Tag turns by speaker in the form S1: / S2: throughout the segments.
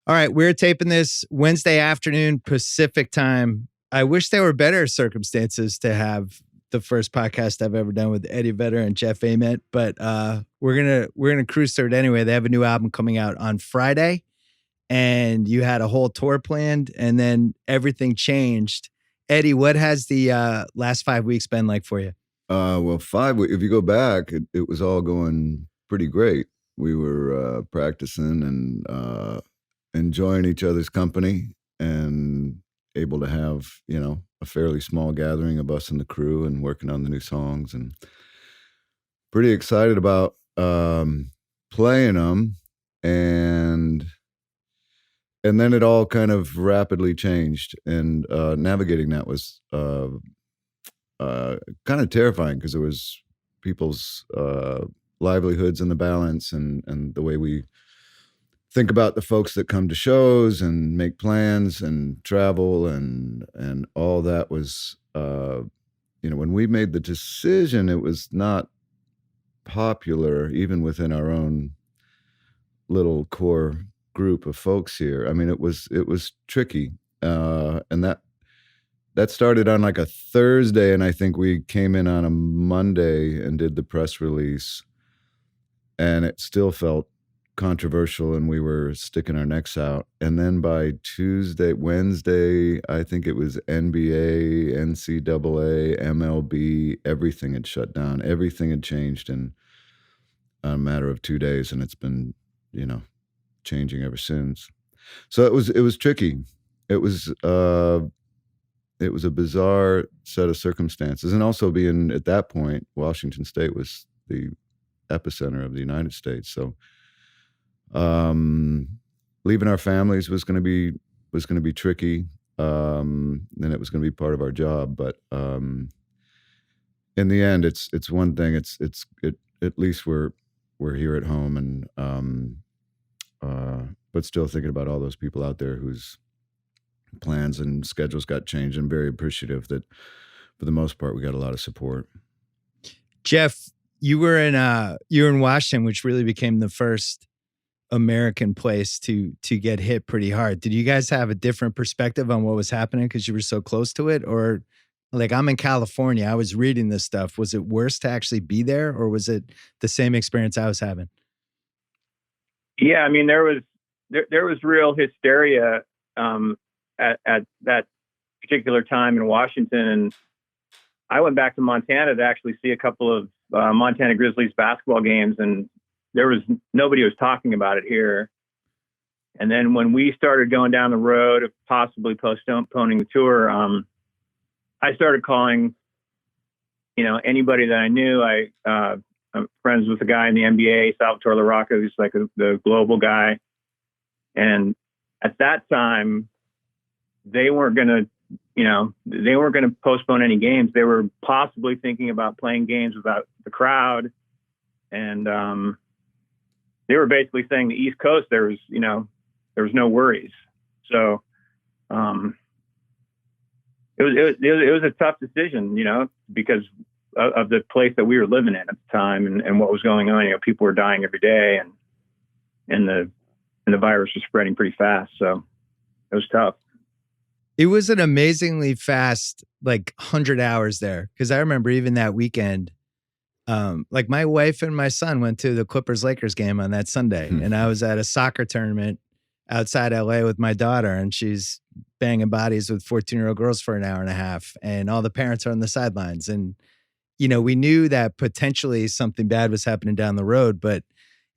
S1: All right, we're taping this Wednesday afternoon Pacific time. I wish there were better circumstances to have the first podcast I've ever done with Eddie Vedder and Jeff Ament, but we're gonna cruise through it anyway. They have a new album coming out on Friday, and you had a whole tour planned, and then everything changed. Eddie, what has the last 5 weeks been like for you?
S2: Well, if you go back, it was all going pretty great. We were practicing and enjoying each other's company and able to have, a fairly small gathering of us and the crew and working on the new songs, and pretty excited about playing them. And then it all kind of rapidly changed, and navigating that was kind of terrifying because it was people's livelihoods in the balance, and the way we think about the folks that come to shows and make plans and travel and all that was, when we made the decision, it was not popular even within our own little core group of folks here. I mean, it was tricky, and that started on like a Thursday, and I think we came in on a Monday and did the press release, and it still felt controversial, and we were sticking our necks out. And then by Wednesday, I think it was NBA, NCAA, MLB, everything had shut down. Everything had changed in a matter of 2 days, and it's been, changing ever since. So it was tricky. It was a bizarre set of circumstances. And also being at that point, Washington State was the epicenter of the United States. So leaving our families was going to be tricky. And it was going to be part of our job. But in the end, it's one thing. At least we're here at home, and but still thinking about all those people out there whose plans and schedules got changed, and very appreciative that for the most part we got a lot of support.
S1: Jeff, you were in Washington, which really became the first American place to get hit pretty hard. Did you guys have a different perspective on what was happening because you were so close to it? Or like, I'm in California, I was reading this stuff. Was it worse to actually be there, or was it the same experience I was having?
S3: Yeah, I mean, there was real hysteria at that particular time in Washington, and I went back to Montana to actually see a couple of Montana Grizzlies basketball games, and nobody was talking about it here. And then when we started going down the road of possibly postponing the tour, I started calling, anybody that I knew. I'm friends with a guy in the NBA, Salvatore LaRocca, who's like the global guy. And at that time, they weren't going to postpone any games. They were possibly thinking about playing games without the crowd. And they were basically saying the East Coast, there was no worries. So it was a tough decision, because of the place that we were living in at the time and what was going on. People were dying every day, and the virus was spreading pretty fast. So it was tough.
S1: It was an amazingly fast, 100 hours there. Because I remember even that weekend, my wife and my son went to the Clippers-Lakers game on that Sunday. And I was at a soccer tournament outside LA with my daughter, and she's banging bodies with 14-year-old girls for an hour and a half. And all the parents are on the sidelines. And, we knew that potentially something bad was happening down the road, but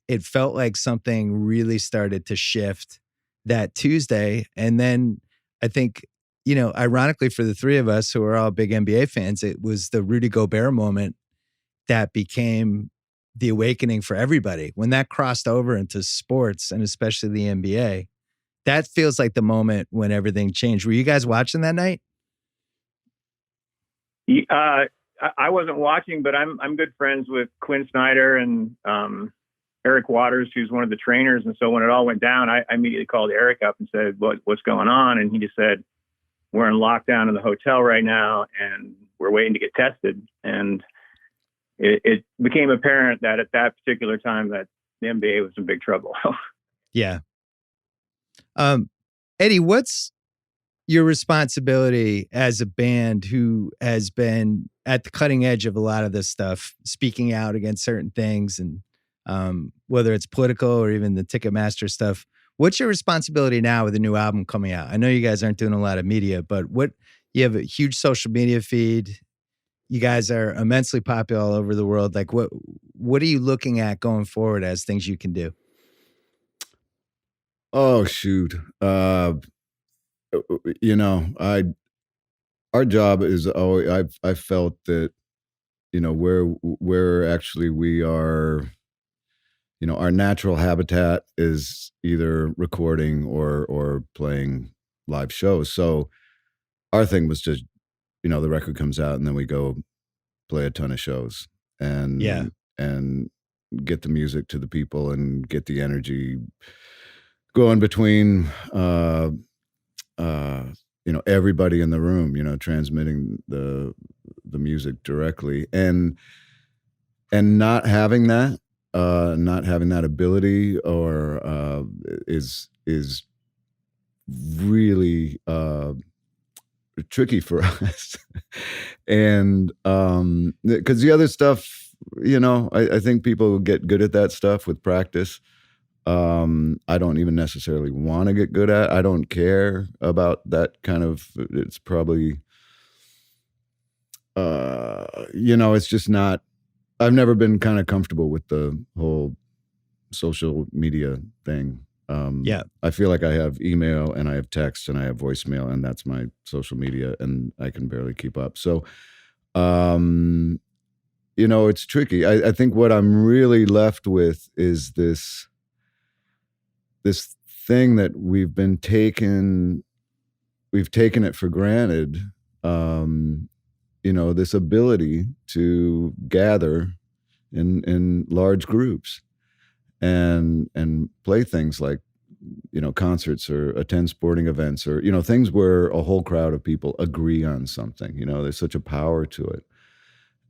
S1: it felt like something really started to shift that Tuesday. And then I think, ironically for the three of us who are all big NBA fans, it was the Rudy Gobert moment that became the awakening for everybody. When that crossed over into sports, and especially the NBA, that feels like the moment when everything changed. Were you guys watching that night?
S3: I wasn't watching, but I'm good friends with Quinn Snyder and Eric Waters, who's one of the trainers. And so when it all went down, I immediately called Eric up and said, what's going on? And he just said, we're in lockdown in the hotel right now, and we're waiting to get tested. And it became apparent that at that particular time that the NBA was in big trouble.
S1: Yeah. Eddie, what's your responsibility as a band who has been at the cutting edge of a lot of this stuff, speaking out against certain things, and whether it's political or even the Ticketmaster stuff? What's your responsibility now with the new album coming out? I know you guys aren't doing a lot of media, but you have a huge social media feed. You guys are immensely popular all over the world. Like, what are you looking at going forward as things you can do?
S2: Oh, shoot. Our job is always, I've felt that, where actually we are, our natural habitat is either recording or playing live shows. So our thing was just, the record comes out and then we go play a ton of shows and get the music to the people and get the energy going between, everybody in the room, transmitting the music directly, and not having that ability or is really tricky for us. And because the other stuff, I think people get good at that stuff with practice. I don't even necessarily want to get good at. I don't care about that kind of. It's probably, it's just not. I've never been kind of comfortable with the whole social media thing. I feel like I have email and I have text and I have voicemail, and that's my social media, and I can barely keep up. So, it's tricky. I think what I'm really left with is this thing that we've taken it for granted, this ability to gather in large groups and play things like, concerts or attend sporting events or, things where a whole crowd of people agree on something. There's such a power to it,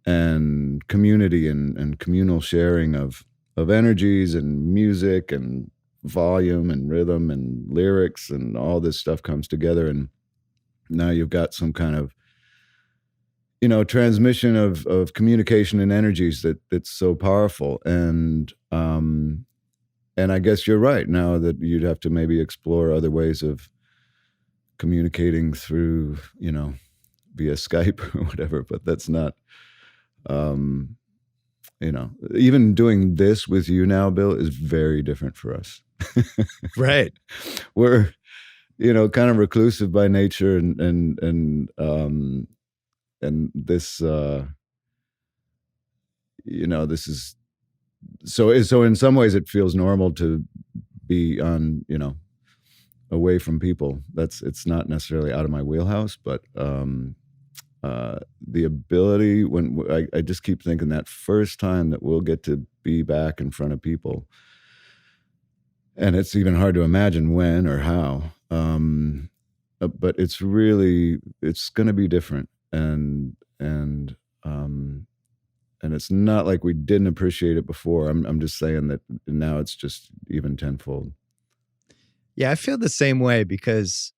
S2: and community and communal sharing of energies and music and volume and rhythm and lyrics, and all this stuff comes together, and now you've got some kind of transmission of communication and energies that's so powerful. And I guess you're right, now that you'd have to maybe explore other ways of communicating through via Skype or whatever, but that's not even doing this with you now, Bill, is very different for us.
S1: Right.
S2: We're, kind of reclusive by nature, and this, this is so in some ways it feels normal to be on, away from people. It's not necessarily out of my wheelhouse, but the ability, when I just keep thinking that first time that we'll get to be back in front of people, and it's even hard to imagine when or how, but it's going to be different, and it's not like we didn't appreciate it before. I'm just saying that now it's just even tenfold.
S1: Yeah, I feel the same way, because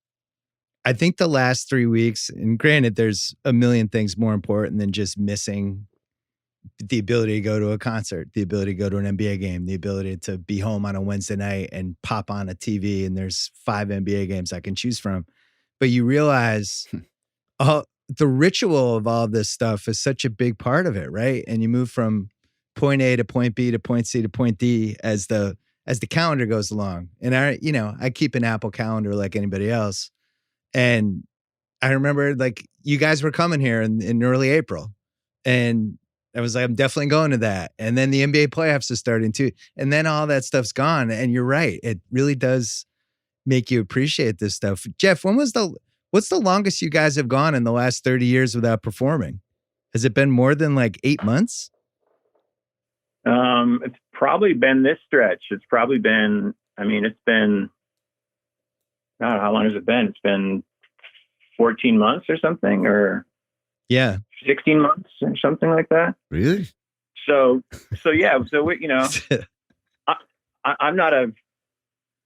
S1: I think the last 3 weeks, and granted, there's a million things more important than just missing the ability to go to a concert, the ability to go to an NBA game, the ability to be home on a Wednesday night and pop on a TV and there's 5 NBA games I can choose from. But you realize the ritual of all this stuff is such a big part of it, right? And you move from point A to point B to point C to point D as the calendar goes along. And I keep an Apple calendar like anybody else. And I remember, like, you guys were coming here in early April, and I was like, I'm definitely going to that. And then the NBA playoffs are starting too. And then all that stuff's gone. And you're right. It really does make you appreciate this stuff. Jeff, what's the longest you guys have gone in the last 30 years without performing? Has it been more than like 8 months?
S3: It's probably been this stretch. It's probably been, it's been, I don't know, how long has it been? It's been 14 months or something, or 16 months or something like that.
S2: Really?
S3: So yeah. So we, I'm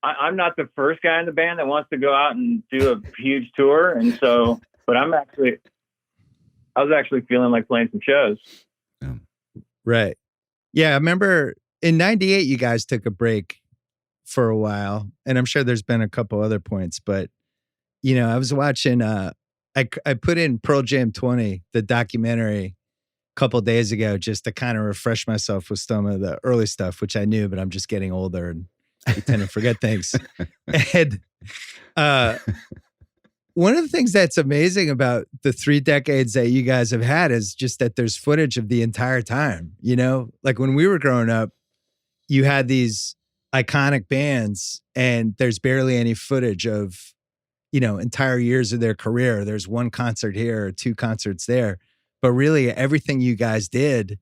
S3: I'm not the first guy in the band that wants to go out and do a huge tour. And so, but I was actually feeling like playing some shows.
S2: Yeah.
S1: Right. Yeah. I remember in 98, you guys took a break for a while, and I'm sure there's been a couple other points, but I was watching, I put in Pearl Jam 20, the documentary, a couple days ago, just to kind of refresh myself with some of the early stuff, which I knew, but I'm just getting older and we tend to forget things. And one of the things that's amazing about the 3 decades that you guys have had is just that there's footage of the entire time. Like when we were growing up, you had these iconic bands and there's barely any footage of, entire years of their career. There's one concert here or 2 concerts there. But really everything you guys did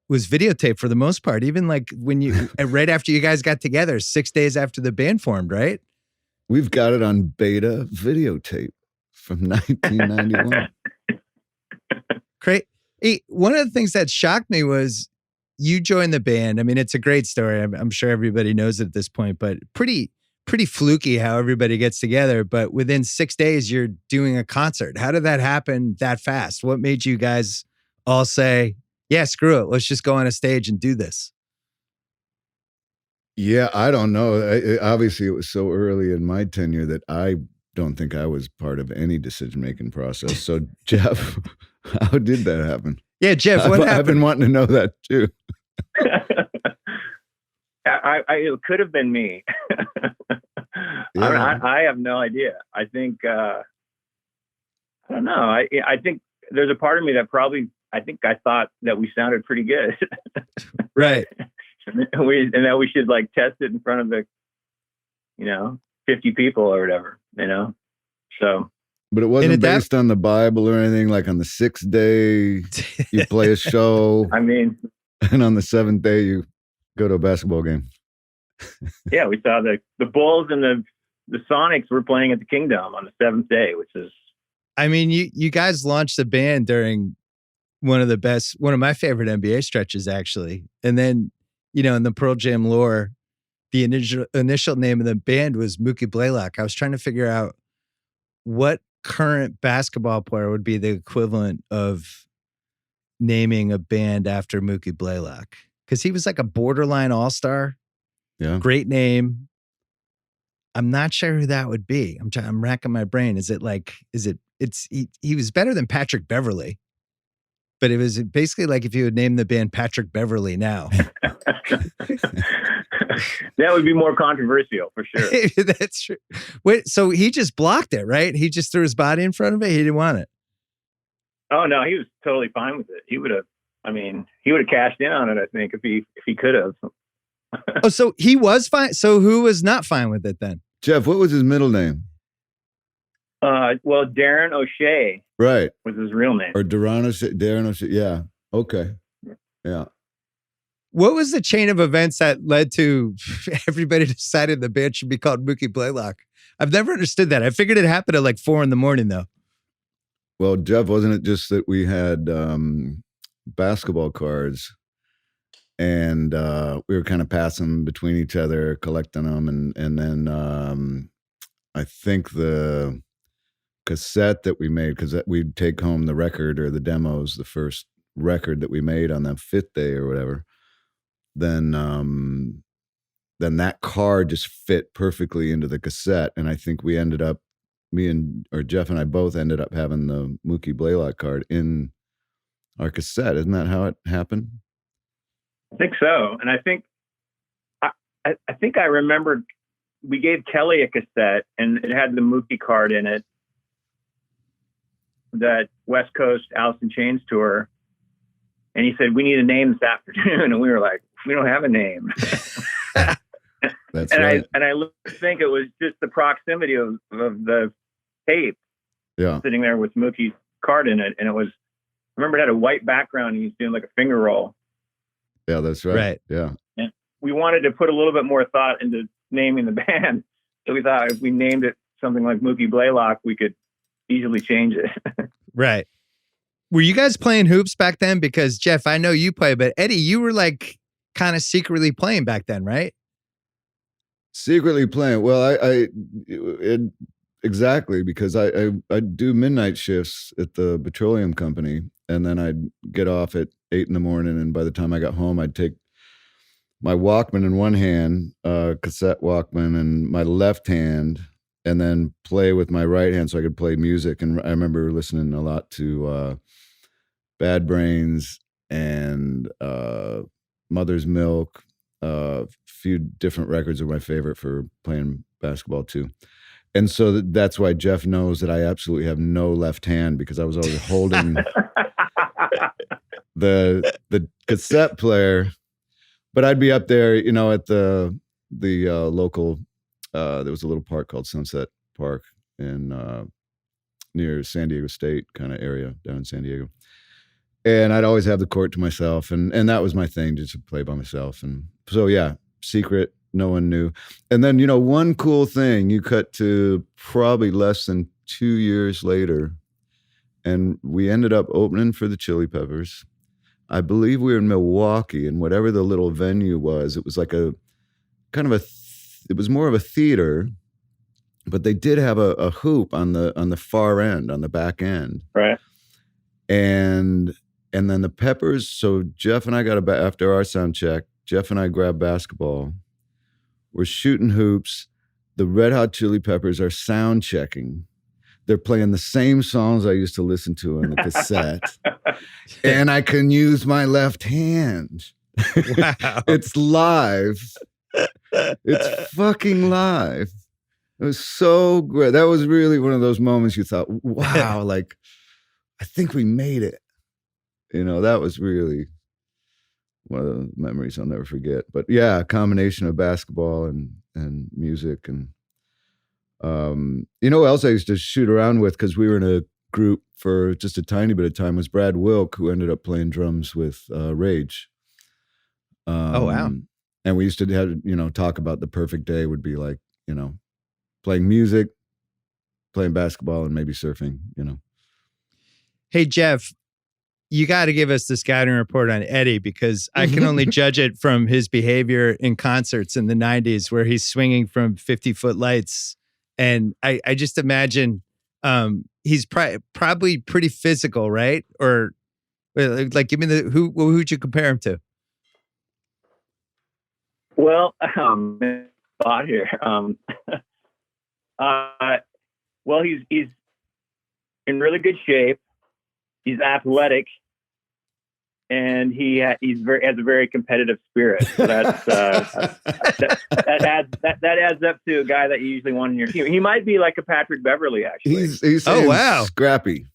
S1: was videotaped for the most part. Even like when right after you guys got together, 6 days after the band formed, right?
S2: We've got it on beta videotape from 1991.
S1: Great. Hey, one of the things that shocked me was you joined the band. I mean, it's a great story. I'm sure everybody knows it at this point, but pretty fluky how everybody gets together. But within 6 days, you're doing a concert. How did that happen that fast? What made you guys all say, yeah, screw it, let's just go on a stage and do this?
S2: Yeah, I don't know. Obviously, it was so early in my tenure that I don't think I was part of any decision-making process. So, Jeff, how did that happen?
S1: Yeah, Jeff, what happened?
S2: I've been wanting to know that too.
S3: It could have been me.
S2: Yeah.
S3: I have no idea. I think, I don't know. I think there's a part of me that I thought that we sounded pretty good.
S1: Right.
S3: and that we should like test it in front of the, 50 people or whatever, so.
S2: But it wasn't based on the Bible or anything. Like on the 6th day, you play a show.
S3: I mean,
S2: and on the 7th day, you go to a basketball game.
S3: Yeah, we saw the Bulls and the Sonics were playing at the Kingdom on the 7th day, which is.
S1: I mean, you guys launched the band during one of my favorite NBA stretches, actually. And then, in the Pearl Jam lore, the initial name of the band was Mookie Blaylock. I was trying to figure out what current basketball player would be the equivalent of naming a band after Mookie Blaylock, because he was like a borderline all-star.
S2: Yeah,
S1: great name. I'm not sure who that would be. I'm racking my brain. He was better than Patrick Beverley, but it was basically like if you would name the band Patrick Beverley now.
S3: That would be more controversial for sure.
S1: That's true. Wait, so he just blocked it, right? He just threw his body in front of it. He didn't want it.
S3: Oh no, he was totally fine with it. He would have cashed in on it, I think, if he could have.
S1: Oh, so he was fine. So who was not fine with it then?
S2: Jeff, what was his middle name?
S3: Well, Darren O'Shea.
S2: Right.
S3: Was his real name.
S2: Or Darren O'Shea. Yeah. Okay. Yeah.
S1: What was the chain of events that led to everybody decided the band should be called Mookie Blaylock? I've never understood that. I figured it happened at like 4 a.m, though.
S2: Well, Jeff, wasn't it just that we had basketball cards and we were kind of passing them between each other, collecting them. And then I think the cassette that we made, because we'd take home the record or the demos, the first record that we made on that 5th day or whatever, then that card just fit perfectly into the cassette. And I think we ended up, Jeff and I both ended up having the Mookie Blaylock card in our cassette. Isn't that how it happened?
S3: I think so. And I think I remembered we gave Kelly a cassette and it had the Mookie card in it, that West Coast Alice in Chains tour. And he said, we need a name this afternoon. And we were like, we don't have a name.
S2: That's right.
S3: I think it was just the proximity of the tape sitting there with Mookie's card in it. And it was, I remember it had a white background and he was doing like a finger roll.
S2: Yeah, that's right.
S1: Right.
S2: Yeah.
S3: And we wanted to put a little bit more thought into naming the band. So we thought if we named it something like Mookie Blaylock, we could easily change it.
S1: Right. Were you guys playing hoops back then? Because Jeff, I know you play, but Eddie, you were like kind of secretly playing back then, right?
S2: Secretly playing. Well, exactly, because I do midnight shifts at the petroleum company, and then I'd get off at 8 in the morning, and by the time I got home, I'd take my Walkman in one hand, cassette Walkman, and my left hand, and then play with my right hand so I could play music. And I remember listening a lot to Bad Brains and Mother's Milk. A few different records are my favorite for playing basketball too. And so that's why Jeff knows that I absolutely have no left hand, because I was always holding the cassette player. But I'd be up there, at the local, there was a little park called Sunset Park in near San Diego State kind of area down in San Diego. And I'd always have the court to myself. And that was my thing, just to play by myself. And so, yeah, secret, no one knew. And then, one cool thing, you cut to probably less than 2 years later, and we ended up opening for the Chili Peppers. I believe we were in Milwaukee, and whatever the little venue was, it was like a kind of it was more of a theater, but they did have a hoop on the far end, on the back end.
S3: Right.
S2: And then the Peppers, so Jeff and I after our sound check, Jeff and I grabbed basketball. We're shooting hoops. The Red Hot Chili Peppers are sound checking. They're playing the same songs I used to listen to on the cassette. And I can use my left hand.
S1: Wow.
S2: It's live. It's fucking live. It was so great. That was really one of those moments you thought, wow, like, I think we made it. That was really one of the memories I'll never forget. But yeah, a combination of basketball and music. And who else I used to shoot around with, because we were in a group for just a tiny bit of time, was Brad Wilk, who ended up playing drums with Rage.
S1: Oh, wow.
S2: And we used to have, talk about the perfect day would be like, playing music, playing basketball, and maybe surfing,
S1: Hey, Jeff, you got to give us the scouting report on Eddie, because I can only judge it from his behavior in concerts in the 90s where he's swinging from 50-foot lights. And I just imagine he's probably pretty physical, right? Or like, give me who'd you compare him to?
S3: Well, thought here. Well, he's in really good shape. He's athletic, and he has a very competitive spirit. So that's that adds up to a guy that you usually want in your team. He might be like a Patrick Beverly, actually.
S2: He's
S1: oh, wow,
S2: scrappy.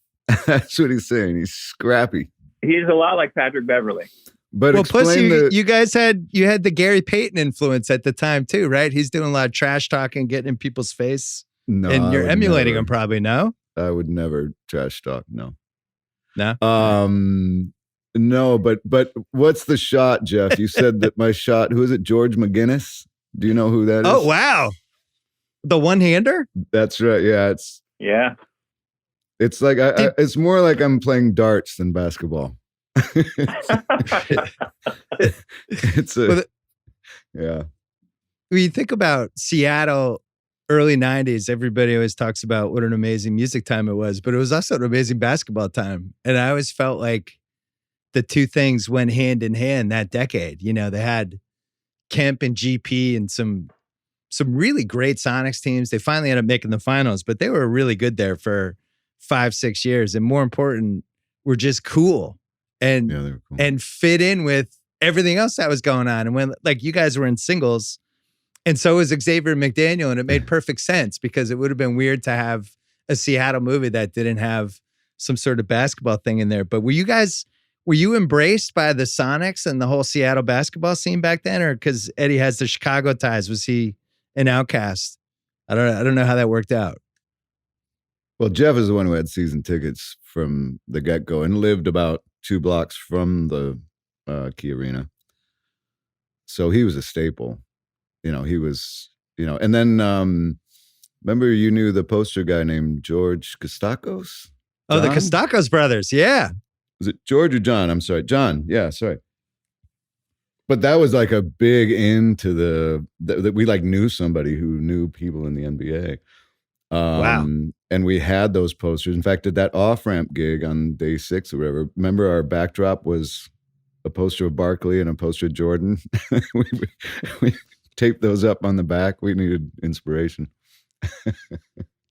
S2: That's what he's saying. He's scrappy.
S3: He's a lot like Patrick Beverly.
S2: But
S1: well, plus you guys had the Gary Payton influence at the time too, right? He's doing a lot of trash talking, getting in people's face.
S2: No,
S1: and you're emulating him, probably. No,
S2: I would never trash talk. No.
S1: No.
S2: But what's the shot, Jeff? You said that my shot. Who is it? George McGinnis. Do you know who that is?
S1: Oh, wow, the one-hander.
S2: That's right. Yeah, it's like it's more like I'm playing darts than basketball. Yeah.
S1: When you think about Seattle, early 90s, everybody always talks about what an amazing music time it was, but it was also an amazing basketball time. And I always felt like the two things went hand in hand that decade. They had Kemp and GP and some really great Sonics teams. They finally ended up making the finals, but they were really good there for 5-6 years. And more important, were just cool and
S2: they were cool.
S1: And fit in with everything else that was going on. And when you guys were in singles, and so was Xavier McDaniel, and it made perfect sense, because it would have been weird to have a Seattle movie that didn't have some sort of basketball thing in there. But were you embraced by the Sonics and the whole Seattle basketball scene back then, or because Eddie has the Chicago ties, was he an outcast? I don't know how that worked out.
S2: Well, Jeff is the one who had season tickets from the get-go and lived about 2 blocks from the Key Arena. So he was a staple. He was, and then remember you knew the poster guy named George Kostakos?
S1: Oh, the Kostakos brothers. Yeah.
S2: Was it George or John? I'm sorry. John. Yeah, sorry. But that was like a big into that we like knew somebody who knew people in the NBA.
S1: Wow.
S2: And we had those posters. In fact, at that off-ramp gig on day 6 or whatever, remember our backdrop was a poster of Barkley and a poster of Jordan. we taped those up on the back. We needed inspiration.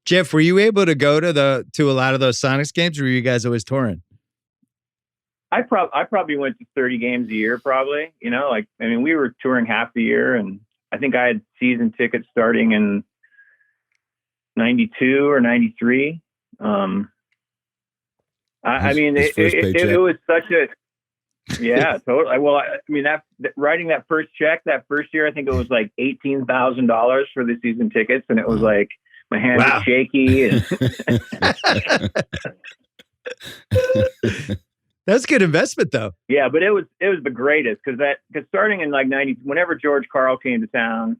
S1: Jeff, were you able to go to a lot of those Sonics games, or were you guys always touring?
S3: I probably went to 30 games a year, probably. You know, like, I mean, we were touring half the year, and I think I had season tickets starting in 92 or 93. I mean, it was such a, yeah, totally. Well, I mean, writing that first check that first year, I think it was like $18,000 for the season tickets. And it was like, my hands are shaky. And
S1: that's good investment though.
S3: Yeah, but it was the greatest because starting in like 90, whenever George Karl came to town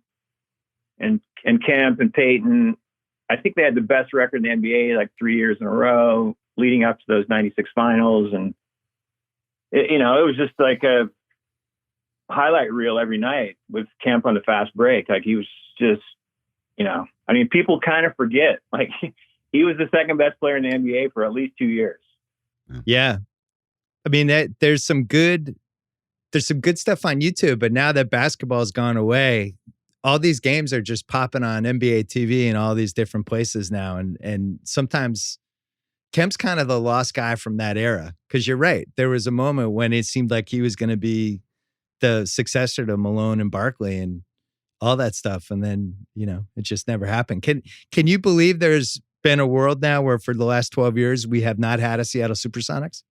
S3: and Kemp and Peyton, I think they had the best record in the NBA like 3 years in a row leading up to those 96 finals. And it was just like a highlight reel every night with Kemp on the fast break. Like he was just, I mean, people kind of forget, like he was the second best player in the NBA for at least 2 years.
S1: Yeah. I mean, there's some good stuff on YouTube, but now that basketball has gone away, all these games are just popping on NBA TV and all these different places now. And sometimes Kemp's kind of the lost guy from that era. Cause you're right. There was a moment when it seemed like he was going to be the successor to Malone and Barkley and all that stuff. And then, it just never happened. Can you believe there's been a world now where for the last 12 years, we have not had a Seattle SuperSonics?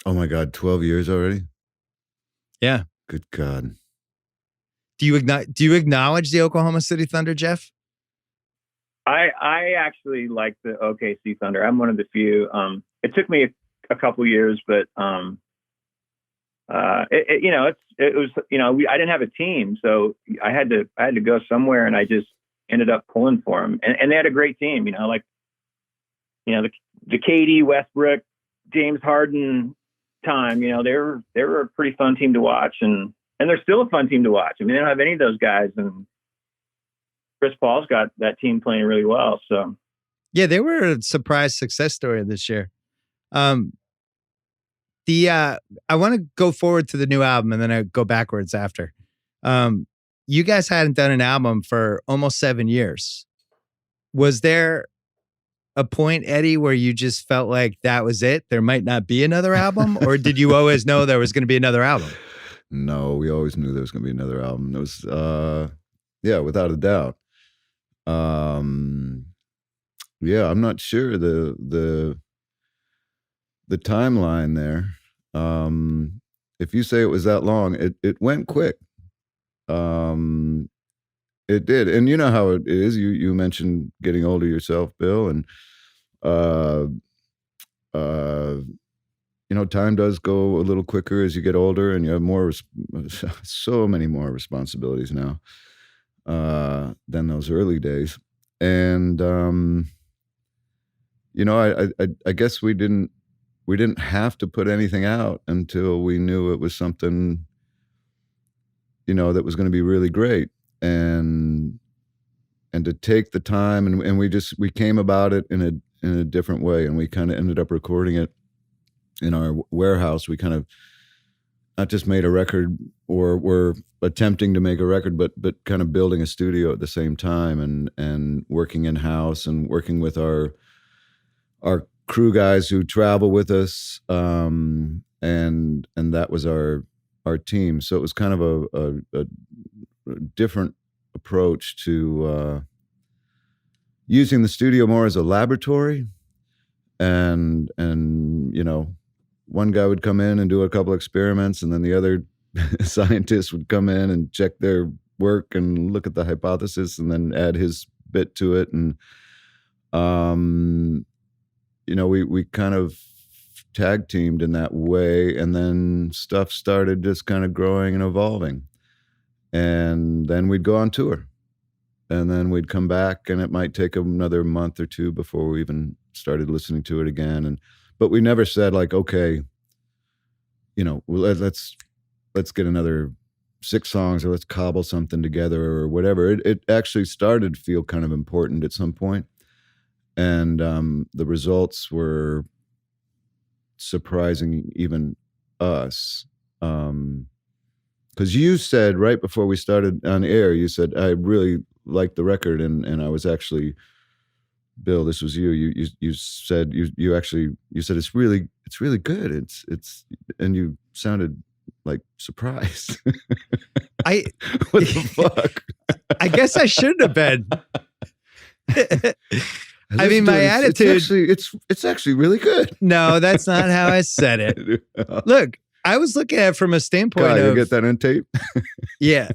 S2: Oh my God, 12 years already?
S1: Yeah.
S2: Good God.
S1: Do you acknowledge the Oklahoma City Thunder, Jeff?
S3: I actually like the OKC Thunder. I'm one of the few. It took me a couple years, but it was I didn't have a team, so I had to go somewhere, and I just ended up pulling for them. And they had a great team. The KD, Westbrook, James Harden time. They were a pretty fun team to watch, and they're still a fun team to watch. I mean, they don't have any of those guys, and Chris Paul's got that team playing really well. So,
S1: yeah, they were a surprise success story this year. I want to go forward to the new album, and then I go backwards after. You guys hadn't done an album for almost 7 years. Was there a point, Eddie, where you just felt like that was it? There might not be another album, or did you always know there was going to be another album?
S2: No, we always knew there was going to be another album. It was, without a doubt. Yeah, I'm not sure the timeline there. If you say it was that long, it went quick. It did. And you know how it is. You mentioned getting older yourself, Bill, and time does go a little quicker as you get older, and you have so many more responsibilities now than those early days. And I guess we didn't have to put anything out until we knew it was something that was going to be really great, and to take the time, and we came about it in a different way, and we kind of ended up recording it in our warehouse. We kind of not just made a record, or were attempting to make a record, but kind of building a studio at the same time, and working in house, and working with our crew guys who travel with us, and that was our team. So it was kind of a different approach to using the studio more as a laboratory, and one guy would come in and do a couple experiments, and then the other scientist would come in and check their work and look at the hypothesis and then add his bit to it. And we kind of tag teamed in that way, and then stuff started just kind of growing and evolving. And then we'd go on tour, and then we'd come back, and it might take another month or two before we even started listening to it again. But we never said like, okay, let's let's get another 6 songs or let's cobble something together or whatever. It actually started to feel kind of important at some point. And the results were surprising even us. Because you said right before we started on air, you said, I really liked the record. And I was actually, Bill, this was you. You said you said it's really good. It's and you sounded like surprised. What the fuck?
S1: I guess I shouldn't have been. I mean, my attitude.
S2: It's actually really good.
S1: No, that's not how I said it. Look, I was looking at it from a standpoint
S2: God,
S1: of.
S2: you get that on tape?
S1: Yeah.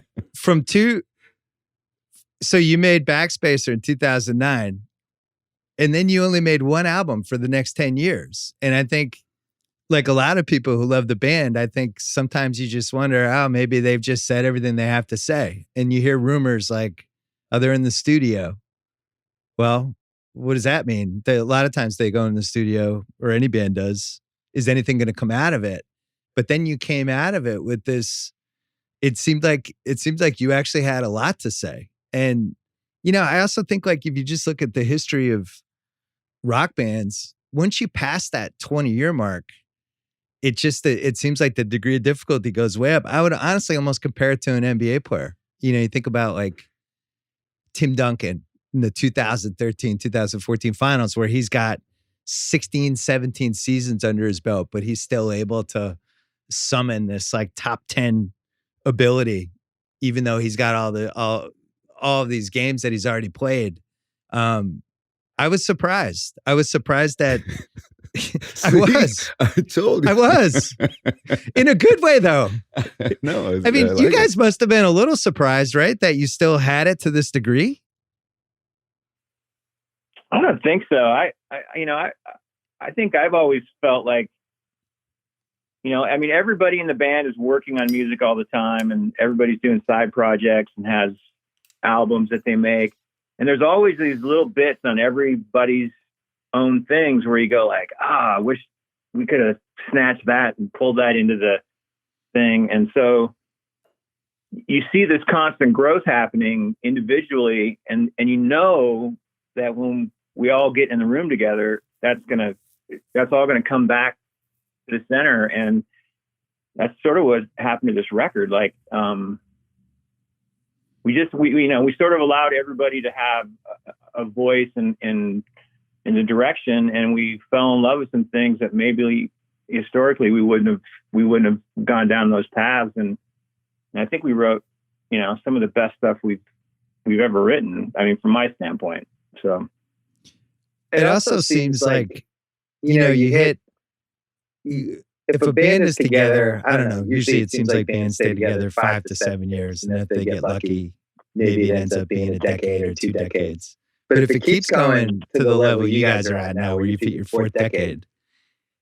S1: So you made Backspacer in 2009, and then you only made one album for the next 10 years. And I think, like a lot of people who love the band, I think sometimes you just wonder, oh, maybe they've just said everything they have to say. And you hear rumors like, oh, they're in the studio. Well, what does that mean? A lot of times they go in the studio, or any band does. Is anything going to come out of it? But then you came out of it with this. It seems like you actually had a lot to say. And, I also think, like, if you just look at the history of rock bands, once you pass that 20-year mark, it seems like the degree of difficulty goes way up. I would honestly almost compare it to an NBA player. You think about like Tim Duncan in the 2013-2014 finals, where he's got 16, 17 seasons under his belt, but he's still able to summon this like top 10 ability, even though he's got all of these games that he's already played. I was surprised. I was surprised that
S2: I told you.
S1: I was. In a good way, though.
S2: No,
S1: I mean, you guys must have been a little surprised, right? That you still had it to this degree?
S3: I don't think so. I think I've always felt like, everybody in the band is working on music all the time, and everybody's doing side projects and has albums that they make. And there's always these little bits on everybody's own things where you go like, I wish we could have snatched that and pulled that into the thing. And so you see this constant growth happening individually, and that when we all get in the room together, that's all gonna come back to the center. And that's sort of what happened to this record. Like, we sort of allowed everybody to have a voice in the direction, and we fell in love with some things that maybe historically we wouldn't have gone down those paths. And I think we wrote, some of the best stuff we've ever written. I mean, from my standpoint. So
S1: it also seems like, if a band is together, I don't know, usually it seems like bands stay together 5 to 7 years. And if they get lucky, maybe it ends up being a decade or 2 decades. But if it keeps going to the level you guys are at now, where you've hit your 4th decade,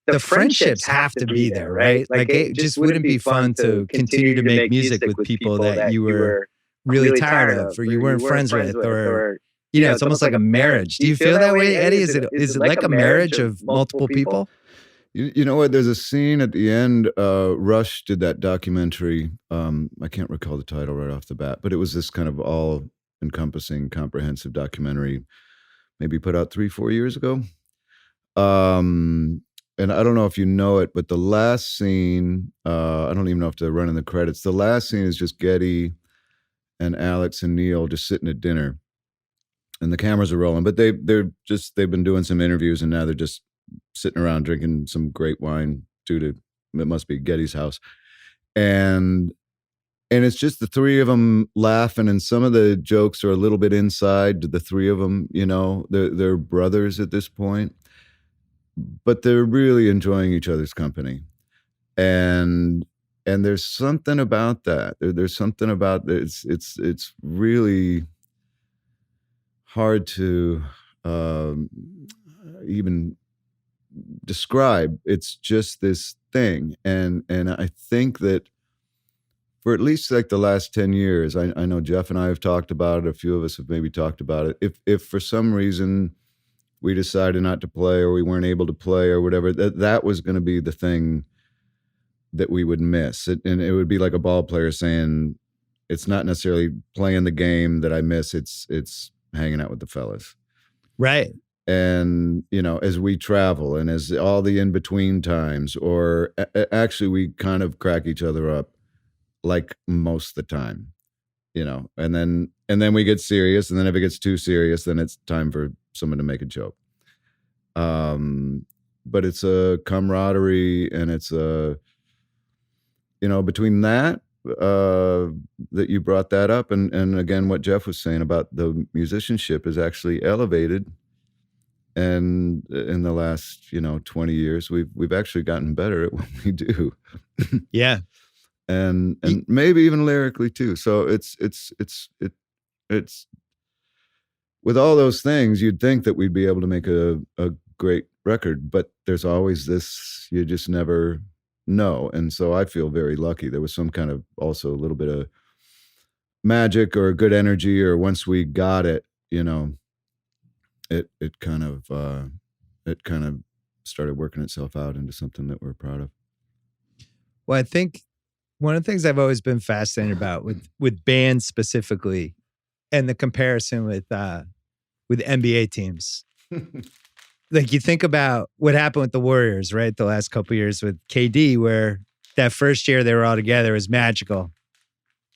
S1: the friendships have to be there, right? Like, it just wouldn't be fun to continue to make music with people that you were really tired of, or you weren't friends with, or, it's almost like a marriage. Do you feel that way, Eddie? Is it like a marriage of multiple people?
S2: You know what? There's a scene at the end. Rush did that documentary. I can't recall the title right off the bat, but it was this kind of all-encompassing, comprehensive documentary, maybe put out 3-4 years ago. And I don't know if you know it, but the last scene, I don't even know if they're running the credits. The last scene is just Geddy and Alex and Neil just sitting at dinner, and the cameras are rolling. But they've been doing some interviews, and now they're just sitting around drinking some great wine it must be Geddy's house. And it's just the three of them laughing, and some of the jokes are a little bit inside to the three of them, they're brothers at this point, but they're really enjoying each other's company. And there's something about that. There's something about it's really hard to even describe. It's just this thing. And I think that for at least like the last 10 years, I know Jeff and I have talked about it. A few of us have maybe talked about it. If for some reason we decided not to play, or we weren't able to play, or whatever, that was going to be the thing that we would miss. And it would be like a ball player saying, it's not necessarily playing the game that I miss. It's hanging out with the fellas.
S1: Right.
S2: And, as we travel and as all the in-between times, or actually we kind of crack each other up like most of the time, and then we get serious. And then if it gets too serious, then it's time for someone to make a joke. But it's a camaraderie, and it's between that you brought that up, and again, what Jeff was saying about the musicianship is actually elevated. And in the last, 20 years, we've actually gotten better at what we do.
S1: Yeah.
S2: And maybe even lyrically too. So it's with all those things, you'd think that we'd be able to make a great record, but there's always this, you just never know. And so I feel very lucky. There was some kind of also a little bit of magic or good energy, or once we got it, it kind of started working itself out into something that we're proud of.
S1: Well, I think one of the things I've always been fascinated about with bands specifically, and the comparison with NBA teams. Like, you think about what happened with the Warriors, right? The last couple of years with KD, where that first year they were all together was magical,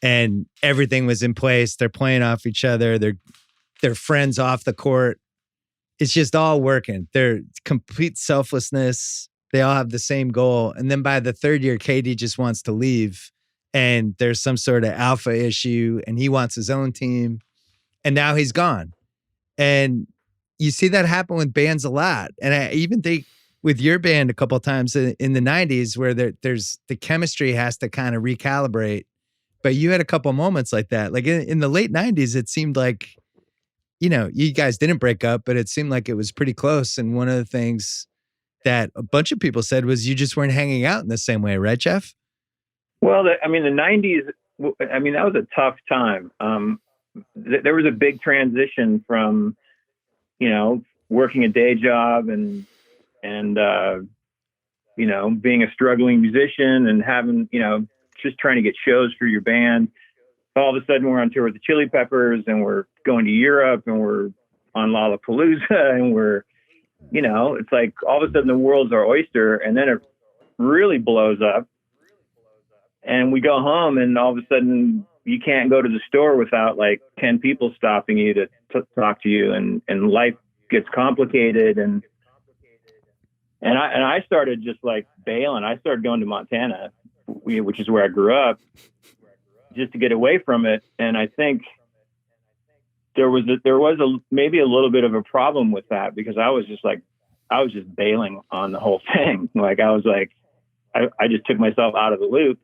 S1: and everything was in place. They're playing off each other. They're friends off the court. It's just all working. They're complete selflessness. They all have the same goal. And then by the third year, KD just wants to leave, and there's some sort of alpha issue, and he wants his own team, and now he's gone. And you see that happen with bands a lot. And I even think with your band a couple of times in the 90s where there's the chemistry has to kind of recalibrate. But you had a couple of moments like that. Like in the late 90s, it seemed like, you guys didn't break up, but it seemed like it was pretty close. And one of the things that a bunch of people said was you just weren't hanging out in the same way, right, Jeff?
S3: Well, the 90s, that was a tough time. There was a big transition from, working a day job and being a struggling musician and having, just trying to get shows for your band. All of a sudden we're on tour with the Chili Peppers, and we're going to Europe, and we're on Lollapalooza, and we're, it's like all of a sudden the world's our oyster, and then it really blows up, and we go home, and all of a sudden you can't go to the store without like 10 people stopping you to talk to you, and life gets complicated. And I started just like bailing. I started going to Montana, which is where I grew up, just to get away from it. And I think there was maybe a little bit of a problem with that, because I was just bailing on the whole thing. Like I was like, I just took myself out of the loop.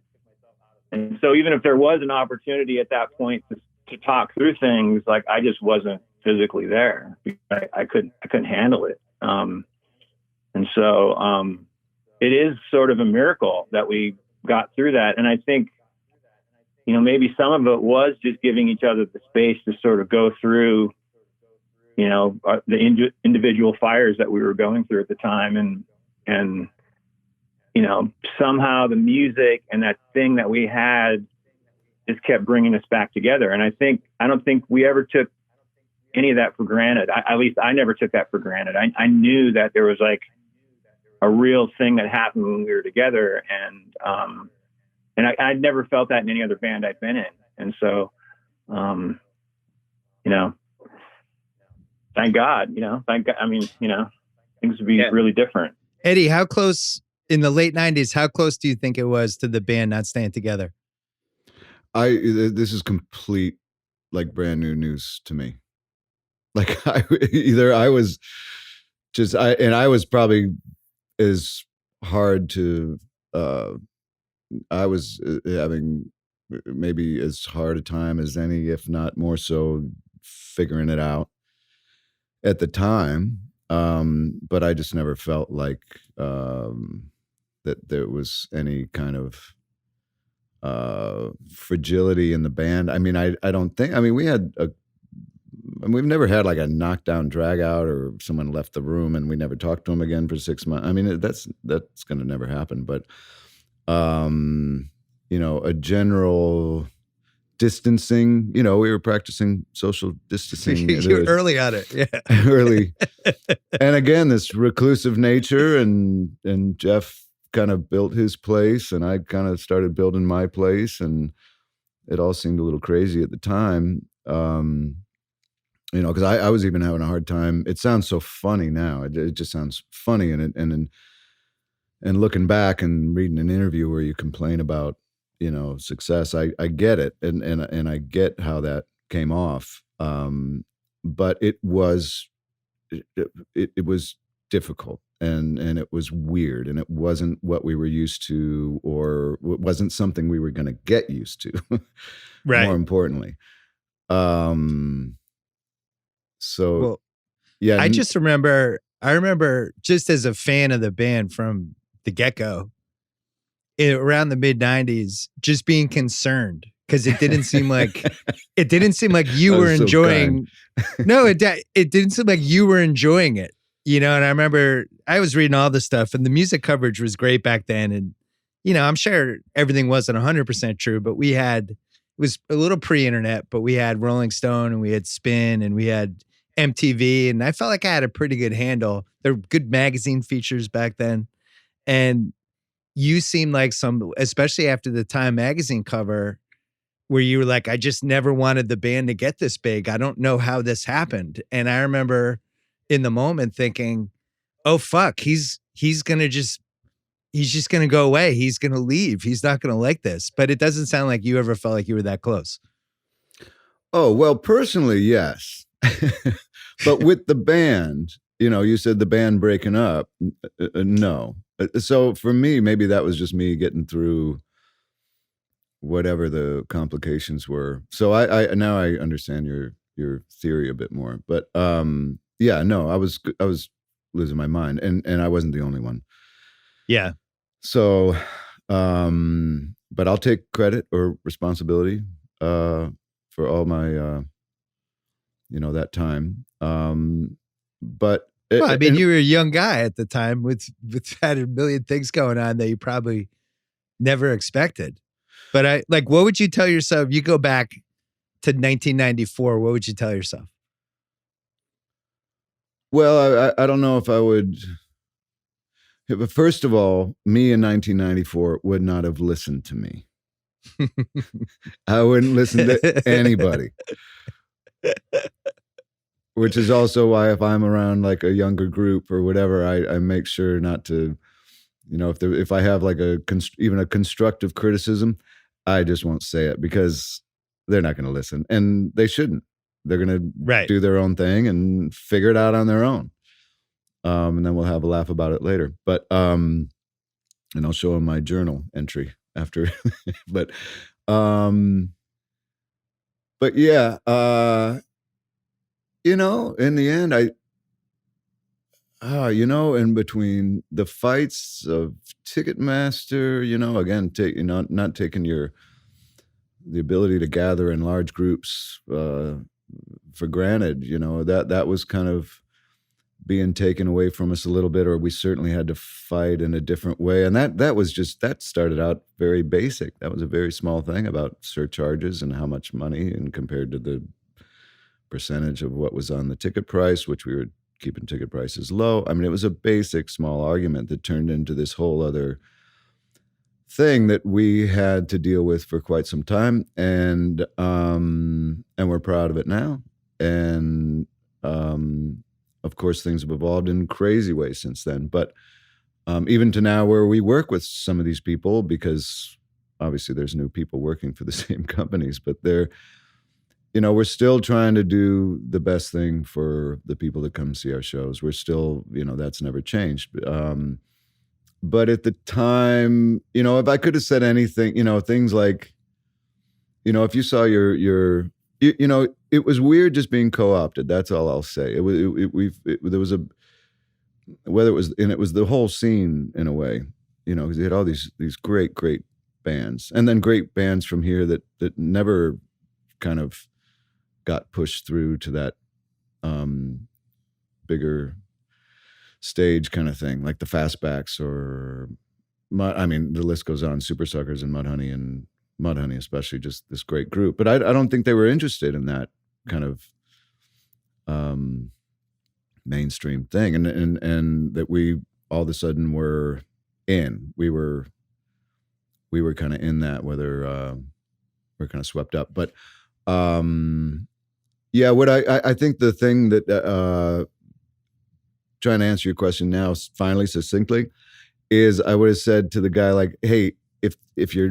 S3: And so even if there was an opportunity at that point to talk through things, like I just wasn't physically there. I couldn't handle it. And so it is sort of a miracle that we got through that. And I think, maybe some of it was just giving each other the space to sort of go through, the individual fires that we were going through at the time. And somehow the music and that thing that we had just kept bringing us back together. And I don't think we ever took any of that for granted. At least I never took that for granted. I knew that there was like a real thing that happened when we were together. And I'd never felt that in any other band I'd been in. And so, thank God, things would be really different.
S1: Eddie, how close in the late 90s, how close do you think it was to the band not staying together?
S2: This is complete, like brand new news to me. Like I was probably as hard to, I was having maybe as hard a time as any, if not more so, figuring it out at the time. But I just never felt like that there was any kind of fragility in the band. I mean, I don't think, we've never had like a knockdown drag out or someone left the room and we never talked to them again for 6 months. I mean, that's going to never happen. But a general distancing. We were practicing social distancing.
S1: You're early on it, yeah.
S2: Early, and again, this reclusive nature, and Jeff kind of built his place, and I kind of started building my place, and it all seemed a little crazy at the time. Because I was even having a hard time. It sounds so funny now. It just sounds funny, and looking back and reading an interview where you complain about success, I get it, and I get how that came off. But it was difficult, and it was weird, and it wasn't what we were used to, or it wasn't something we were going to get used to. Right. More importantly. So,
S1: well,
S2: yeah.
S1: I remember just as a fan of the band from the get-go, around the mid 90s, just being concerned because it didn't seem like you were enjoying. No, it didn't seem like you were enjoying it, And I remember I was reading all the stuff, and the music coverage was great back then. And I'm sure everything wasn't 100% true, but it was a little pre-internet, but we had Rolling Stone, and we had Spin, and we had MTV, and I felt like I had a pretty good handle. There were good magazine features back then, and you seemed like especially after the Time magazine cover, where you were like, I just never wanted the band to get this big. I don't know how this happened. And I remember in the moment thinking, oh, fuck, he's just going to go away. He's going to leave. He's not going to like this. But it doesn't sound like you ever felt like you were that close.
S2: Oh, well, personally, yes. But with the band, you said the band breaking up. No. So for me, maybe that was just me getting through whatever the complications were. So I now I understand your theory a bit more. But yeah, no, I was losing my mind, and I wasn't the only one.
S1: Yeah.
S2: So, but I'll take credit or responsibility for all my that time. But
S1: you were a young guy at the time with had a million things going on that you probably never expected. But what would you tell yourself? You go back to 1994. What would you tell yourself?
S2: Well, I don't know if I would. But first of all, me in 1994 would not have listened to me. I wouldn't listen to anybody. Which is also why if I'm around like a younger group or whatever, I make sure not to, if I have like even a constructive criticism, I just won't say it because they're not going to listen, and they shouldn't. They're going to do their own thing and figure it out on their own. And then we'll have a laugh about it later. But, and I'll show them my journal entry after, but yeah, in the end, in between the fights of Ticketmaster, again, not taking the ability to gather in large groups for granted, that was kind of being taken away from us a little bit, or we certainly had to fight in a different way. And that started out very basic. That was a very small thing about surcharges and how much money, and compared to the percentage of what was on the ticket price, which we were keeping ticket prices low. I mean, it was a basic small argument that turned into this whole other thing that we had to deal with for quite some time. And we're proud of it now. And, of course, things have evolved in crazy ways since then. But even to now, where we work with some of these people, because obviously there's new people working for the same companies, but they're, we're still trying to do the best thing for the people that come see our shows. We're still, that's never changed. But at the time, if I could have said anything, things like, if you saw it was weird just being co-opted. That's all I'll say. It was the whole scene in a way, because you had all these great bands, and then great bands from here that never kind of got pushed through to that bigger stage kind of thing, like the Fastbacks or I mean, the list goes on. Super Suckers and Mudhoney, especially, just this great group. But I don't think they were interested in that kind of mainstream thing, and that we all of a sudden were in. We were kind of in that, whether we're kind of swept up. But yeah, what I think the thing that trying to answer your question now finally succinctly is, I would have said to the guy, like, hey, if your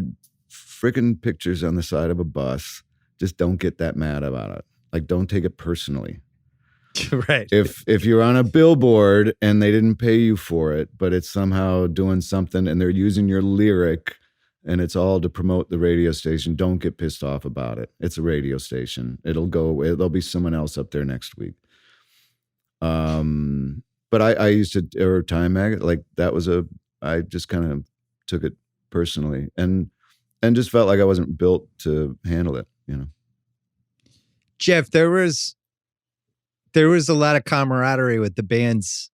S2: freaking picture's on the side of a bus, just don't get that mad about it. Like, don't take it personally.
S1: Right.
S2: If you're on a billboard and they didn't pay you for it, but it's somehow doing something and they're using your lyric and it's all to promote the radio station, don't get pissed off about it. It's a radio station. It'll go away. There'll be someone else up there next week. But I used to, or Time Mag, like that was I just kind of took it personally and just felt like I wasn't built to handle it, you know.
S1: Jeff, there was a lot of camaraderie with the bands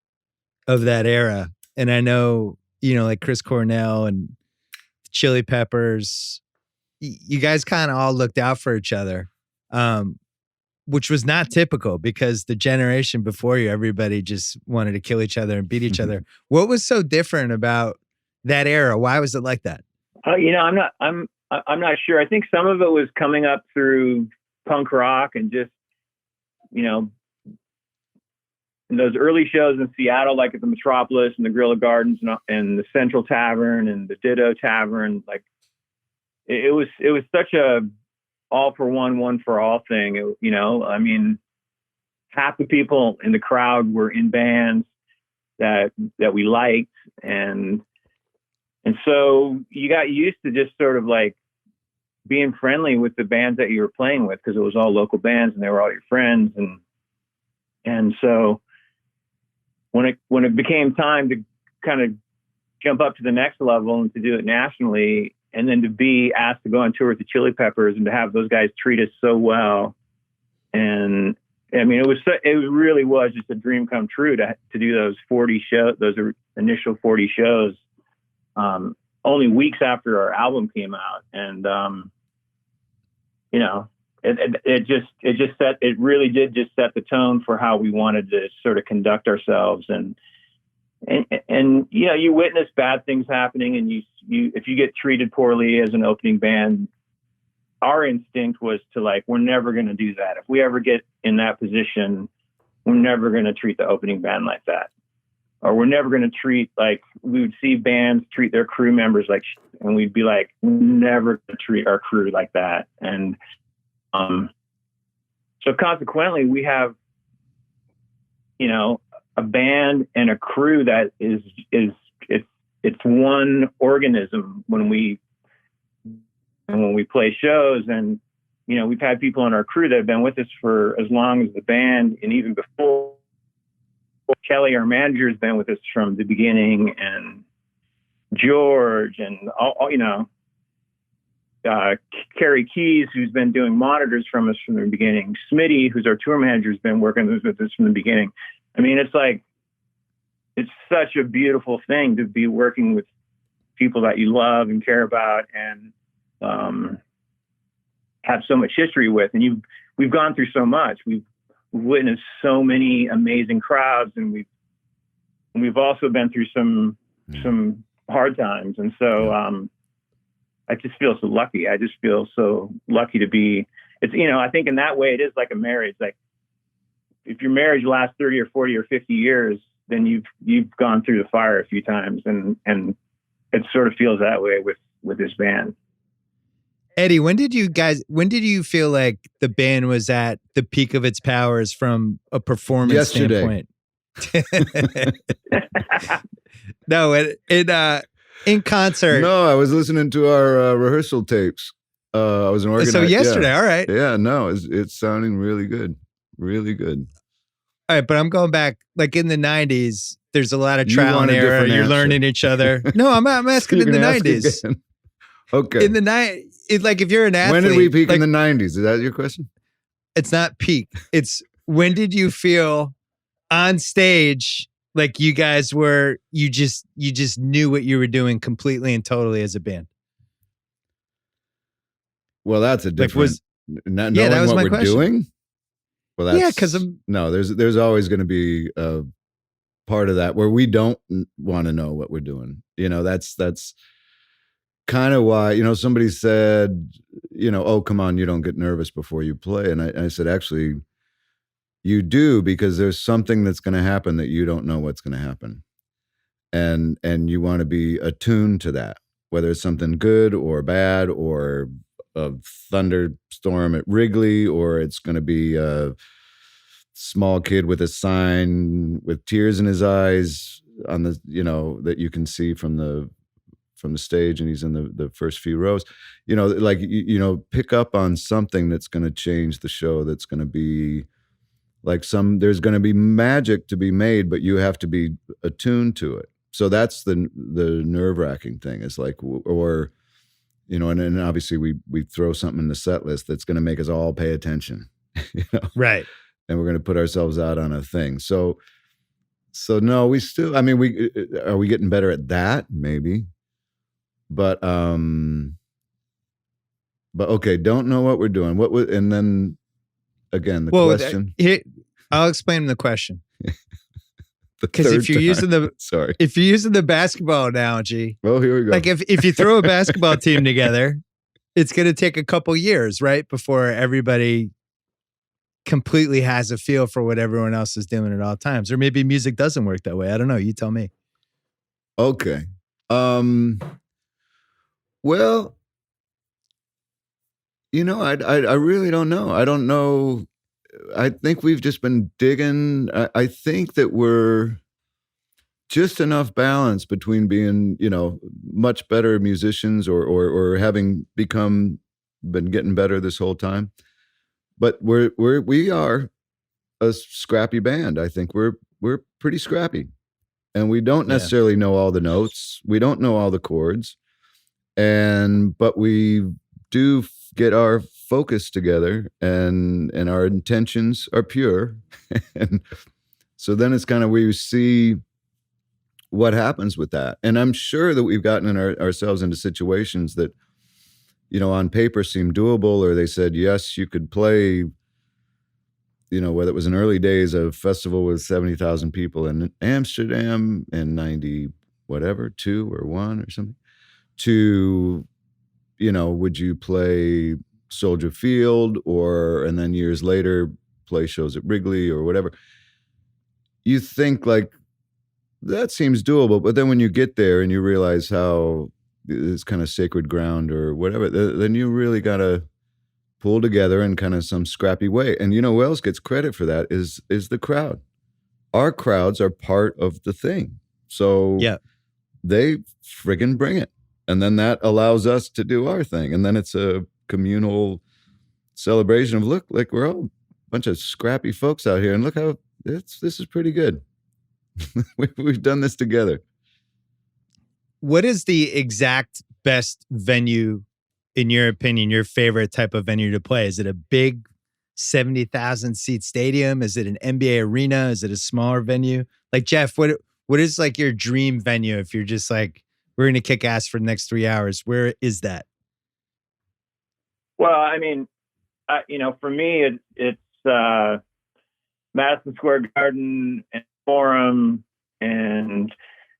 S1: of that era. And I know, you know, like Chris Cornell and Chili Peppers, you guys kind of all looked out for each other, which was not typical because the generation before you, everybody just wanted to kill each other and beat each other. What was so different about that era? Why was it like that?
S3: You know, I'm not sure. I think some of it was coming up through punk rock and just, you know, in those early shows in Seattle, like at the Metropolis and the Guerrilla Gardens and the Central Tavern and the Ditto Tavern, like it was such a all for one for all thing. You know, I mean, half the people in the crowd were in bands that we liked, and so you got used to just sort of like being friendly with the bands that you were playing with because it was all local bands and they were all your friends, and so when it became time to kind of jump up to the next level and to do it nationally, and then to be asked to go on tour with the Chili Peppers and to have those guys treat us so well, and I mean, it really was just a dream come true to do those 40 shows, those initial 40 shows, only weeks after our album came out, and you know. It really did just set the tone for how we wanted to sort of conduct ourselves. And you know, you witness bad things happening, and if you get treated poorly as an opening band, our instinct was to like, we're never going to do that. If we ever get in that position, we're never going to treat the opening band like that. Or we're never going to treat, like, we would see bands treat their crew members like shit, and we'd be like, we're never going to treat our crew like that. And so consequently, we have, you know, a band and a crew that it's one organism when we play shows. And, you know, we've had people in our crew that have been with us for as long as the band, and even before. Kelly, our manager, has been with us from the beginning, and George, and all you know. Carrie Keys, who's been doing monitors from us from the beginning. Smitty, who's our tour manager, has been working with us from the beginning. I mean, it's like, it's such a beautiful thing to be working with people that you love and care about and have so much history with. And we've gone through so much. We've witnessed so many amazing crowds, and we've also been through some hard times. And so, I just feel so lucky. I just feel so lucky to be, it's, you know, I think in that way it is like a marriage. Like if your marriage lasts 30 or 40 or 50 years, then you've gone through the fire a few times, and it sort of feels that way with this band.
S1: Eddie, when did you feel like the band was at the peak of its powers from a performance standpoint? No, in concert.
S2: No, I was listening to our rehearsal tapes. I was an organizer.
S1: So yesterday,
S2: yeah.
S1: All right.
S2: Yeah, no, it's sounding really good. Really good.
S1: All right, but I'm going back, like in the 90s, there's a lot of trial and error. You're learning each other. No, I'm asking in the 90s.
S2: Okay.
S1: In the like if you're an athlete.
S2: When did we peak in the 90s? Is that your question?
S1: It's not peak. It's when did you feel on stage Like you guys you just knew what you were doing completely and totally as a band.
S2: Well, that's a different. Not knowing
S1: that was
S2: what
S1: my
S2: we're
S1: question.
S2: doing. Well, that's
S1: because
S2: there's always going to be a part of that where we don't want to know what we're doing. That's kind of why, somebody said, oh, come on, you don't get nervous before you play. And I said, actually, you do, because there's something that's going to happen that you don't know what's going to happen. And you want to be attuned to that, whether it's something good or bad, or a thunderstorm at Wrigley, or it's going to be a small kid with a sign with tears in his eyes on the, that you can see from the stage, and he's in the first few rows, pick up on something that's going to change the show. That's going to be like there's going to be magic to be made, but you have to be attuned to it. So that's the nerve-wracking thing. It's like, or, and obviously we throw something in the set list that's going to make us all pay attention,
S1: Right.
S2: And we're going to put ourselves out on a thing. So no, we still, are we getting better at that? Maybe. But okay, don't know what we're doing. And then again, the question.
S1: I'll explain the question.
S2: Because
S1: if you're using the basketball analogy,
S2: well, here we go.
S1: Like if you throw a basketball team together, it's going to take a couple years, right, before everybody completely has a feel for what everyone else is doing at all times. Or maybe music doesn't work that way. I don't know. You tell me.
S2: Okay. Well, I really don't know. I don't know. I think we've just been digging. I think that we're just enough balance between being, much better musicians or having been getting better this whole time. But we are a scrappy band. I think we're pretty scrappy, and we don't necessarily know all the notes. We don't know all the chords, but we do get our focus together, and our intentions are pure. And so then it's kind of where you see what happens with that. And I'm sure that we've gotten ourselves into situations that, on paper seem doable, or they said, yes, you could play, whether it was in early days, a festival with 70,000 people in Amsterdam in 90, whatever, 2 or 1 or something, to, would you play Soldier Field, and then years later play shows at Wrigley or whatever. You think like that seems doable, but then when you get there and you realize how it's kind of sacred ground or whatever, then you really got to pull together in kind of some scrappy way. And who else gets credit for that is the crowd. Our crowds are part of the thing. So they friggin' bring it. And then that allows us to do our thing. And then it's a communal celebration of, look, like we're all a bunch of scrappy folks out here, and look how this is pretty good. We've done this together.
S1: What is the exact best venue, in your opinion, your favorite type of venue to play? Is it a big 70,000 seat stadium? Is it an NBA arena? Is it a smaller venue? Like, Jeff, what is like your dream venue? If you're just like, we're going to kick ass for the next 3 hours, where is that?
S3: Well, for me, it's Madison Square Garden and Forum and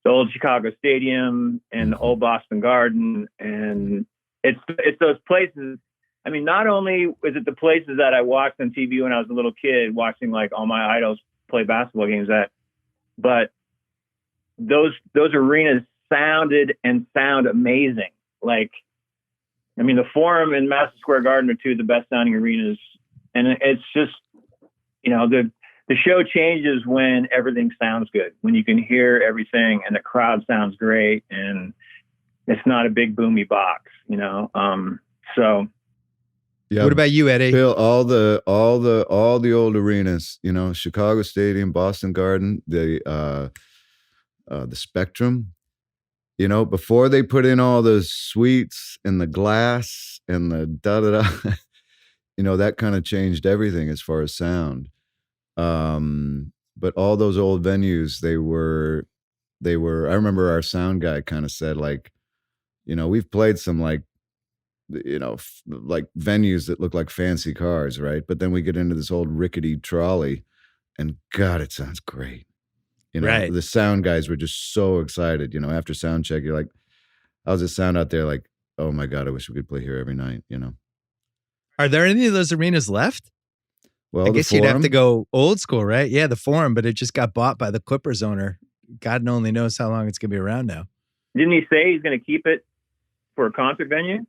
S3: the old Chicago Stadium and the old Boston Garden. And it's those places. I mean, not only is it the places that I watched on TV when I was a little kid, watching like all my idols play basketball games at, but those arenas sound amazing. Like, I mean, the Forum and Madison Square Garden are two of the best sounding arenas. And it's just, the show changes when everything sounds good, when you can hear everything and the crowd sounds great and it's not a big boomy box, so.
S1: Yeah. What about you, Eddie?
S2: Bill, all the old arenas, Chicago Stadium, Boston Garden, the Spectrum, before they put in all the suites and the glass and the da-da-da, that kind of changed everything as far as sound. but all those old venues, they were, I remember our sound guy kind of said, like, we've played some like, like venues that look like fancy cars, right? But then we get into this old rickety trolley, and God, it sounds great.
S1: Right.
S2: The sound guys were just so excited. After sound check, you're like, how's it sound out there? Like, oh my God, I wish we could play here every night.
S1: Are there any of those arenas left?
S2: Well,
S1: I guess you'd have to go old school, right? Yeah, the Forum, but it just got bought by the Clippers owner. God only knows how long it's going to be around now.
S3: Didn't he say he's going to keep it for a concert venue?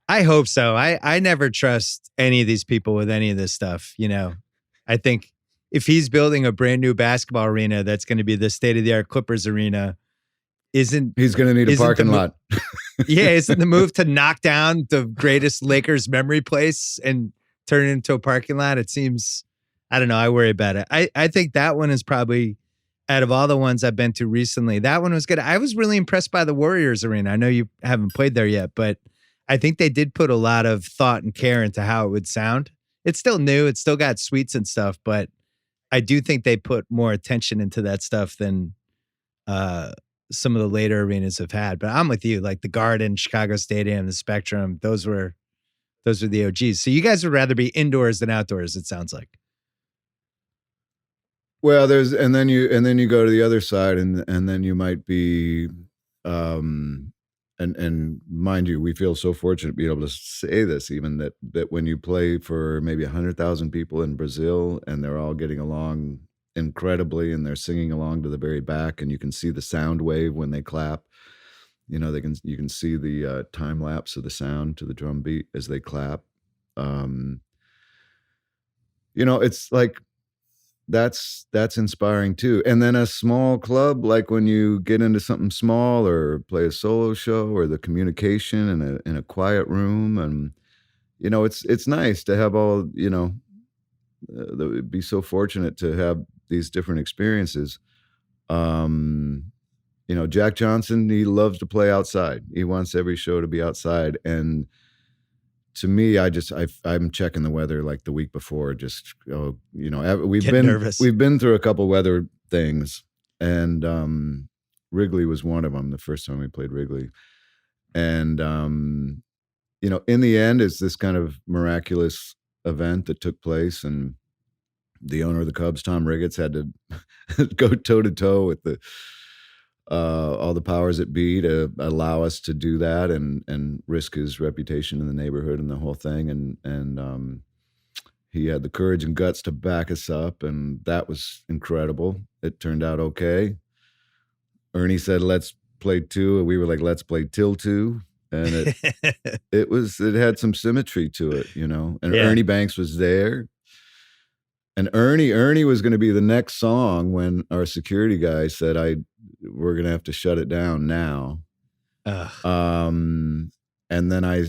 S1: I hope so. I never trust any of these people with any of this stuff. I think if he's building a brand new basketball arena that's going to be the state of the art Clippers arena, he's going
S2: to need a parking lot.
S1: Yeah, isn't the move to knock down the greatest Lakers memory place and turn it into a parking lot? It seems, I don't know. I worry about it. I think that one is probably, out of all the ones I've been to recently, that one was good. I was really impressed by the Warriors arena. I know you haven't played there yet, but I think they did put a lot of thought and care into how it would sound. It's still new. It's still got suites and stuff, but I do think they put more attention into that stuff than some of the later arenas have had. But I'm with you, like the Garden, Chicago Stadium, the Spectrum, those were the OGs. So you guys would rather be indoors than outdoors, it sounds like.
S2: Well, and then you go to the other side, and then you might be, and mind you, we feel so fortunate to be able to say this, even that when you play for maybe 100,000 people in Brazil, and they're all getting along incredibly, and they're singing along to the very back, and you can see the sound wave when they clap. You can see the time lapse of the sound to the drum beat as they clap. It's like, that's inspiring too. And then a small club, like when you get into something small or play a solo show, or the communication in a quiet room, and it's nice to have all, be so fortunate to have these different experiences. Jack Johnson, he loves to play outside. He wants every show to be outside. And to me, I'm checking the weather like the week before. We've been through a couple weather things, and Wrigley was one of them. The first time we played Wrigley, and in the end, it's this kind of miraculous event that took place, and the owner of the Cubs, Tom Ricketts, had to go toe to toe with all the powers that be to allow us to do that and risk his reputation in the neighborhood and the whole thing. And he had the courage and guts to back us up, and that was incredible. It turned out okay. Ernie said, let's play 2. And we were like, let's play till 2. And it had some symmetry to it, and yeah. Ernie Banks was there. And Ernie was going to be the next song when our security guy said, we're going to have to shut it down now. And then I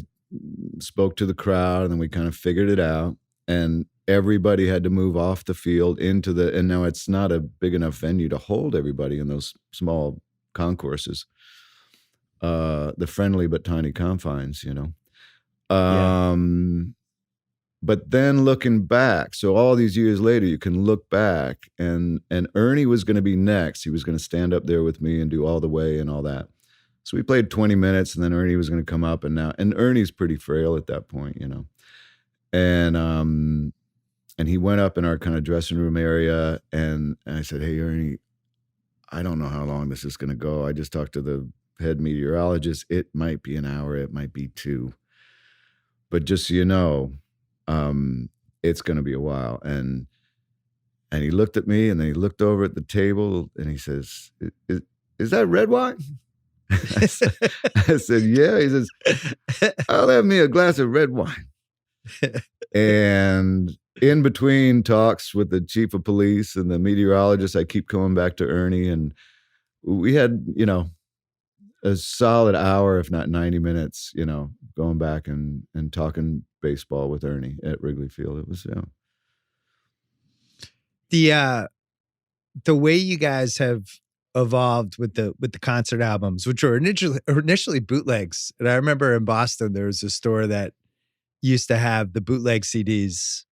S2: spoke to the crowd, and then we kind of figured it out, and everybody had to move off the field and now it's not a big enough venue to hold everybody in those small concourses, the friendly but tiny confines, Yeah. But then looking back, so all these years later, you can look back, and Ernie was going to be next. He was going to stand up there with me and do All the Way and all that. So we played 20 minutes, and then Ernie was going to come up, and Ernie's pretty frail at that point, And he went up in our kind of dressing room area, and I said, hey, Ernie, I don't know how long this is going to go. I just talked to the head meteorologist. It might be an hour. It might be 2. But just so you know, it's going to be a while. And he looked at me, and then he looked over at the table, and he says, is that red wine? I said, yeah. He says, I'll have me a glass of red wine. And in between talks with the chief of police and the meteorologist, I keep coming back to Ernie, and we had, a solid hour, if not 90 minutes, going back and talking baseball with Ernie at Wrigley Field. It was,
S1: the way you guys have evolved with the concert albums, which were initially bootlegs. And I remember in Boston, there was a store that used to have the bootleg CDs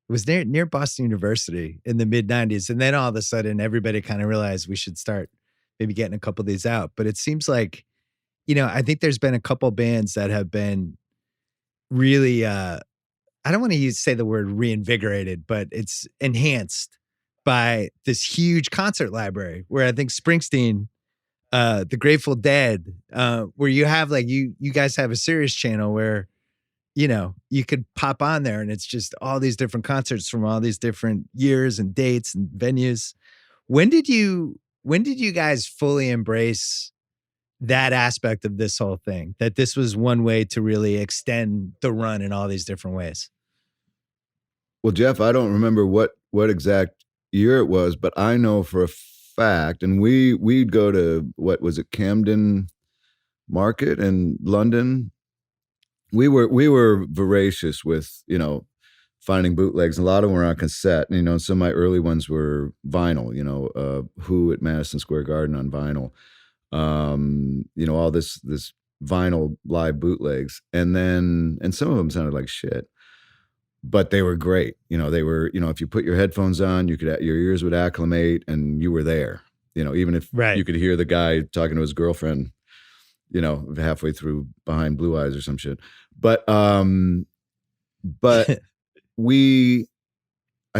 S1: It was near Boston University in the mid 90s. And then all of a sudden everybody kind of realized we should start maybe getting a couple of these out. But it seems like, I think there's been a couple bands that have been really, I don't want to say the word reinvigorated, but it's enhanced by this huge concert library where I think Springsteen, the Grateful Dead, where you have like, you guys have a Sirius channel where, you could pop on there and it's just all these different concerts from all these different years and dates and venues. When did you guys fully embrace that aspect of this whole thing, that this was one way to really extend the run in all these different ways?
S2: Well, Jeff, I don't remember what exact year it was, but I know for a fact, and we'd go to, what was it, Camden Market in London. We were voracious with, finding bootlegs. A lot of them were on cassette. And, some of my early ones were vinyl, Who at Madison Square Garden on vinyl. All this vinyl live bootlegs. And some of them sounded like shit, but they were great. They were, if you put your headphones on, your ears would acclimate and you were there, even if you could hear the guy talking to his girlfriend, halfway through Behind Blue Eyes or some shit. But I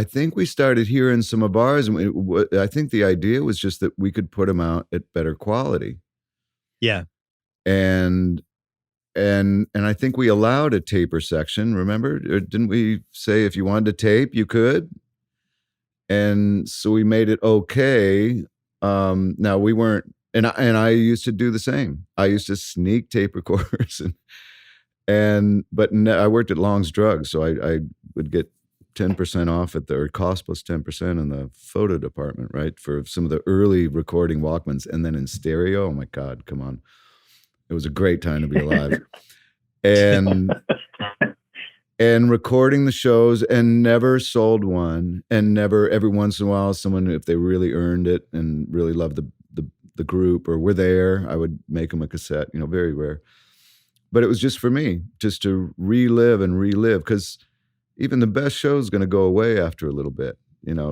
S2: think we started hearing some of ours, and I think the idea was just that we could put them out at better quality.
S1: Yeah.
S2: And I think we allowed a taper section, remember? Or didn't we say if you wanted to tape, you could? And so we made it okay. Now we weren't, and I used to do the same. I used to sneak tape recorders, but I worked at Long's Drugs, so I would get 10% off or cost plus 10% in the photo department, right? For some of the early recording Walkmans, and then in stereo. Oh my God, come on. It was a great time to be alive. And recording the shows, and never sold one, and never, every once in a while, someone, if they really earned it and really loved the group or were there, I would make them a cassette, very rare. But it was just for me, just to relive, because even the best show is going to go away after a little bit.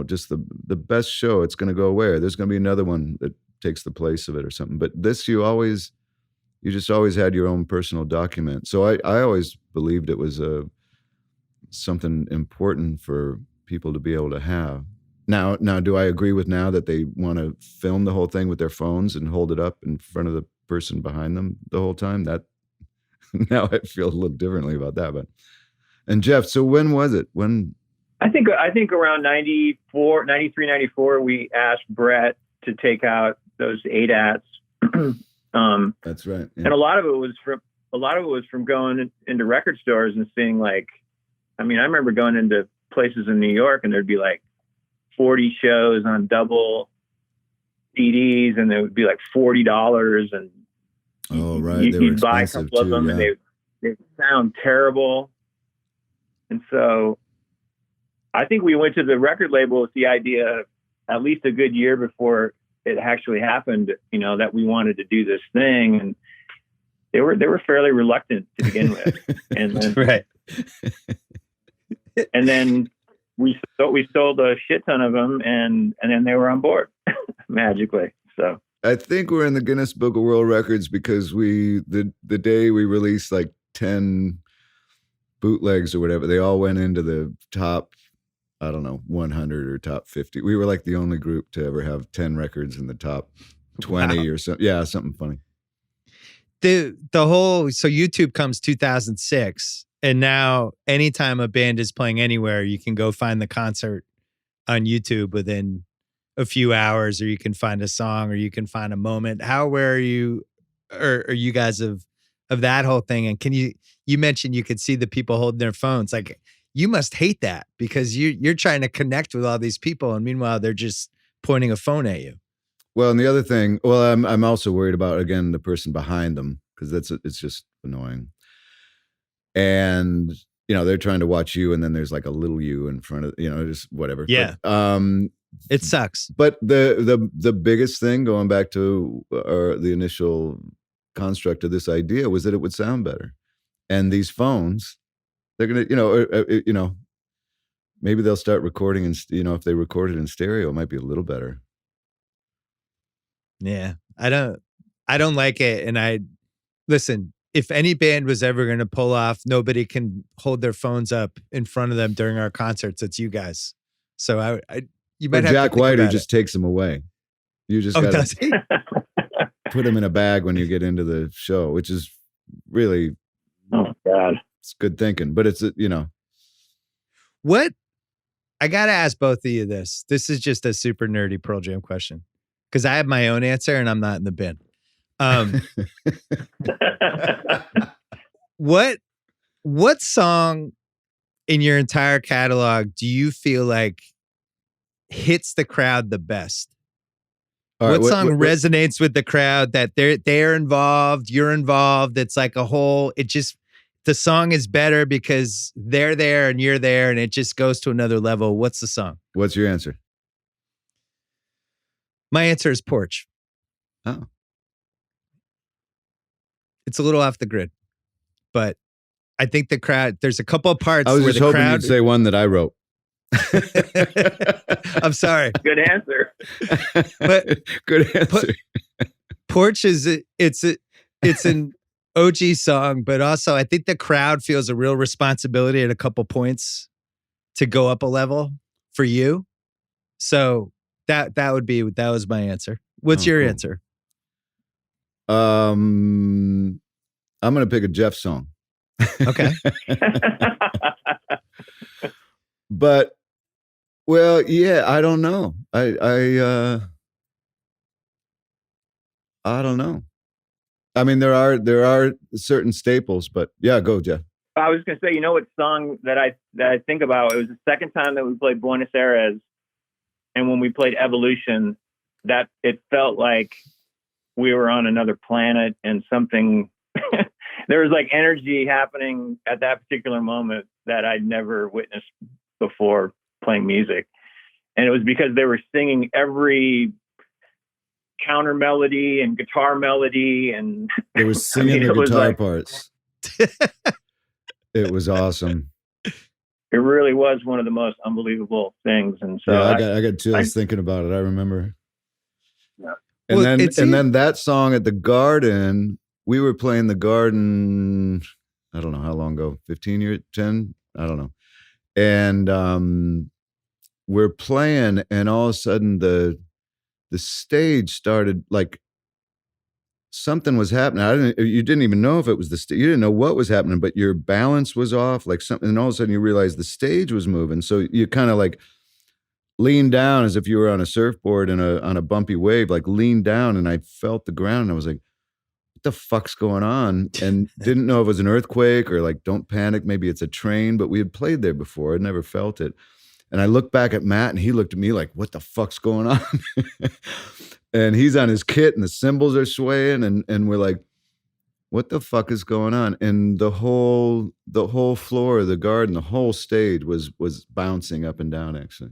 S2: Just the best show, it's going to go away. There's going to be another one that takes the place of it or something. But this, you just always had your own personal document. So I always believed it was something important for people to be able to have. Now, do I agree with now that they want to film the whole thing with their phones and hold it up in front of the person behind them the whole time? That now I feel a little differently about that. But, and Jeff, so when was it? When?
S3: I think around 93, 94, we asked Brett to take out those ADATs.
S2: That's right. Yeah.
S3: And a lot of it was from going into record stores and seeing, like, I remember going into places in New York and there'd be like 40 shows on double CDs, and it would be like $40, and you'd buy a couple of them, and they sound terrible. And so I think we went to the record label with the idea, at least a good year before it actually happened, that we wanted to do this thing, and they were fairly reluctant to begin with, and then,
S1: right.
S3: And then we sold a shit ton of them, and then they were on board magically. So
S2: I think we're in the Guinness Book of World Records because the day we released like 10 bootlegs or whatever, they all went into the top, I don't know, 100 or top 50. We were like the only group to ever have 10 records in the top 20 or something. Yeah, something funny.
S1: So YouTube comes 2006, and now anytime a band is playing anywhere, you can go find the concert on YouTube within a few hours, or you can find a song, or you can find a moment. How aware are you guys of that whole thing? And you mentioned you could see the people holding their phones. Like, you must hate that because you're trying to connect with all these people, and meanwhile they're just pointing a phone at you.
S2: Well, and the other thing, I'm also worried about, again, the person behind them, because it's just annoying. And they're trying to watch you, and then there's like a little you in front of, just whatever.
S1: Yeah.
S2: But,
S1: it sucks.
S2: But the biggest thing, going back to the initial construct of this idea, was that it would sound better. And these phones, they're gonna, maybe they'll start recording and if they record it in stereo, it might be a little better.
S1: Yeah, I don't like it. And listen, if any band was ever going to pull off, nobody can hold their phones up in front of them during our concerts. It's you guys. So you might have
S2: Jack
S1: to think
S2: White, who
S1: about
S2: just takes them away. You just got
S1: does
S2: to
S1: he?
S2: put them in a bag when you get into the show, which is really,
S3: oh God,
S2: it's good thinking. But it's
S1: What? I got to ask both of you this. This is just a super nerdy Pearl Jam question because I have my own answer and I'm not in the bin. What song in your entire catalog do you feel like hits the crowd the best?
S2: All right,
S1: what song resonates with the crowd that they're involved, you're involved? It's like a whole, the song is better because they're there and you're there and it just goes to another level. What's the song?
S2: What's your answer?
S1: My answer is Porch.
S2: Oh.
S1: It's a little off the grid, but I think the crowd, there's a couple of parts
S2: I was
S1: where
S2: just
S1: the
S2: hoping
S1: crowd...
S2: you'd say one that I wrote.
S1: I'm sorry.
S3: Good answer.
S1: But
S2: good answer.
S1: Porch it's an OG song, but also I think the crowd feels a real responsibility at a couple points to go up a level for you. So that was my answer. What's your answer?
S2: I'm gonna pick a Jeff song.
S1: Okay.
S2: But well, yeah, I don't know. I don't know. I mean, there are certain staples, but yeah, go, Jeff.
S3: I was going to say, what song that I think about? It was the second time that we played Buenos Aires, and when we played Evolution, that it felt like we were on another planet and something. There was like energy happening at that particular moment that I'd never witnessed before playing music, and it was because they were singing every counter melody and guitar melody, and
S2: they were singing the guitar parts. It was awesome.
S3: It really was one of the most unbelievable things. And so
S2: yeah, I got chills thinking about it. I remember.
S3: Yeah.
S2: And then that song at the Garden, we were playing the Garden, I don't know how long ago, 15 years, 10, I don't know. And we're playing, and all of a sudden the stage started, like something was happening. You didn't even know if it was the stage. You didn't know what was happening, but your balance was off, like something. And all of a sudden you realized the stage was moving. So you kind of like leaned down as if you were on a surfboard on a bumpy wave, like leaned down, and I felt the ground. And I was like, what the fuck's going on? And didn't know if it was an earthquake or like, don't panic, maybe it's a train, but we had played there before. I'd never felt it. And I looked back at Matt, and he looked at me like, what the fuck's going on? And he's on his kit, and the cymbals are swaying, and we're like, what the fuck is going on? And the whole floor of the Garden, the whole stage was bouncing up and down, actually.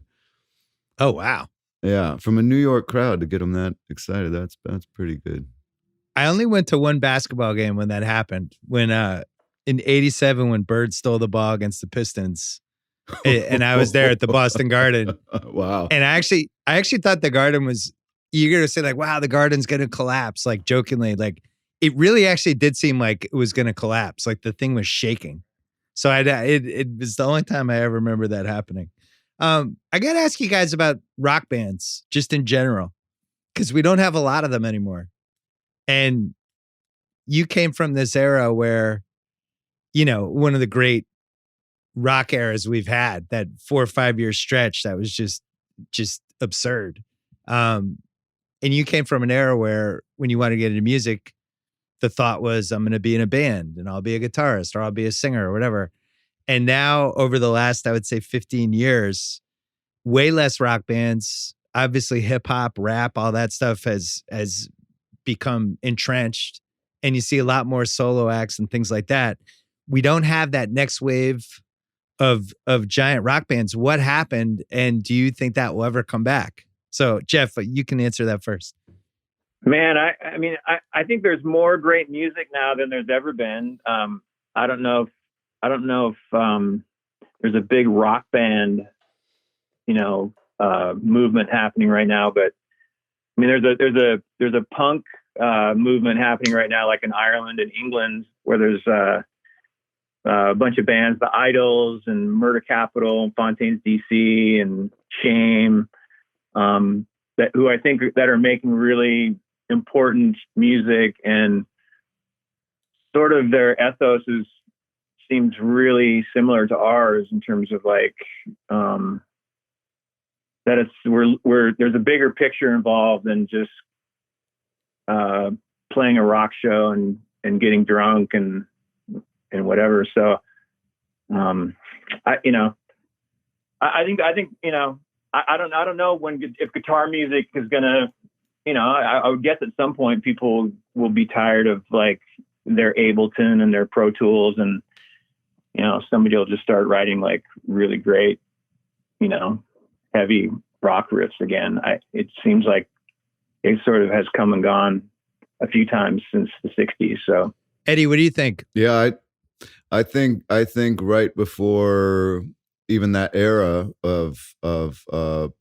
S1: Oh, wow.
S2: Yeah, from a New York crowd to get them that excited, that's pretty good.
S1: I only went to one basketball game when that happened. When in '87, when Bird stole the ball against the Pistons, and I was there at the Boston Garden.
S2: Wow.
S1: And I actually thought the Garden was, you're going to say like, wow, the Garden's going to collapse, like jokingly. Like it really actually did seem like it was going to collapse. Like the thing was shaking. So it was the only time I ever remember that happening. I got to ask you guys about rock bands just in general, because we don't have a lot of them anymore. And you came from this era where, one of the great rock eras we've had, that 4 or 5 year stretch that was just absurd. And you came from an era where when you want to get into music, the thought was, I'm going to be in a band and I'll be a guitarist or I'll be a singer or whatever. And now over the last, I would say 15 years, way less rock bands, obviously hip hop, rap, all that stuff has become entrenched, and you see a lot more solo acts and things like that. We don't have that next wave of giant rock bands. What happened? And do you think that will ever come back? So Jeff, you can answer that first.
S3: Man, I think there's more great music now than there's ever been. I don't know if there's a big rock band movement happening right now. But I mean, there's a punk movement happening right now, like in Ireland and England, where there's a bunch of bands, the Idols and Murder Capital, Fontaines DC, and Shame, who I think that are making really important music, and sort of their ethos seems really similar to ours in terms of like that there's a bigger picture involved than just playing a rock show and getting drunk and whatever. So I think I don't know if guitar music is gonna, I would guess at some point people will be tired of like their Ableton and their Pro Tools, and somebody will just start writing like really great, heavy rock riffs again. It seems like it sort of has come and gone a few times since the 60s. So
S1: Eddie, what do you think?
S2: Yeah, I think right before even that era of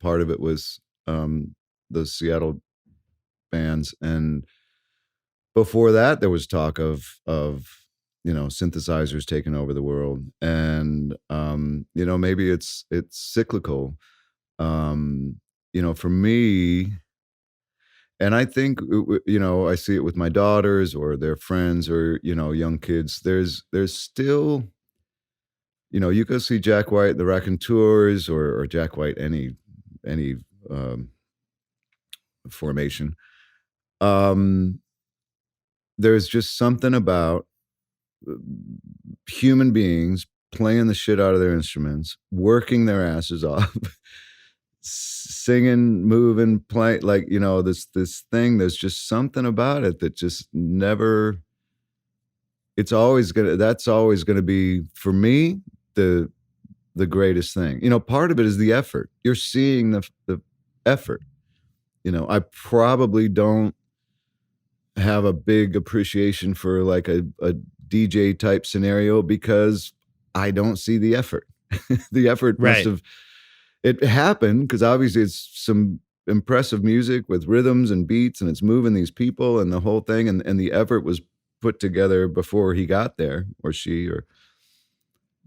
S2: part of it was the Seattle bands, and before that there was talk of synthesizers taking over the world, and maybe it's cyclical, for me. And I think, I see it with my daughters or their friends or, young kids. There's still, you go see Jack White, the Raconteurs, or Jack White, any formation. There's just something about human beings playing the shit out of their instruments, working their asses off, singing, moving, playing, like, this thing. There's just something about it that just never. That's always gonna be, for me, the greatest thing. Part of it is the effort. You're seeing the effort. I probably don't have a big appreciation for like a DJ type scenario because I don't see the effort. The effort must have. It happened because obviously it's some impressive music with rhythms and beats, and it's moving these people and the whole thing, and the effort was put together before he got there, or she,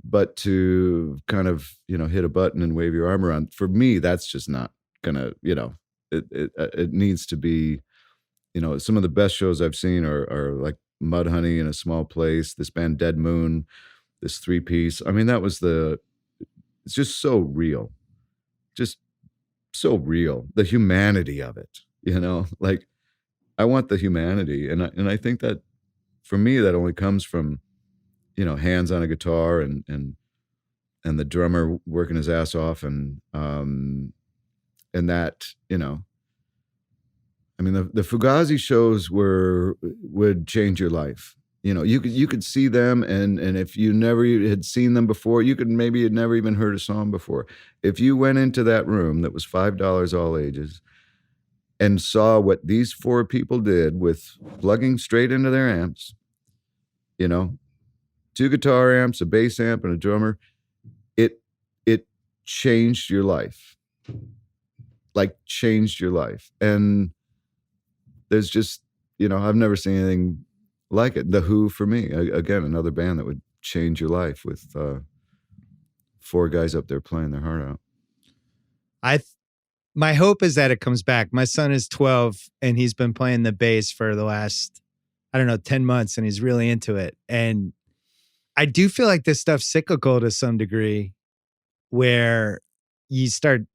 S2: but to kind of hit a button and wave your arm around, for me that's just not gonna, it needs to be, some of the best shows I've seen are like Mudhoney in a small place, this band Dead Moon, this 3-piece. I mean, it's just so real. Just so real, the humanity of it, like I want the humanity, and I think that for me that only comes from hands on a guitar and the drummer working his ass off, and that I mean the Fugazi shows would change your life. You could see them, and if you never had seen them before, you could maybe had never even heard a song before. If you went into that room that was $5 all ages and saw what these 4 people did with plugging straight into their amps, 2 guitar amps, a bass amp, and a drummer, it changed your life. Like changed your life. And there's just, I've never seen anything like it. The Who, for me, again, another band that would change your life with 4 guys up there playing their heart out.
S1: My hope is that it comes back. My son is 12 and he's been playing the bass for the last, 10 months, and he's really into it. And I do feel like this stuff's cyclical to some degree, where you start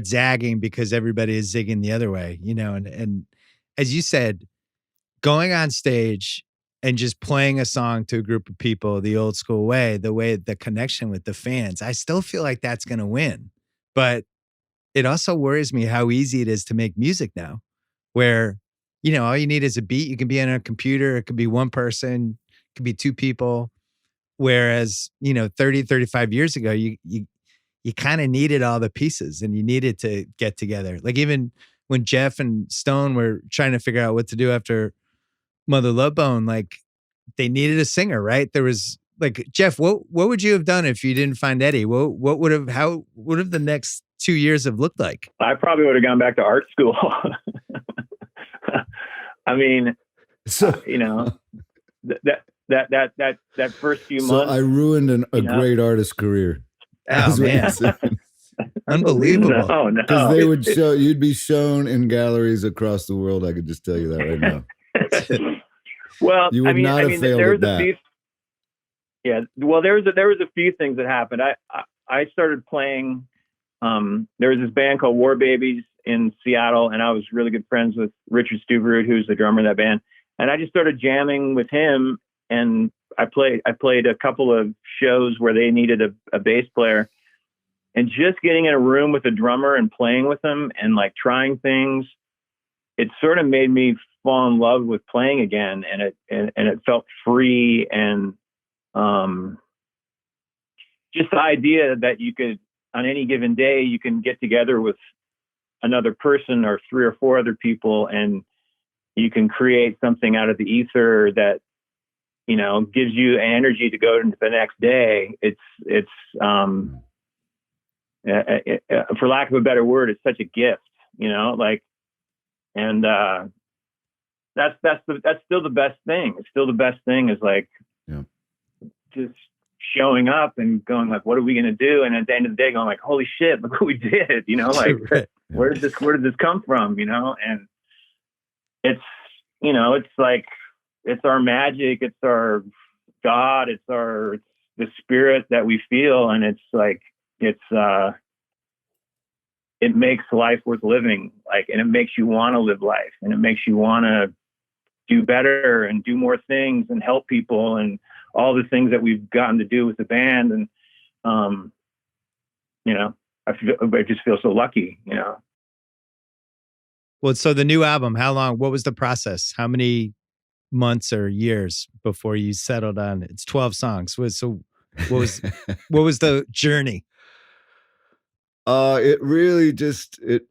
S1: zagging because everybody is zigging the other way, and as you said, going on stage and just playing a song to a group of people the old school way, the connection with the fans, I still feel like that's going to win. But it also worries me how easy it is to make music now, where, all you need is a beat. You can be on a computer. It could be one person, it could be 2 people. Whereas, 30, 35 years ago, you kind of needed all the pieces and you needed to get together. Like even when Jeff and Stone were trying to figure out what to do after Mother Love Bone, like they needed a singer, right? There was like, Jeff, what would you have done if you didn't find Eddie? How would have the next 2 years have looked like?
S3: I probably would have gone back to art school. I mean,
S2: So
S3: you know, that first few
S2: so
S3: months.
S2: I ruined a great artist career.
S1: Oh, man. Unbelievable.
S3: No.
S2: Because they would show, you'd be shown in galleries across the world. I could just tell you that right now.
S3: Well,
S2: You would not have failed
S3: there
S2: at
S3: was a
S2: that.
S3: few. Yeah, well, there was a few things that happened. I started playing. There was this band called War Babies in Seattle, and I was really good friends with Richard Stuberud, who's the drummer of that band. And I just started jamming with him, and I played a couple of shows where they needed a bass player, and just getting in a room with a drummer and playing with them and like trying things, it sort of made me fall in love with playing again, and it felt free, and just the idea that you could, on any given day, you can get together with another person or 3 or 4 other people, and you can create something out of the ether that, you know, gives you energy to go into the next day. It's for lack of a better word, it's such a gift, you know, like, and that's still the best thing. It's still the best thing is like, just showing up and going like, what are we going to do? And at the end of the day going like, holy shit, look what we did, you know, like where did this come from? You know? And it's, you know, it's like, it's our magic. It's our God. It's the spirit that we feel. And it's like, it makes life worth living. Like, and it makes you want to live life, and it makes you want to do better and do more things and help people and all the things that we've gotten to do with the band. And, you know, I just feel so lucky, you know?
S1: Well, so the new album, what was the process? How many months or years before you settled on it? It's 12 songs. So what was the journey?
S2: It really just, it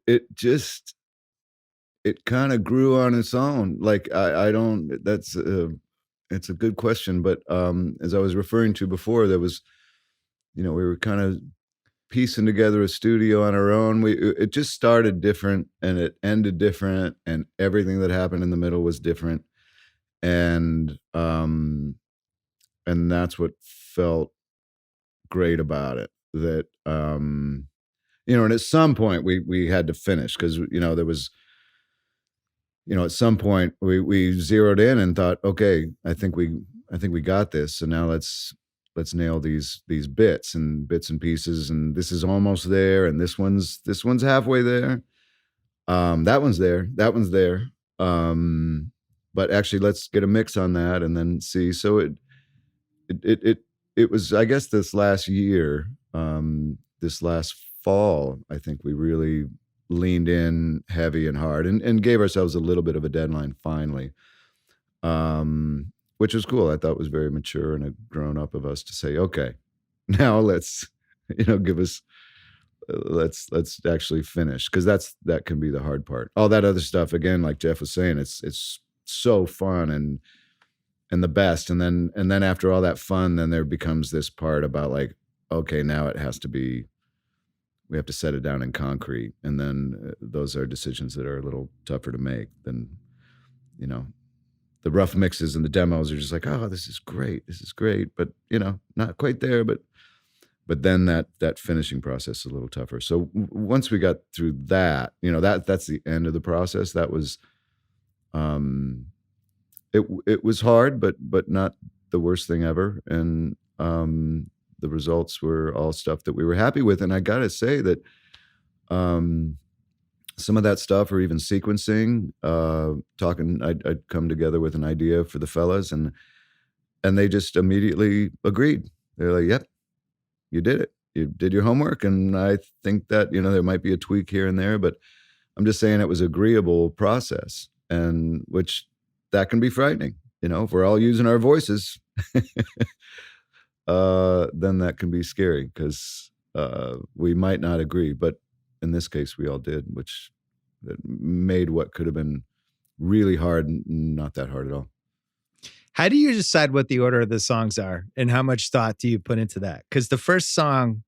S2: kind of grew on its own. Like it's a good question, but as I was referring to before, there was, you know, we were kind of piecing together a studio on our own. It just started different and it ended different, and everything that happened in the middle was different. And that's what felt great about it. That you know, and at some point we had to finish, because, you know, there was, you know, at some point we zeroed in and thought, okay, I think we got this. So now let's nail these bits and pieces, and this is almost there, and this one's halfway there. That one's there. But actually, let's get a mix on that and then see. So it was, I guess, this last year, this last fall, I think we really leaned in heavy and hard, and gave ourselves a little bit of a deadline finally, which was cool. I thought was very mature and a grown up of us to say, okay, now let's, you know, let's actually finish, because that can be the hard part. All that other stuff, again, like Jeff was saying, it's so fun and the best. And then after all that fun, then there becomes this part about like, okay, now it has to be, we have to set it down in concrete. And then those are decisions that are a little tougher to make than, you know, the rough mixes and the demos are just like, oh, this is great. But, you know, not quite there, but then that finishing process is a little tougher. So once we got through that, you know, that's the end of the process. That was, it was hard, but not the worst thing ever. And, the results were all stuff that we were happy with. And I got to say that some of that stuff, or even sequencing, I'd come together with an idea for the fellas, and they just immediately agreed. They're like, yep, you did it. You did your homework. And I think that, you know, there might be a tweak here and there, but I'm just saying it was an agreeable process, and which that can be frightening. You know, if we're all using our voices, then that can be scary, because we might not agree. But in this case, we all did, which made what could have been really hard not that hard at all.
S1: How do you decide what the order of the songs are, and how much thought do you put into that? Because the first song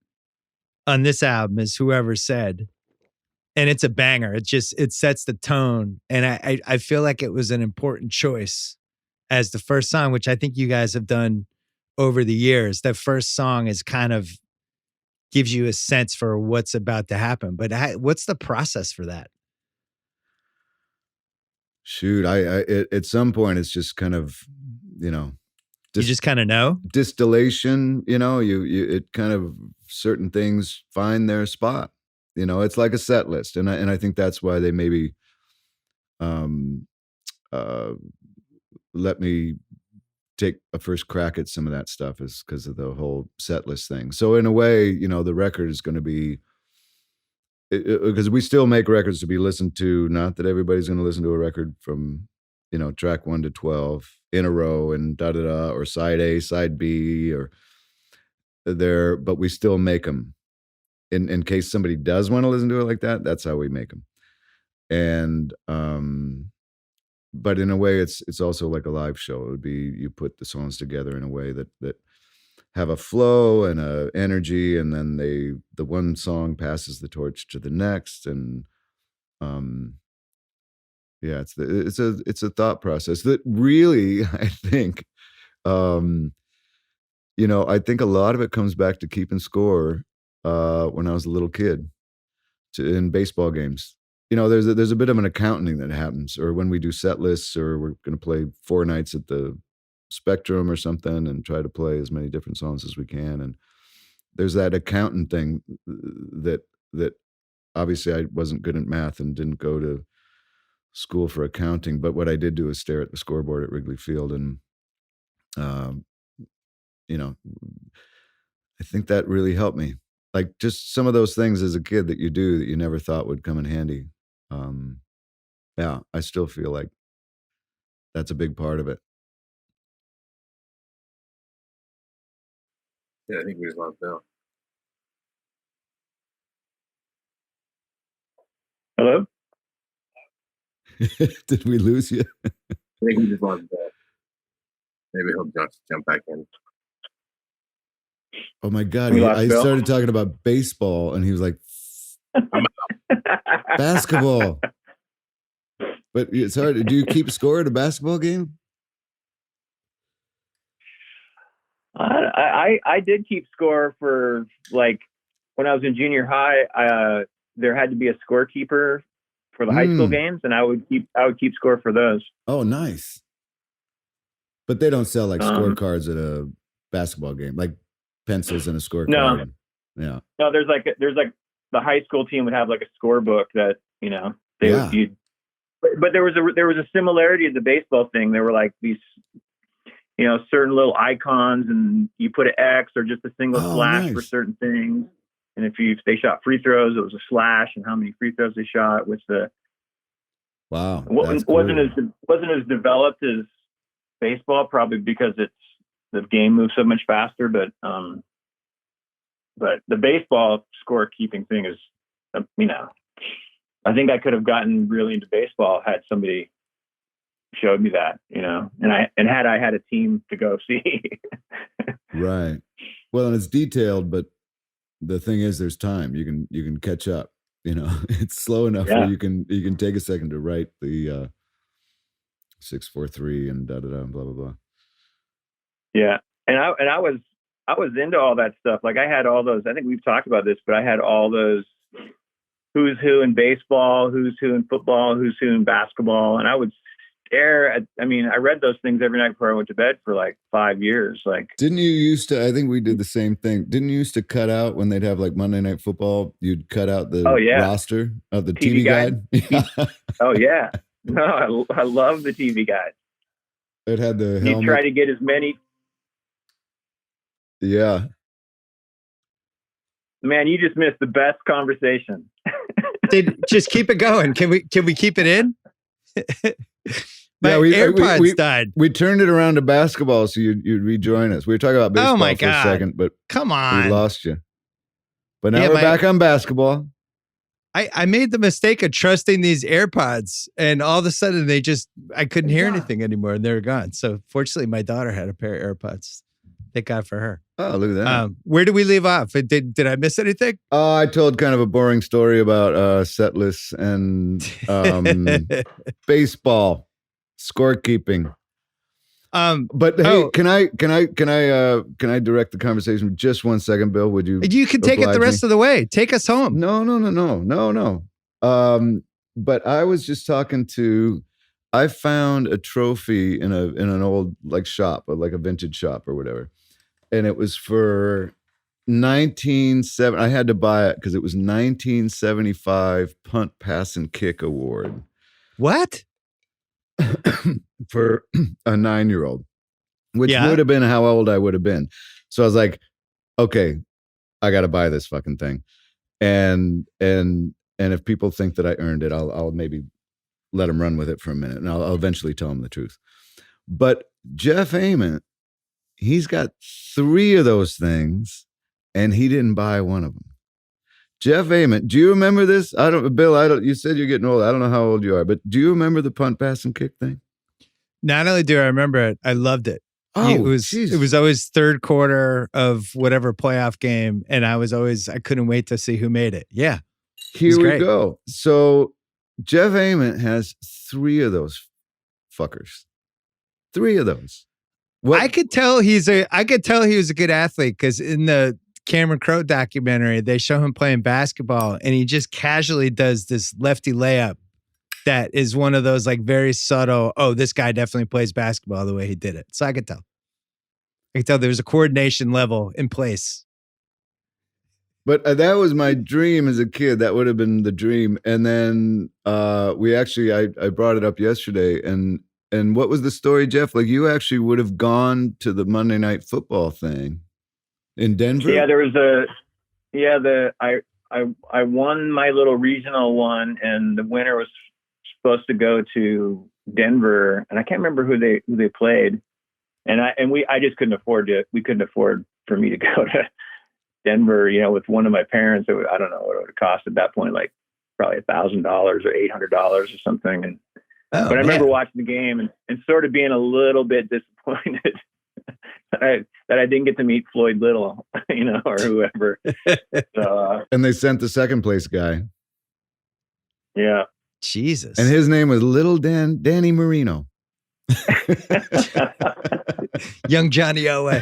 S1: on this album is Whoever Said. And it's a banger. It sets the tone. And I feel like it was an important choice as the first song, which I think you guys have done over the years. That first song is kind of gives you a sense for what's about to happen. But what's the process for that?
S2: Shoot, at some point it's just kind of, you
S1: just kind of know
S2: distillation. It kind of certain things find their spot. It's like a set list, and I think that's why they maybe let me take a first crack at some of that stuff, is because of the whole set list thing. So in a way, the record is going to be, because we still make records to be listened to. Not that everybody's going to listen to a record from track 1 to 12 in a row and or side A, side B, or there, but we still make them. In case somebody does want to listen to it like that, that's how we make them. And but in a way, it's also like a live show. It would be, you put the songs together in a way that have a flow and a energy, and then the one song passes the torch to the next, and yeah, it's a thought process that really, I think, I think a lot of it comes back to keeping score. When I was a little kid, in baseball games, there's a bit of an accounting that happens, or when we do set lists, or we're going to play 4 nights at the Spectrum or something and try to play as many different songs as we can. And there's that accounting thing that obviously I wasn't good at math and didn't go to school for accounting, but what I did do is stare at the scoreboard at Wrigley Field, and I think that really helped me. Like, just some of those things as a kid that you do that you never thought would come in handy. Yeah, I still feel like that's a big part of it.
S4: Yeah, I think we just lost Bill.
S3: Hello?
S2: Did we lose you?
S4: I think we just lost Bill. Maybe he'll just jump back in.
S2: Oh my God. I started talking about baseball and he was like, basketball. But it's hard. Do you keep score at a basketball game?
S3: I did keep score for, like, when I was in junior high. There had to be a scorekeeper for the high school games, and I would keep score for those.
S2: Oh, nice. But they don't sell like scorecards at a basketball game, like pencils and a scorecard.
S3: No.
S2: Yeah.
S3: No, there's like the high school team would have like a scorebook that, but there was a similarity to the baseball thing. There were like these, certain little icons, and you put an X or just a single slash for certain things. And if they shot free throws, it was a slash, and how many free throws they shot. Which wasn't as developed as baseball, probably because the game moves so much faster. But the baseball scorekeeping thing is, I think I could have gotten really into baseball had somebody showed me that, and had I had a team to go see.
S2: Right. Well, and it's detailed, but the thing is, there's time. You can catch up. It's slow enough where you can take a second to write the 6-4-3 and da da da blah blah blah. Yeah,
S3: and I was into all that stuff. Like, I had all those. I think we've talked about this, but I had all those who's who in baseball, who's who in football, who's who in basketball, and I would stare at. I mean, I read those things every night before I went to bed for like 5 years. Like, didn't you used to?
S2: I think we did the same thing. Didn't you used to cut out when they'd have like Monday Night Football? You'd cut out the roster of the TV guide.
S3: Oh yeah, no, I love the TV guide.
S2: It had the helmet.
S3: You try to get as many.
S2: Yeah.
S3: Man, you just missed the best conversation.
S1: Just keep it going. Can we keep it in? My AirPods died.
S2: We turned it around to basketball, so you'd rejoin us. We were talking about baseball for a second, but
S1: come on,
S2: we lost you. But now we're back on basketball.
S1: I made the mistake of trusting these AirPods, and all of a sudden I couldn't hear anything anymore, and they were gone. So fortunately, my daughter had a pair of AirPods. Thank God for her.
S2: Oh, look at that.
S1: Where did we leave off? Did I miss anything?
S2: I told kind of a boring story about set lists and baseball scorekeeping. But hey, can I direct the conversation for just 1 second, Bill? Would you?
S1: You can take it the rest of the way. Take us home.
S2: No. But I was just talking to. I found a trophy in an old like shop, or like a vintage shop or whatever, and it was for 1970. I had to buy it because it was 1975 punt, pass, and kick award.
S1: What?
S2: For a 9-year-old, which would have been how old I would have been. So I was like, okay, I got to buy this fucking thing. And if people think that I earned it, I'll maybe let them run with it for a minute, and I'll eventually tell them the truth. But Jeff Ament, he's got 3 of those things, and he didn't buy one of them. Jeff Ament, do you remember this? Bill, you said you're getting old. I don't know how old you are, but do you remember the punt, pass, and kick thing?
S1: Not only do I remember it, I loved it.
S2: Oh,
S1: it was always third quarter of whatever playoff game, and I couldn't wait to see who made it. Yeah.
S2: Here we go. So Jeff Ament has 3 of those fuckers. 3 of those. What?
S1: I could tell he was a good athlete because in the Cameron Crowe documentary, they show him playing basketball, and he just casually does this lefty layup that is one of those like very subtle, oh, this guy definitely plays basketball the way he did it. So I could tell. There was a coordination level in place.
S2: But that was my dream as a kid. That would have been the dream. And then I brought it up yesterday. And what was the story, Jeff? Like, you actually would have gone to the Monday Night Football thing in Denver?
S3: Yeah, there was I won my little regional one, and the winner was supposed to go to Denver, and I can't remember who they played. And I just couldn't afford it. We couldn't afford for me to go to Denver, with one of my parents. I don't know what it would have cost at that point, like probably $1,000 or $800 or something. But I remember watching the game and sort of being a little bit disappointed that I didn't get to meet Floyd Little, or whoever. So,
S2: and they sent the second place guy.
S3: Yeah.
S1: Jesus.
S2: And his name was Little Danny Marino.
S1: Young Johnny Owe.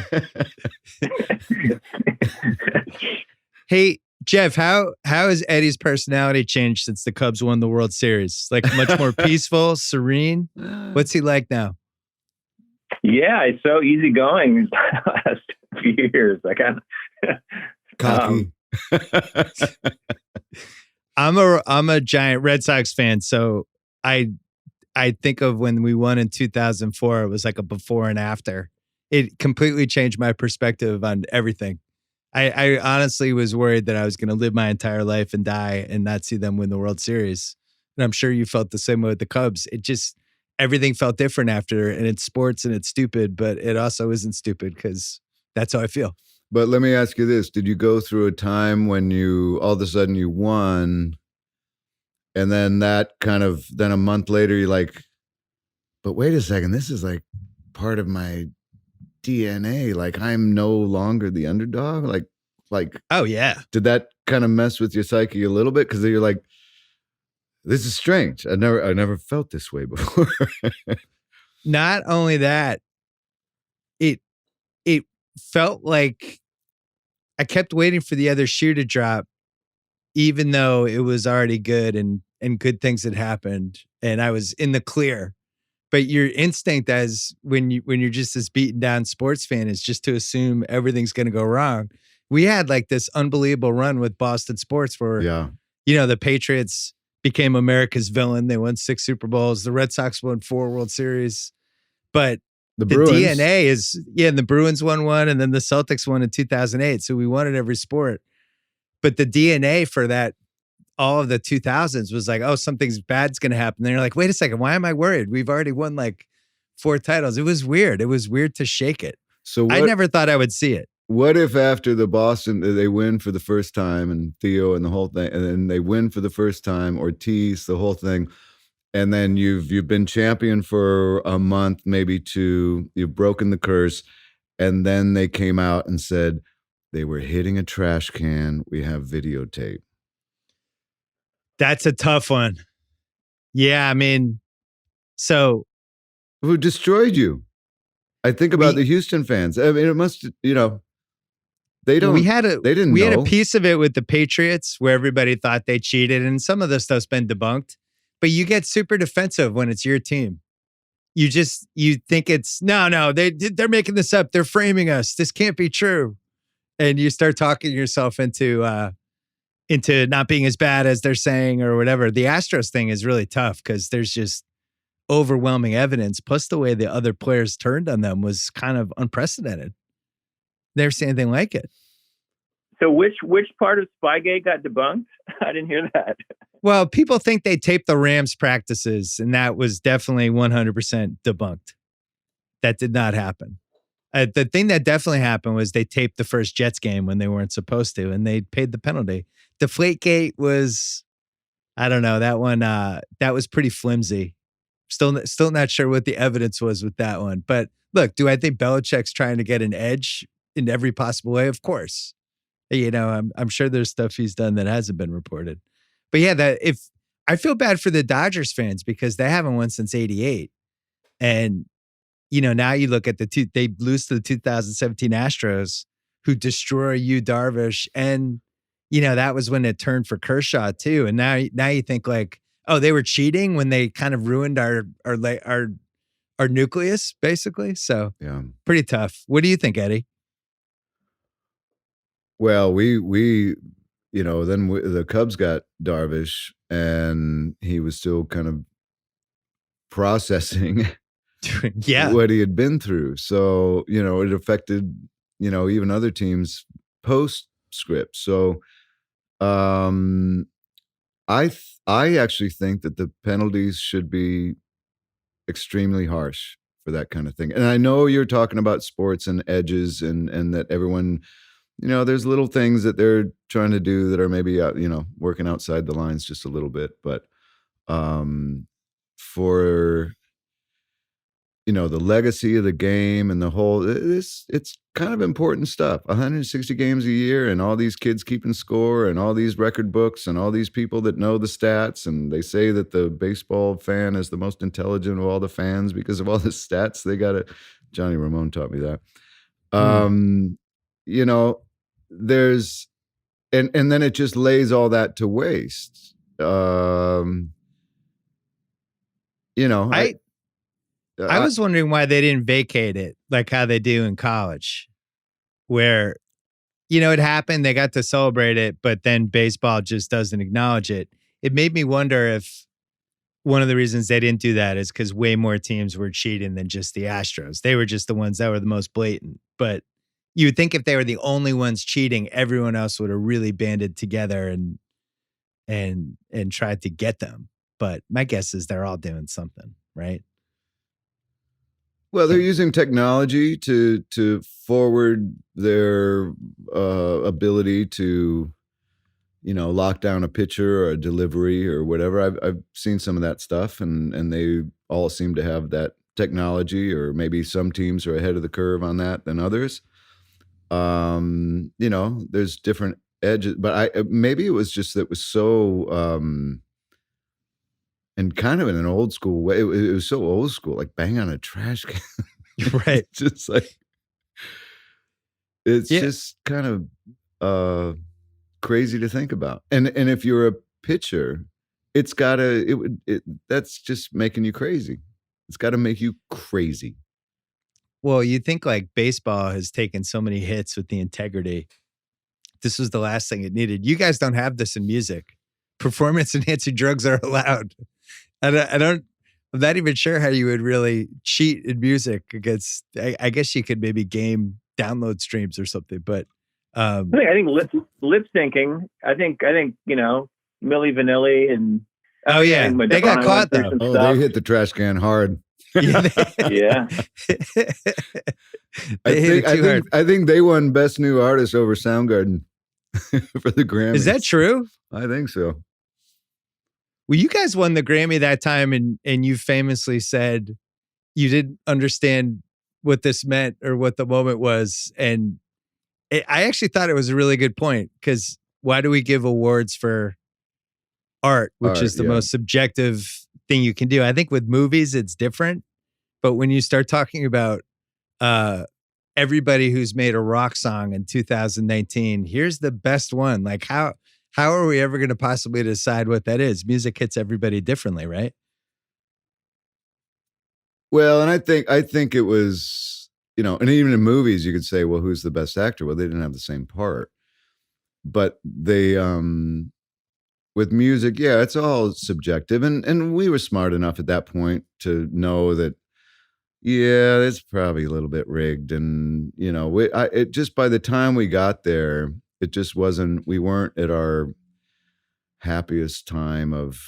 S1: Hey, Jeff, how has Eddie's personality changed since the Cubs won the World Series? Like much more peaceful, serene? What's he like now?
S3: Yeah, it's so easygoing these last few years. I kind of
S2: cocky.
S1: I'm a giant Red Sox fan, so I think of when we won in 2004, it was like a before and after. It completely changed my perspective on everything. I honestly was worried that I was going to live my entire life and die and not see them win the World Series. And I'm sure you felt the same way with the Cubs. It just, everything felt different after, and it's sports and it's stupid, but it also isn't stupid because that's how I feel.
S2: But let me ask you this. Did you go through a time when you, all of a sudden you won, and then then a month later you're like, but wait a second, this is like part of my DNA. Like, I'm no longer the underdog. Like,
S1: oh yeah.
S2: Did that kind of mess with your psyche a little bit? Because you're like, this is strange. I never felt this way before.
S1: Not only that, it felt like I kept waiting for the other shoe to drop, even though it was already good and good things had happened and I was in the clear. But your instinct as when you're just this beaten down sports fan is just to assume everything's going to go wrong. We had like this unbelievable run with Boston sports where, the Patriots became America's villain. They won 6 Super Bowls. The Red Sox won 4 World Series. But the DNA is, and the Bruins won 1, and then the Celtics won in 2008. So we won in every sport. But the DNA for that, all of the 2000s was like, oh, something's bad's going to happen. Then you're like, wait a second, why am I worried? We've already won like 4 titles. It was weird. It was weird to shake it.
S2: So
S1: I never thought I would see it.
S2: What if after the Boston, they win for the first time, and Theo and the whole thing, and then they win for the first time, Ortiz, the whole thing, and then you've been champion for a month, maybe 2, you've broken the curse, And then they came out and said they were hitting a trash can. We have videotape.
S1: That's a tough one. Yeah, I mean, so
S2: who destroyed you? I think about the Houston fans. I mean, it must, they don't.
S1: We had
S2: they
S1: had a piece of it with the Patriots where everybody thought they cheated, and some of the stuff's been debunked. But you get super defensive when it's your team. You think it's no, they're making this up. They're framing us. This can't be true, and you start talking yourself into not being as bad as they're saying or whatever. The Astros thing is really tough because there's just overwhelming evidence. Plus, the way the other players turned on them was kind of unprecedented. Never seen anything like it.
S3: So which part of Spygate got debunked? I didn't hear that.
S1: Well, people think they taped the Rams practices, and that was definitely 100% debunked. That did not happen. The thing that definitely happened was they taped the first Jets game when they weren't supposed to, and they paid the penalty. Deflategate was, I don't know, that one, that was pretty flimsy. Still not sure what the evidence was with that one. But look, do I think Belichick's trying to get an edge in every possible way? Of course. I'm sure there's stuff he's done that hasn't been reported. But yeah, I feel bad for the Dodgers fans because they haven't won since '88. And, now you look at they lose to the 2017 Astros who destroy Yu Darvish. And, that was when it turned for Kershaw too. And now you think like, oh, they were cheating when they kind of ruined our nucleus, basically. So
S2: yeah,
S1: pretty tough. What do you think, Eddie?
S2: Well, we then the Cubs got Darvish, and he was still kind of processing what he had been through. So, it affected, even other teams' postscript. So, I actually think that the penalties should be extremely harsh for that kind of thing. And I know you're talking about sports and edges and that everyone, there's little things that they're trying to do that are maybe, working outside the lines just a little bit. But for, the legacy of the game and the whole, it's kind of important stuff. 160 games a year and all these kids keeping score and all these record books and all these people that know the stats. And they say that the baseball fan is the most intelligent of all the fans because of all the stats they got. Johnny Ramone taught me that. There's, and then it just lays all that to waste.
S1: I was wondering why they didn't vacate it like how they do in college, where, it happened, they got to celebrate it, but then baseball just doesn't acknowledge it. It made me wonder if one of the reasons they didn't do that is because way more teams were cheating than just the Astros. They were just the ones that were the most blatant. But you would think if they were the only ones cheating, everyone else would have really banded together and tried to get them. But my guess is they're all doing something, right?
S2: Well, they're using technology to forward their ability to, lock down a pitcher or a delivery or whatever. I've seen some of that stuff, and they all seem to have that technology, or maybe some teams are ahead of the curve on that than others. There's different edges, but maybe it was just that it was so. And kind of in an old school way, it was so old school, like bang on a trash can.
S1: Right.
S2: Just like, it's just kind of crazy to think about. And if you're a pitcher, that's just making you crazy. It's got to make you crazy.
S1: Well, you think like baseball has taken so many hits with the integrity. This was the last thing it needed. You guys don't have this in music. Performance enhancing drugs are allowed. I'm not even sure how you would really cheat in music against, I guess you could maybe game download streams or something, but
S3: I think lip syncing. I think Milli Vanilli and
S1: they got caught though.
S2: Oh, they hit the trash can hard.
S3: Yeah.
S2: I think they won Best New Artist over Soundgarden for the Grammys.
S1: Is that true?
S2: I think so.
S1: Well, you guys won the Grammy that time, and you famously said you didn't understand what this meant or what the moment was. And I actually thought it was a really good point, because why do we give awards for art, which is the most subjective thing you can do? I think with movies, it's different. But when you start talking about everybody who's made a rock song in 2019, here's the best one. Like, how are we ever going to possibly decide what that is? Music hits everybody differently, right?
S2: Well, and I think it was, and even in movies, you could say, well, who's the best actor? Well, they didn't have the same part. But they, with music, yeah, it's all subjective. And we were smart enough at that point to know that, yeah, it's probably a little bit rigged. And, it just, by the time we got there, it just wasn't, we weren't at our happiest time of,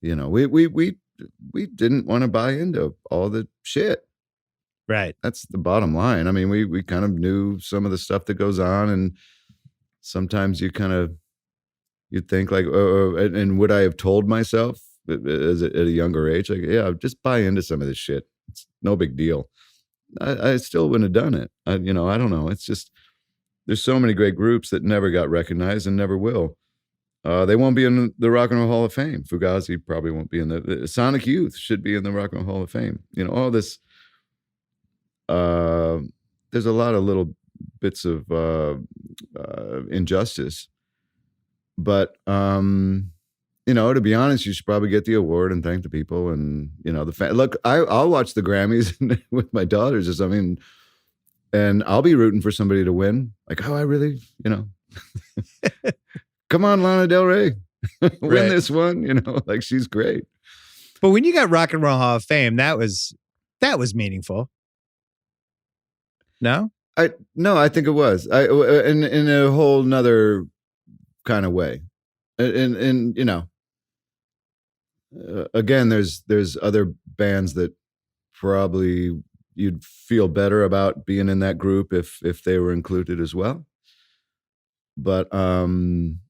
S2: we didn't want to buy into all the shit.
S1: Right.
S2: That's the bottom line. I mean, we kind of knew some of the stuff that goes on, and sometimes you think like, and would I have told myself at a younger age, like, yeah, just buy into some of this shit. It's no big deal. I still wouldn't have done it. I don't know. It's just, there's so many great groups that never got recognized and never will. They won't be in the Rock and Roll Hall of Fame. Fugazi probably won't be in the Sonic Youth should be in the Rock and Roll Hall of Fame. All this, there's a lot of little bits of injustice, but to be honest, you should probably get the award and thank the people and the look. I'll watch the Grammys with my daughters or something, and I'll be rooting for somebody to win. Like, oh, I really, come on, Lana Del Rey, win this one. Like, she's great.
S1: But when you got Rock and Roll Hall of Fame, that was meaningful. No,
S2: I think it was. In a whole nother kind of way. And again, there's other bands that probably you'd feel better about being in that group if they were included as well. But in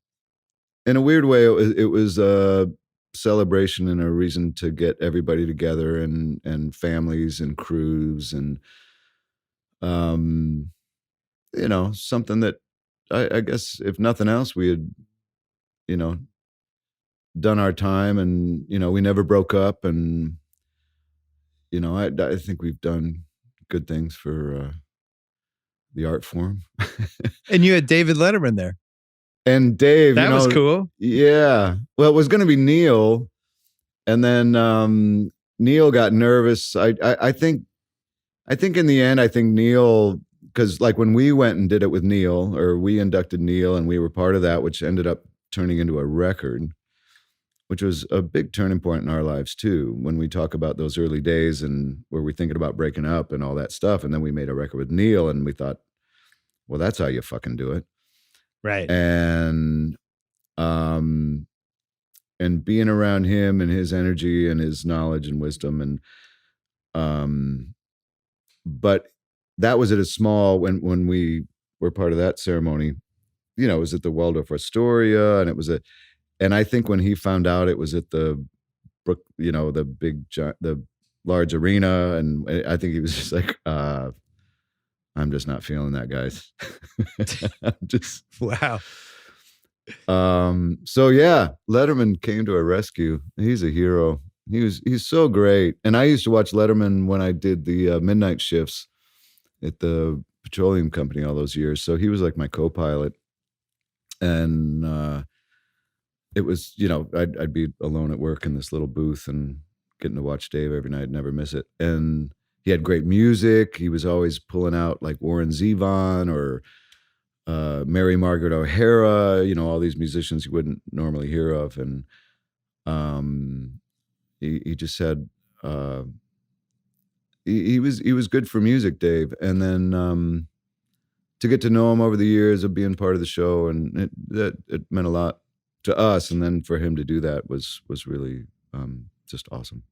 S2: a weird way, it was a celebration and a reason to get everybody together and families and crews and something that I guess if nothing else, we had, done our time and, we never broke up. And, I think we've done good things for the art form.
S1: And you had David Letterman there.
S2: And Dave,
S1: that was cool.
S2: Yeah. Well, it was going to be Neil. And then Neil got nervous. I think in the end, Neil, because like when we went and did it with Neil, or we inducted Neil and we were part of that, which ended up turning into a record, which was a big turning point in our lives too. When we talk about those early days and where we're thinking about breaking up and all that stuff. And then we made a record with Neil and we thought, well, that's how you fucking do it.
S1: Right.
S2: And being around him and his energy and his knowledge and wisdom and, but that was at a small, when we were part of that ceremony, it was at the Waldorf Astoria, and it was and I think when he found out it was at the Brook, the large arena, and I think he was just like, I'm just not feeling that, guys. Just
S1: wow.
S2: So yeah, Letterman came to our rescue. He's a hero. He's so great. And I used to watch Letterman when I did the midnight shifts at the petroleum company all those years. So he was like my co-pilot. And it was, I'd be alone at work in this little booth and getting to watch Dave every night, never miss it. And he had great music. He was always pulling out like Warren Zevon or Mary Margaret O'Hara, all these musicians you wouldn't normally hear of. And he just said, he was good for music, Dave. And then to get to know him over the years of being part of the show, and it meant a lot to us. And then for him to do that was really just awesome.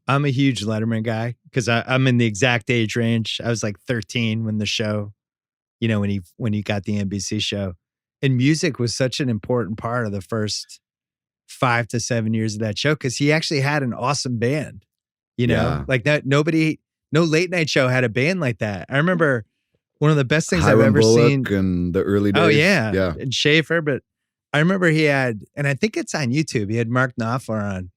S1: I'm a huge Letterman guy because I'm in the exact age range. I was like 13 when the show, when he got the NBC show, and music was such an important part of the first 5 to 7 years of that show because he actually had an awesome band. Like that, nobody no late night show had a band like that. I remember one of the best things I've
S2: Hiram
S1: ever
S2: Bullock
S1: seen.
S2: in the early days.
S1: Oh yeah.
S2: Yeah.
S1: And Schaefer, but I remember he had, and I think it's on YouTube, he had Mark Knopfler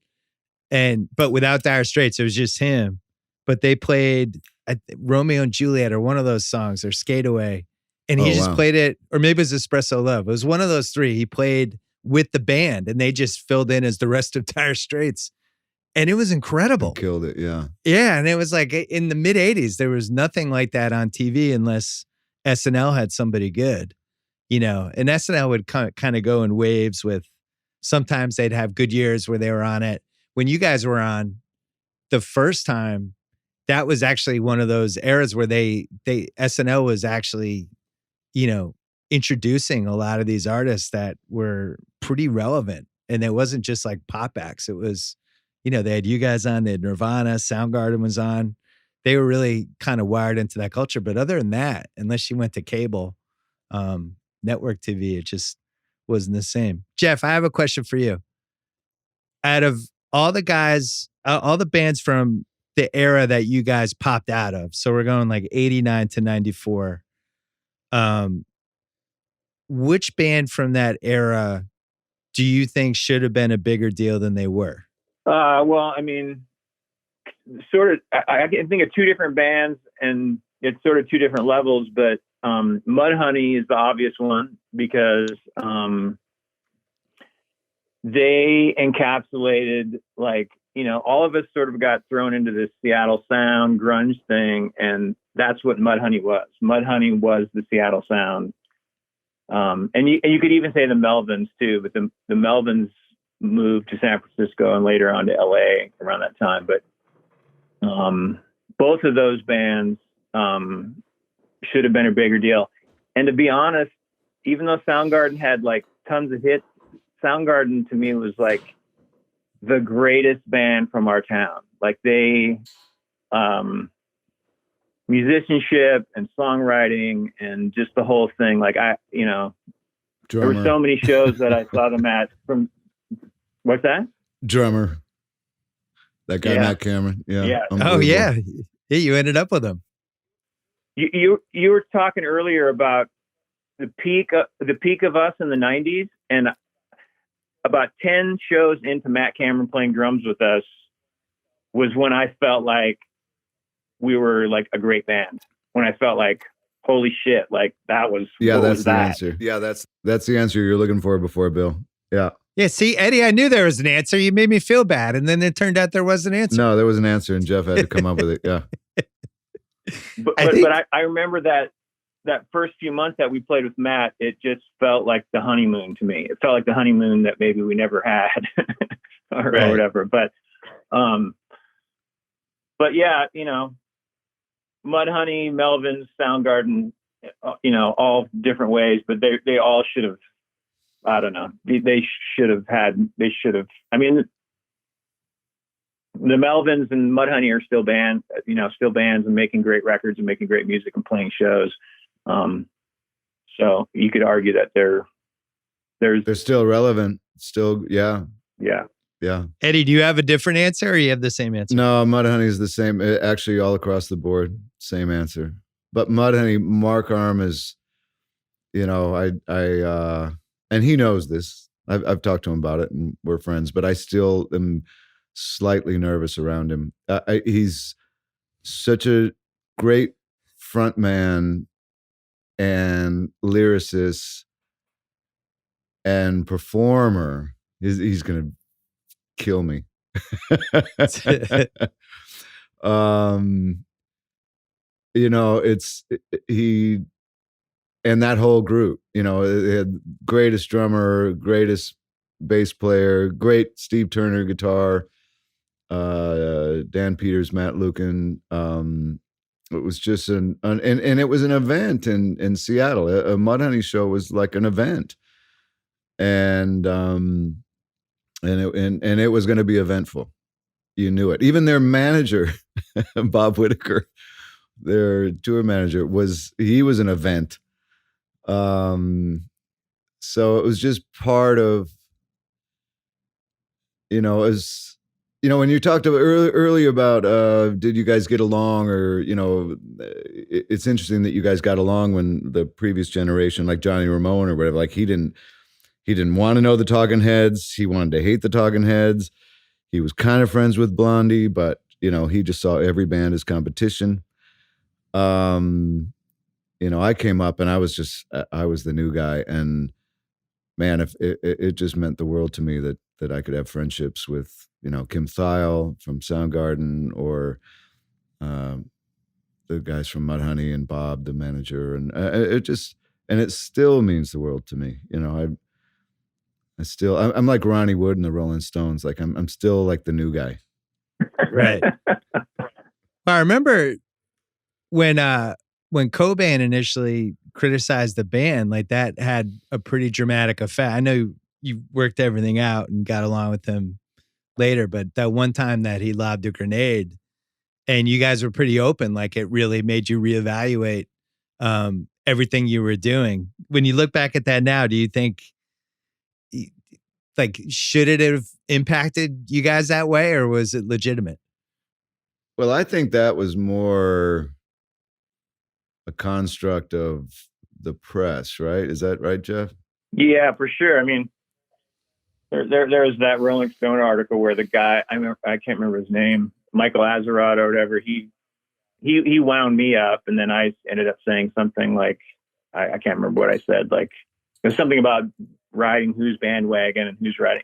S1: on, but without Dire Straits, it was just him. But they played Romeo and Juliet or one of those songs or Skate Away. And he just played it, or maybe it was Espresso Love. It was one of those three. He played with the band and they just filled in as the rest of Dire Straits. And it was incredible.
S2: He killed it, yeah.
S1: Yeah, and it was like in the mid 80s, there was nothing like that on TV unless SNL had somebody good, you know. And SNL would kind of go in waves with, sometimes they'd have good years where they were on it. When you guys were on the first time, that was actually one of those eras where they SNL was actually, you know, introducing a lot of these artists that were pretty relevant. And it wasn't just like pop acts. It was, you know, they had you guys on, they had Nirvana, Soundgarden was on. They were really kind of wired into that culture. But other than that, unless you went to cable, network TV, it just wasn't the same. Jeff, I have a question for you. Out of all the guys, all the bands from the era that you guys popped out of, so we're going like 89 to 94, which band from that era do you think should have been a bigger deal than they were?
S3: Well, I mean, sort of, I can think of two different bands and it's sort of two different levels, but Mudhoney is the obvious one because they encapsulated, like, you know, all of us sort of got thrown into this Seattle sound grunge thing, and that's what Mudhoney was. Mudhoney was the Seattle sound. And you could even say the Melvins too, but the Melvins moved to San Francisco and later on to LA around that time. But both of those bands should have been a bigger deal. And to be honest, even though Soundgarden had like tons of hits, Soundgarden to me was like the greatest band from our town. Like they, musicianship and songwriting and just the whole thing. Like
S2: Drummer.
S3: There were so many shows that I saw them at from, what's that?
S2: Drummer. That guy, Matt Cameron. Yeah.
S1: Oh yeah. Yeah. You ended up with him.
S3: You were talking earlier about the peak of us in the 90s, and about 10 shows into Matt Cameron playing drums with us was when I felt like we were like a great band. When I felt like, holy shit, like that was,
S2: that's the answer. Yeah, that's the answer you're looking for before Bill. Yeah.
S1: Yeah. See, Eddie, I knew there was an answer. You made me feel bad. And then it turned out there was an answer.
S2: No, there was an answer and Jeff had to come up with it. Yeah.
S3: But I remember that first few months that we played with Matt, it just felt like the honeymoon to me. It felt like the honeymoon that maybe we never had or whatever. But yeah, you know, Mudhoney, Melvins, Soundgarden, you know, all different ways, but they all should have, I don't know. They should have. I mean, the Melvins and Mudhoney are still bands and making great records and making great music and playing shows. So you could argue that they're
S2: still relevant. Still, yeah.
S1: Eddie, do you have a different answer or you have the same answer?
S2: No, Mudhoney is the same. Actually, all across the board, same answer. But Mudhoney, Mark Arm is, you know, I and he knows this. I've talked to him about it, and we're friends. But I still am slightly nervous around him. He's such a great front man and lyricist and performer. He's gonna kill me. You know, he and that whole group, you know, it had greatest drummer, greatest bass player, great Steve Turner guitar, Dan Peters, Matt Lucan. It was just and it was an event in Seattle. A Mudhoney show was like an event, and it was going to be eventful. You knew it. Even their manager, Bob Whitaker, their tour manager, was an event. So it was just part of, you know, as You know, when you talked about early about did you guys get along, or it's interesting that you guys got along when the previous generation, like Johnny Ramone or whatever, like he didn't want to know the Talking Heads. He wanted to hate the Talking Heads. He was kind of friends with Blondie, but he just saw every band as competition. I came up and I was the new guy, and man, if it just meant the world to me that I could have friendships with Kim Thayil from Soundgarden, or the guys from Mudhoney, and Bob, the manager, and it still means the world to me. I'm like Ronnie Wood and the Rolling Stones. Like I'm still like the new guy.
S1: Right. I remember when Cobain initially criticized the band, like that had a pretty dramatic effect. I know you worked everything out and got along with him later, but that one time that he lobbed a grenade and you guys were pretty open, like it really made you reevaluate everything you were doing. When you look back at that now, do you think, like, should it have impacted you guys that way, or was it legitimate?
S2: Well, I think that was more a construct of the press, right? Is that right, Jeff?
S3: Yeah, for sure. I mean, there's that Rolling Stone article where the guy, I can't remember his name, Michael Azerrad or whatever, he wound me up, and then I ended up saying something like, I can't remember what I said, like it was something about riding whose bandwagon and who's riding,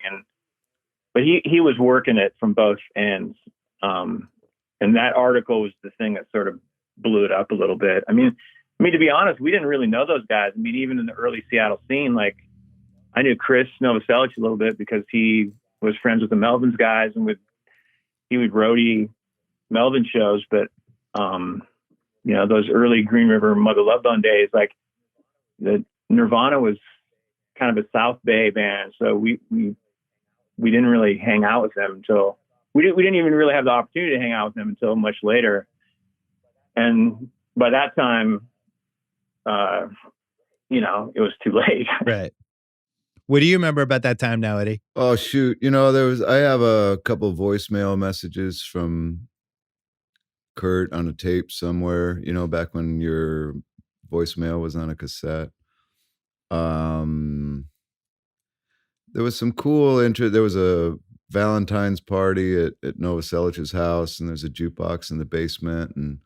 S3: but he was working it from both ends. And that article was the thing that sort of blew it up a little bit. I mean, to be honest, we didn't really know those guys. I mean, even in the early Seattle scene, like I knew Chris Novoselic a little bit because he was friends with the Melvins guys, and he would roadie Melvin shows. But those early Green River Mother Love Bone days, like the Nirvana was kind of a South Bay band, so we didn't really hang out with them until we didn't even really have the opportunity to hang out with them until much later. And by that time, it was too late.
S1: Right. What do you remember about that time now, Eddie?
S2: Oh, shoot. I have a couple voicemail messages from Kurt on a tape somewhere, back when your voicemail was on a cassette. There was some cool there was a Valentine's party at Novoselic's house, and there's a jukebox in the basement, and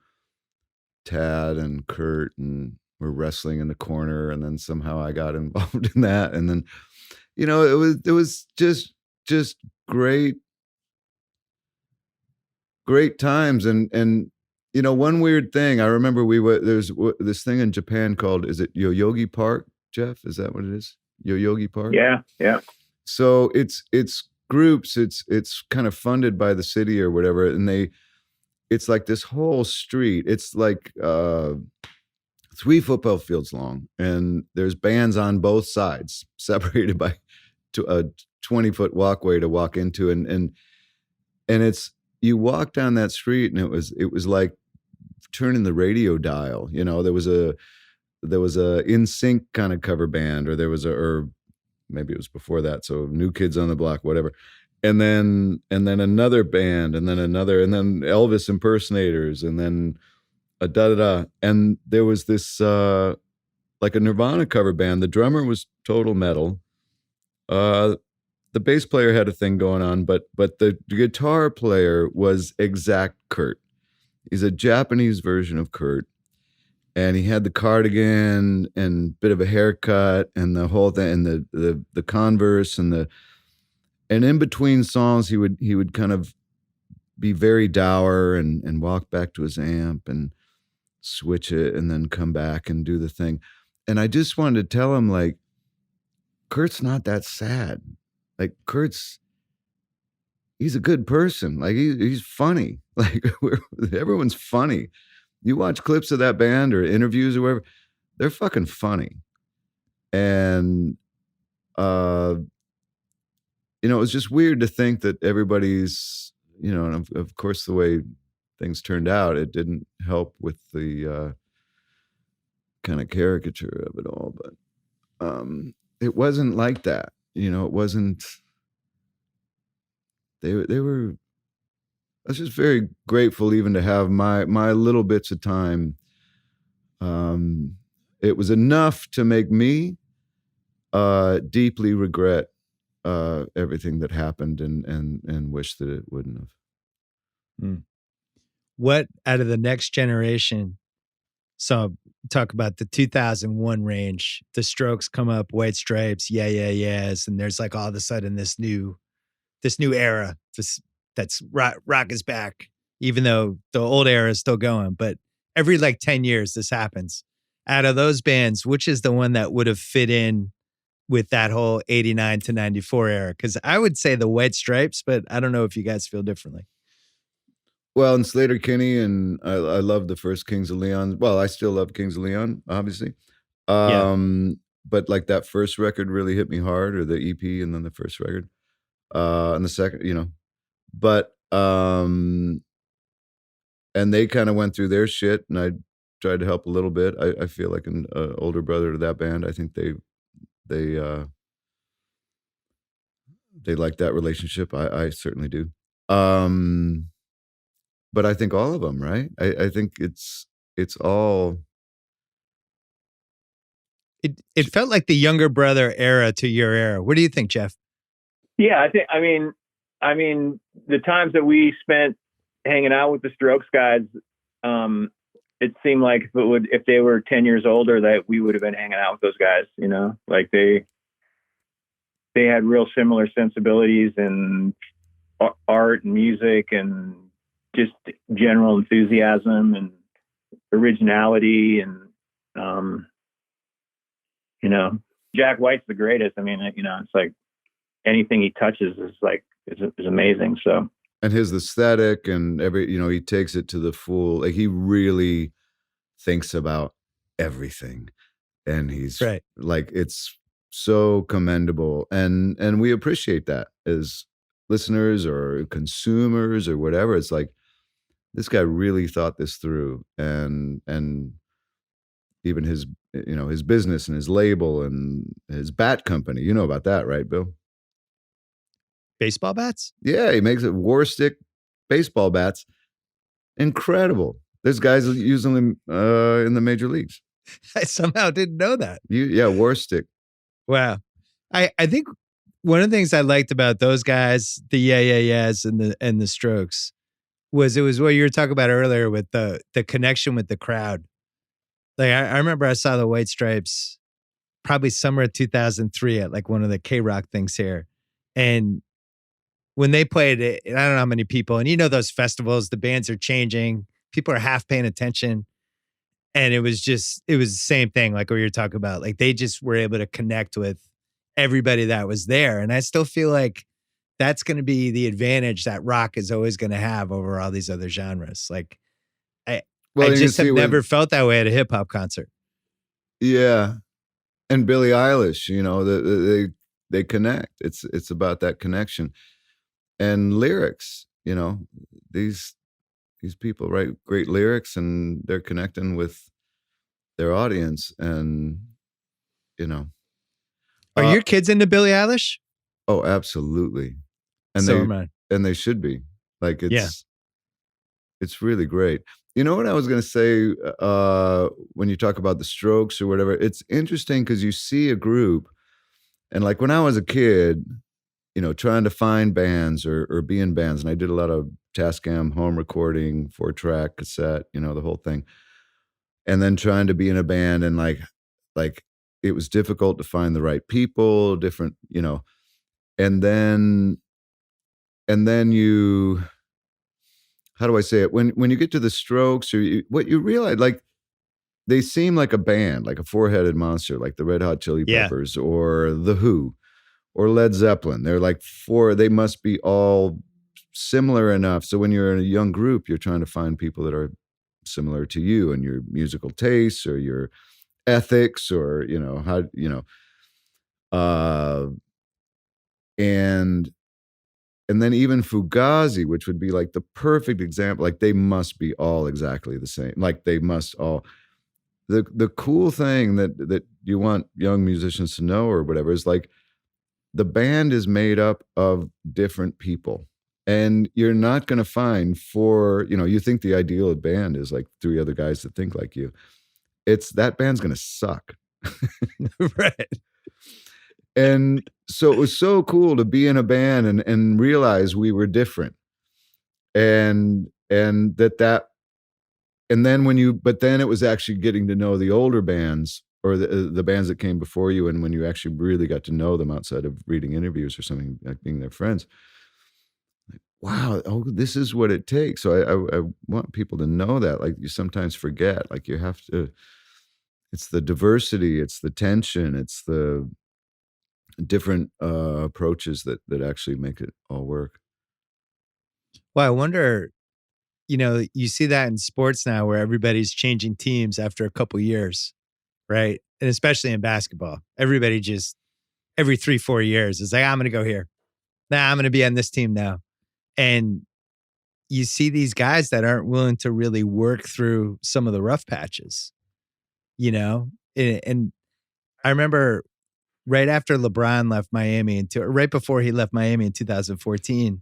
S2: Tad and Kurt and were wrestling in the corner, and then somehow I got involved in that, and then it was just great times, and one weird thing I remember, there's this thing in Japan called, is it Yoyogi Park, Jeff? Is that what it is? Yoyogi Park?
S3: Yeah.
S2: So it's groups, it's kind of funded by the city or whatever, and it's like this whole street. It's like 3 football fields long, and there's bands on both sides, separated by a 20-foot walkway to walk into, and it's, you walk down that street, and it was like turning the radio dial. There was a In Sync kind of cover band, or maybe it was before that, so New Kids on the Block, whatever. And then another band, and then another, and then Elvis impersonators, and then a da-da-da. And there was this, like a Nirvana cover band. The drummer was total metal. The bass player had a thing going on, but the guitar player was exact Kurt. He's a Japanese version of Kurt. And he had the cardigan and bit of a haircut and the whole thing, and the Converse, and in between songs he would kind of be very dour and walk back to his amp and switch it and then come back and do the thing. And I just wanted to tell him, like, Kurt's not that sad. Like, he's a good person. Like, he's funny. Like, everyone's funny. You watch clips of that band or interviews or whatever, they're fucking funny. And, it was just weird to think that everybody's, and of course the way things turned out, it didn't help with the kind of caricature of it all. But it wasn't like that. It wasn't, they were was just very grateful even to have my little bits of time. It was enough to make me deeply regret everything that happened and wish that it wouldn't have.
S1: What out of the next generation? So talk about the 2001 range. The Strokes come up, White Stripes, yeah, yeahs, and there's like all of a sudden this new era. That's rock is back, even though the old era is still going. But every like 10 years, this happens. Out of those bands, which is the one that would have fit in with that whole 89 to 94 era? Because I would say the White Stripes, but I don't know if you guys feel differently.
S2: Well, and Slater Kinney, and I love the first Kings of Leon. Well, I still love Kings of Leon, obviously. But like that first record really hit me hard, or the EP, and then the first record, and the second, But and they kind of went through their shit, and I tried to help a little bit. I feel like an older brother to that band. I think they like that relationship. I certainly do. But I think all of them, right? I think it's all.
S1: It felt like the younger brother era to your era. What do you think, Jeff?
S3: Yeah, I mean, the times that we spent hanging out with the Strokes guys, it seemed like if they were 10 years older, that we would have been hanging out with those guys. Like they had real similar sensibilities and art and music and just general enthusiasm and originality. And, Jack White's the greatest. I mean, it's like anything he touches is amazing. So,
S2: and his aesthetic and he takes it to the full, like he really thinks about everything, and he's
S1: right.
S2: Like, it's so commendable. And we appreciate that as listeners or consumers or whatever. It's like, this guy really thought this through, and even his business and his label and his bat company. You know about that, right, Bill?
S1: Baseball bats?
S2: Yeah, he makes it war stick baseball bats. Incredible. There's guys using them in the major leagues.
S1: I somehow didn't know that.
S2: War stick.
S1: Wow. I think one of the things I liked about those guys, the yeahs and the Strokes, was what you were talking about earlier with the connection with the crowd. Like I remember I saw the White Stripes probably summer of 2003 at like one of the K-Rock things here. And when they played it, I don't know how many people, and those festivals, the bands are changing. People are half paying attention. And it was the same thing, like what you're talking about. Like they just were able to connect with everybody that was there. And I still feel like that's going to be the advantage that rock is always going to have over all these other genres. Like I just have never felt that way at a hip hop concert. Yeah.
S2: And Billie Eilish, they connect. It's about that connection. And lyrics, these people write great lyrics, and they're connecting with their audience. And,
S1: Are your kids into Billie Eilish?
S2: Oh, absolutely. And
S1: so am I.
S2: And they should be. Like, it's really great. You know what I was going to say when you talk about the Strokes or whatever? It's interesting because you see a group, and like when I was a kid, trying to find bands or be in bands, and I did a lot of Tascam home recording, 4-track cassette, the whole thing, and then trying to be in a band, and like it was difficult to find the right people, different, and then you. How do I say it? When you get to the Strokes, or what you realize, like they seem like a band, like a four-headed monster, like the Red Hot Chili Peppers or The Who or Led Zeppelin. They're like they must be all similar enough. So when you're in a young group, you're trying to find people that are similar to you and your musical tastes or your ethics, or, and then even Fugazi, which would be like the perfect example, like they must be all exactly the same. Like they must all. The cool thing that you want young musicians to know or whatever is like the band is made up of different people. And you're not going to find four, you think the ideal band is like three other guys that think like you. It's that band's going to suck.
S1: Right.
S2: And so it was so cool to be in a band and realize we were different. And then but then it was actually getting to know the older bands or the bands that came before you. And when you actually really got to know them outside of reading interviews or something, like being their friends, like, wow, this is what it takes. So I want people to know that, like, you sometimes forget, like you have to, it's the diversity, it's the tension, it's the different approaches that actually make it all work.
S1: Well, I wonder, you see that in sports now where everybody's changing teams after a couple years, right? And especially in basketball, everybody just every 3-4 years is like, I'm going to go here. Nah, I'm going to be on this team now. And you see these guys that aren't willing to really work through some of the rough patches, and I remember right after LeBron left Miami right before he left Miami in 2014,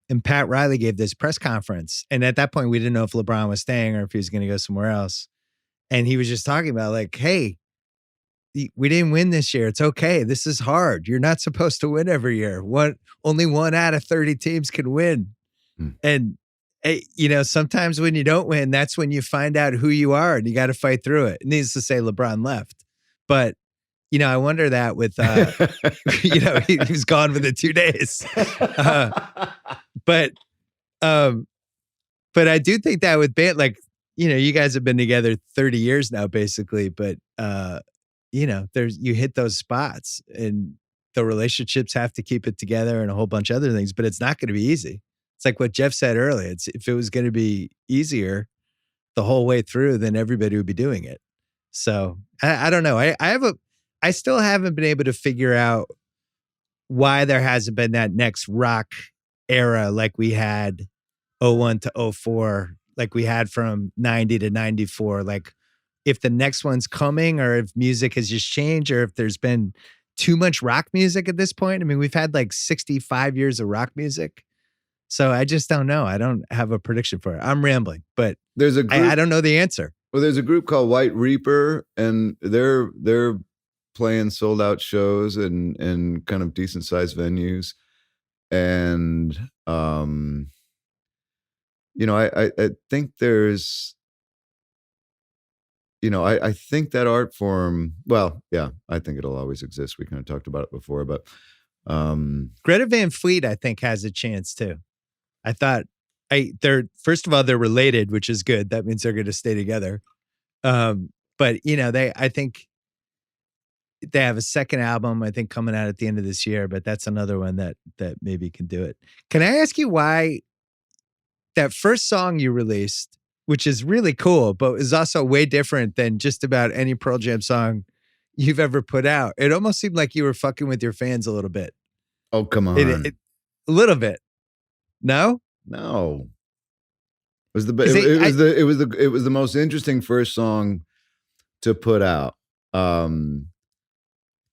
S1: and Pat Riley gave this press conference. And at that point, we didn't know if LeBron was staying or if he was going to go somewhere else. And he was just talking about like, hey, we didn't win this year. It's okay. This is hard. You're not supposed to win every year. Only 1 out of 30 teams can win. And, sometimes when you don't win, that's when you find out who you are and you got to fight through it. Needless to say, LeBron left. But, I wonder that with, he was gone within 2 days. But I do think that with band, like, you guys have been together 30 years now, basically. But, you hit those spots and the relationships have to keep it together and a whole bunch of other things, but it's not going to be easy. It's like what Jeff said earlier. If it was going to be easier the whole way through, then everybody would be doing it. So I don't know. I still haven't been able to figure out why there hasn't been that next rock era like we had 01 to 04, like we had from 90 to 94. Like if the next one's coming or if music has just changed or if there's been too much rock music at this point. I mean, we've had like 65 years of rock music. So I just don't know. I don't have a prediction for it. I'm rambling, but
S2: there's a group,
S1: I don't know the answer.
S2: Well, there's a group called White Reaper, and they're playing sold out shows in kind of decent sized venues. And, I think there's, I think that art form, well, yeah, I think it'll always exist. We kind of talked about it before, but
S1: Greta Van Fleet, I think, has a chance too. I thought first of all, they're related, which is good. That means they're going to stay together. But I think they have a second album, I think, coming out at the end of this year, but that's another one that maybe can do it. Can I ask you why that first song you released, which is really cool, but is also way different than just about any Pearl Jam song you've ever put out? It almost seemed like you were fucking with your fans a little bit.
S2: Oh, come on.
S1: A little bit. No?
S2: No. It was the most interesting first song to put out.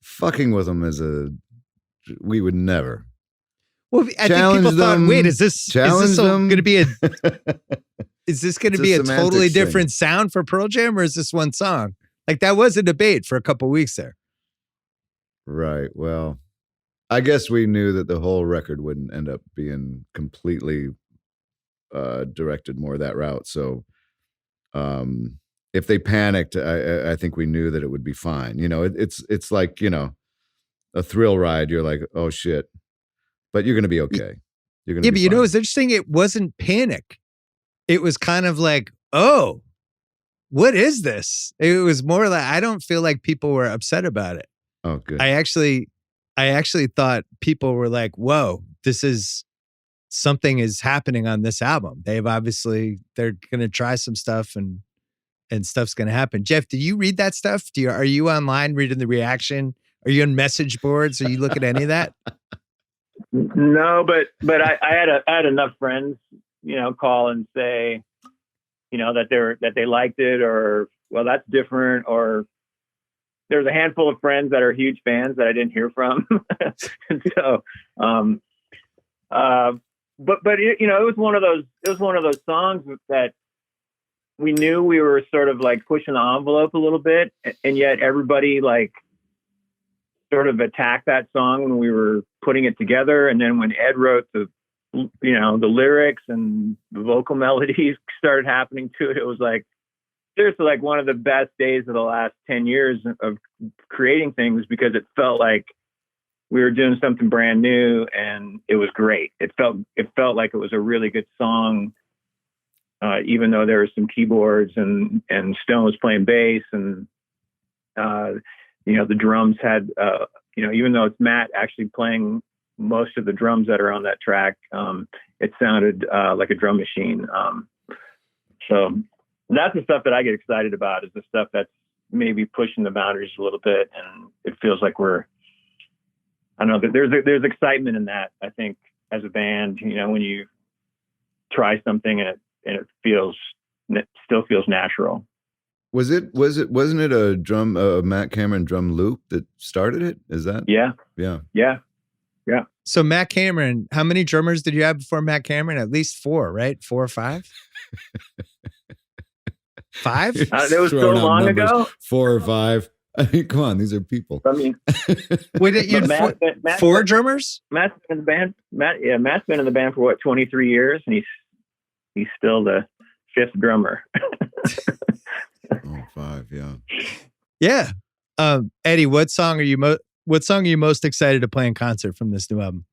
S2: Fucking with them we would never.
S1: Well, I think people thought, wait, is this going to be is this going to be a totally different sound for Pearl Jam, or is this one song? Like that was a debate for a couple of weeks there.
S2: Right. Well, I guess we knew that the whole record wouldn't end up being completely directed more that route. So if they panicked, I think we knew that it would be fine. It's like, a thrill ride. You're like, oh shit, but you're going to be okay. You're going to be fine.
S1: It's interesting. It wasn't panic. It was kind of like, oh, what is this? It was more like, I don't feel like people were upset about it.
S2: Oh, good.
S1: I actually thought people were like, whoa, something is happening on this album. They're going to try some stuff and stuff's going to happen. Jeff, do you read that stuff? Are you online reading the reaction? Are you on message boards? Are you looking at any of that?
S3: No, but I had enough friends, call and say, that they liked it, or, well, that's different, or there's a handful of friends that are huge fans that I didn't hear from. And so, but it was one of those songs that we knew we were sort of like pushing the envelope a little bit, and yet everybody like sort of attacked that song when we were putting it together. And then when Ed wrote the lyrics and the vocal melodies started happening to it, it was like seriously like one of the best days of the last 10 years of creating things, because it felt like we were doing something brand new and it was great. It felt like it was a really good song. Even though there were some keyboards and Stone was playing bass and, the drums had, even though it's Matt actually playing most of the drums that are on that track, it sounded like a drum machine. So that's the stuff that I get excited about, is the stuff that's maybe pushing the boundaries a little bit. And it feels like I don't know, there's excitement in that, I think, as a band, when you try something and it still feels natural.
S2: Wasn't it a Matt Cameron drum loop that started it? Is that?
S3: Yeah.
S1: So Matt Cameron, how many drummers did you have before Matt Cameron? At least 4, right? 4 or 5? 5?
S3: That was so long ago.
S2: 4 or 5. I mean, come on, these are people.
S3: I mean,
S1: Wait, you had 4 drummers?
S3: Matt's been in the band. Matt's been in the band for 23 years, and he's still the 5th drummer.
S2: 5, yeah.
S1: Yeah. Eddie, what song are you most excited to play in concert from this new album?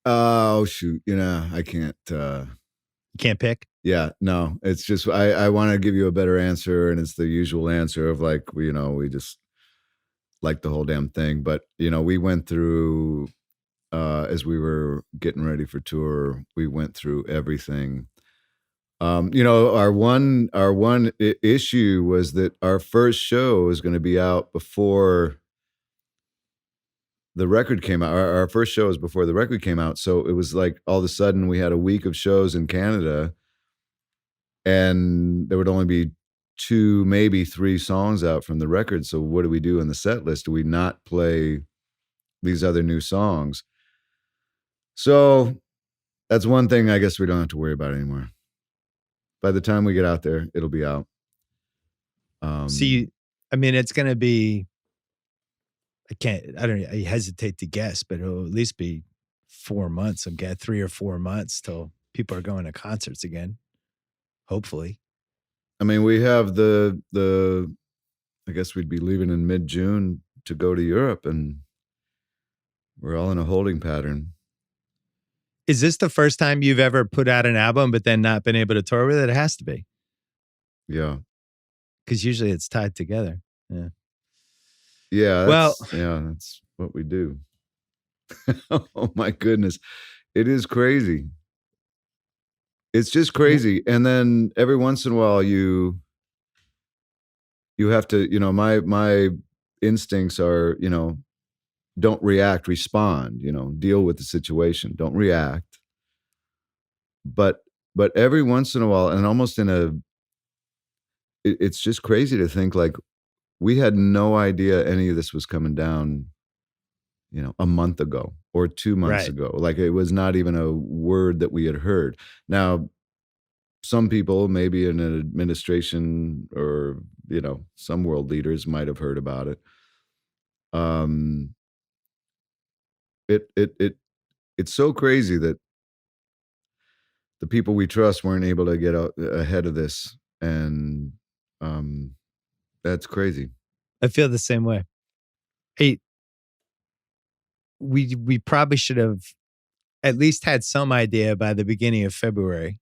S2: Oh shoot, I can't.
S1: You can't pick?
S2: Yeah, no. It's just I want to give you a better answer, and it's the usual answer of like we just like the whole damn thing. But we went through as we were getting ready for tour, we went through everything. Our one issue was that our first show was going to be out before the record came out. Our first show was before the record came out. So it was like all of a sudden we had a week of shows in Canada and there would only be 2, maybe 3 songs out from the record. So what do we do in the set list? Do we not play these other new songs? So that's one thing I guess we don't have to worry about anymore. By the time we get out there, it'll be out.
S1: It's going to be, I hesitate to guess, but it'll at least be 4 months. I've got 3 or 4 months till people are going to concerts again. Hopefully.
S2: I mean, we have I guess we'd be leaving in mid-June to go to Europe, and we're all in a holding pattern.
S1: Is this the first time you've ever put out an album but then not been able to tour with it? It has to be.
S2: Yeah.
S1: Because usually it's tied together. Yeah.
S2: Yeah. That's what we do. Oh my goodness. It is crazy. It's just crazy. And then every once in a while you have to, my instincts are, don't react, respond, deal with the situation, don't react. But every once in a while, and almost it's just crazy to think like we had no idea any of this was coming down, a month ago or 2 months ago. Like it was not even a word that we had heard. Now, some people, maybe in an administration or, some world leaders might have heard about it. It's so crazy that the people we trust weren't able to get out ahead of this, and that's crazy.
S1: I feel the same way. Hey, we probably should have at least had some idea by the beginning of February,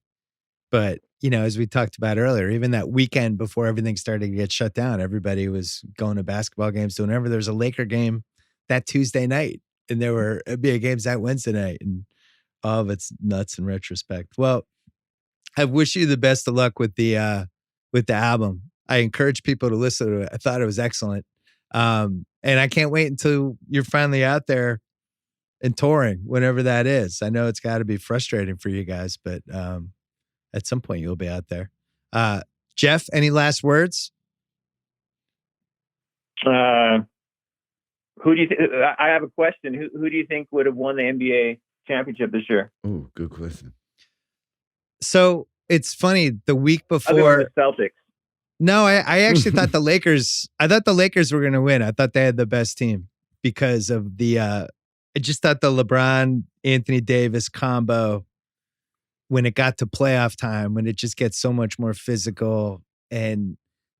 S1: but as we talked about earlier, even that weekend before everything started to get shut down, everybody was going to basketball games. So whenever there's a Laker game that Tuesday night, and there were NBA games that Wednesday night, and all of it's nuts in retrospect. Well, I wish you the best of luck with the album. I encourage people to listen to it. I thought it was excellent. And I can't wait until you're finally out there and touring, whenever that is. I know it's got to be frustrating for you guys, but at some point you'll be out there. Jeff, any last words?
S3: Who do you I have a question. Who do you think would have won the NBA championship this year?
S2: Oh, good question.
S1: So it's funny. The week
S3: Other than
S1: before,
S3: the Celtics.
S1: no, I actually thought the Lakers. I thought the Lakers were going to win. I thought they had the best team because of the. I just thought the LeBron Anthony Davis combo. When it got to playoff time, when it just gets so much more physical, and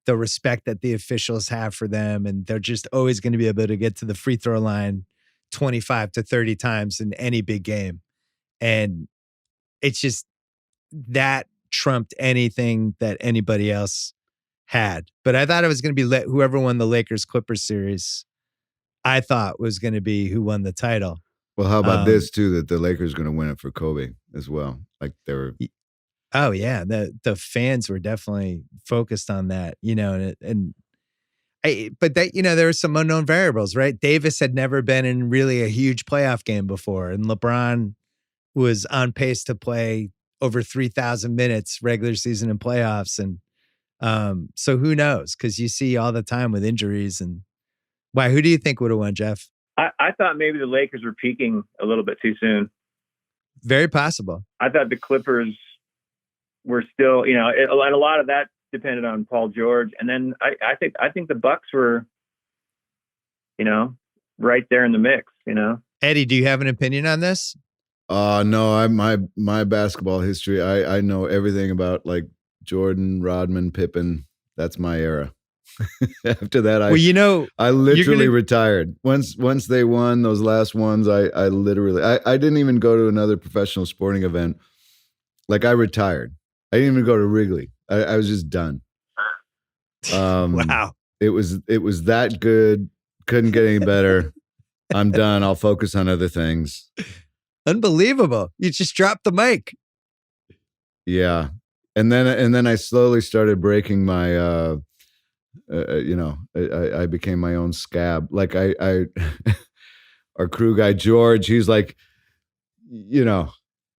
S1: the respect that the officials have for them, and they're just always going to be able to get to the free throw line 25 to 30 times in any big game, and it's just that trumped anything that anybody else had. But I thought it was going to be whoever won the Lakers Clippers series. I thought was going to be who won the title.
S2: Well, how about this too? That the Lakers are going to win it for Kobe as well. Like they were.
S1: Oh yeah, the fans were definitely focused on that, but that there were some unknown variables, right? Davis had never been in really a huge playoff game before, and LeBron was on pace to play over 3,000 minutes regular season and playoffs, and so who knows? Because you see all the time with injuries and why. Who do you think would have won, Jeff?
S3: I thought maybe the Lakers were peaking a little bit too soon.
S1: Very possible.
S3: I thought the Clippers were still, and a lot of that depended on Paul George. And then I think the Bucks were, right there in the mix.
S1: Eddie, do you have an opinion on this?
S2: No, my basketball history. I know everything about like Jordan, Rodman, Pippen. That's my era. After that, I literally retired. Once they won those last ones, I literally I didn't even go to another professional sporting event. Like I retired. I didn't even go to Wrigley. I was just done.
S1: Wow.
S2: It was that good. Couldn't get any better. I'm done. I'll focus on other things.
S1: Unbelievable. You just dropped the mic.
S2: Yeah. And then I slowly started breaking my I became my own scab. Like I our crew guy George, he's like,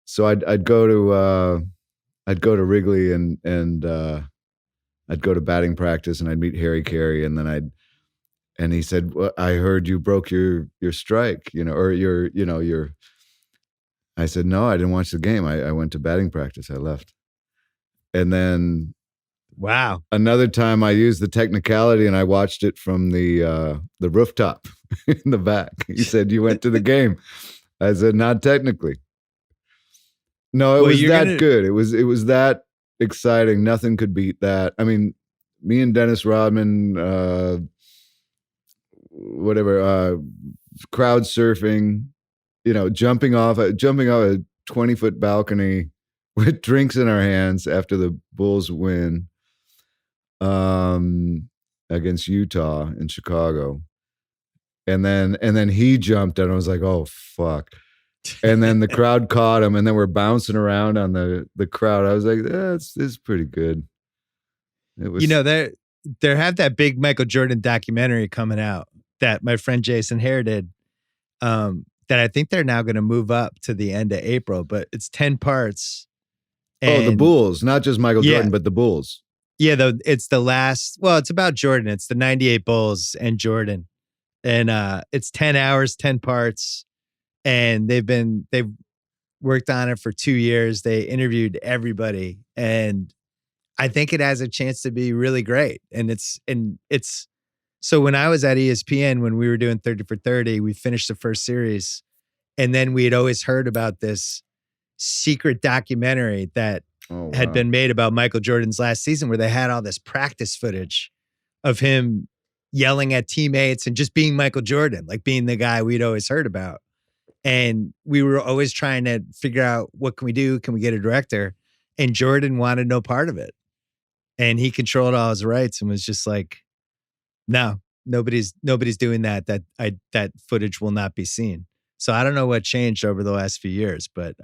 S2: so I'd go to Wrigley and I'd go to batting practice and I'd meet Harry Carey and he said, well, I heard you broke your strike, or your. I said, no, I didn't watch the game. I went to batting practice. I left, and then.
S1: Wow.
S2: Another time I used the technicality and I watched it from the rooftop in the back. He said, you went to the game. I said, not technically. No, it was that good. It was that exciting. Nothing could beat that. I mean, me and Dennis Rodman, crowd surfing, jumping off a 20-foot balcony with drinks in our hands after the Bulls win. Against Utah in Chicago. And then he jumped and I was like, oh fuck. And then the crowd caught him and then we're bouncing around on the crowd. I was like, this is pretty good. It was,
S1: there have that big Michael Jordan documentary coming out that my friend Jason Hare did, that I think they're now going to move up to the end of April, but it's 10 parts.
S2: The Bulls, not just Michael Jordan, but the Bulls.
S1: Yeah, though it's the last. Well, it's about Jordan. It's the '98 Bulls and Jordan, and it's 10 hours, 10 parts, and they've worked on it for 2 years. They interviewed everybody, and I think it has a chance to be really great. And it's so when I was at ESPN when we were doing 30 for 30, we finished the first series, and then we had always heard about this secret documentary that. Oh, wow. Had been made about Michael Jordan's last season where they had all this practice footage of him yelling at teammates and just being Michael Jordan, like being the guy we'd always heard about. And we were always trying to figure out, what can we do? Can we get a director? And Jordan wanted no part of it. And he controlled all his rights and was just like, no, nobody's doing that. That footage will not be seen. So I don't know what changed over the last few years, but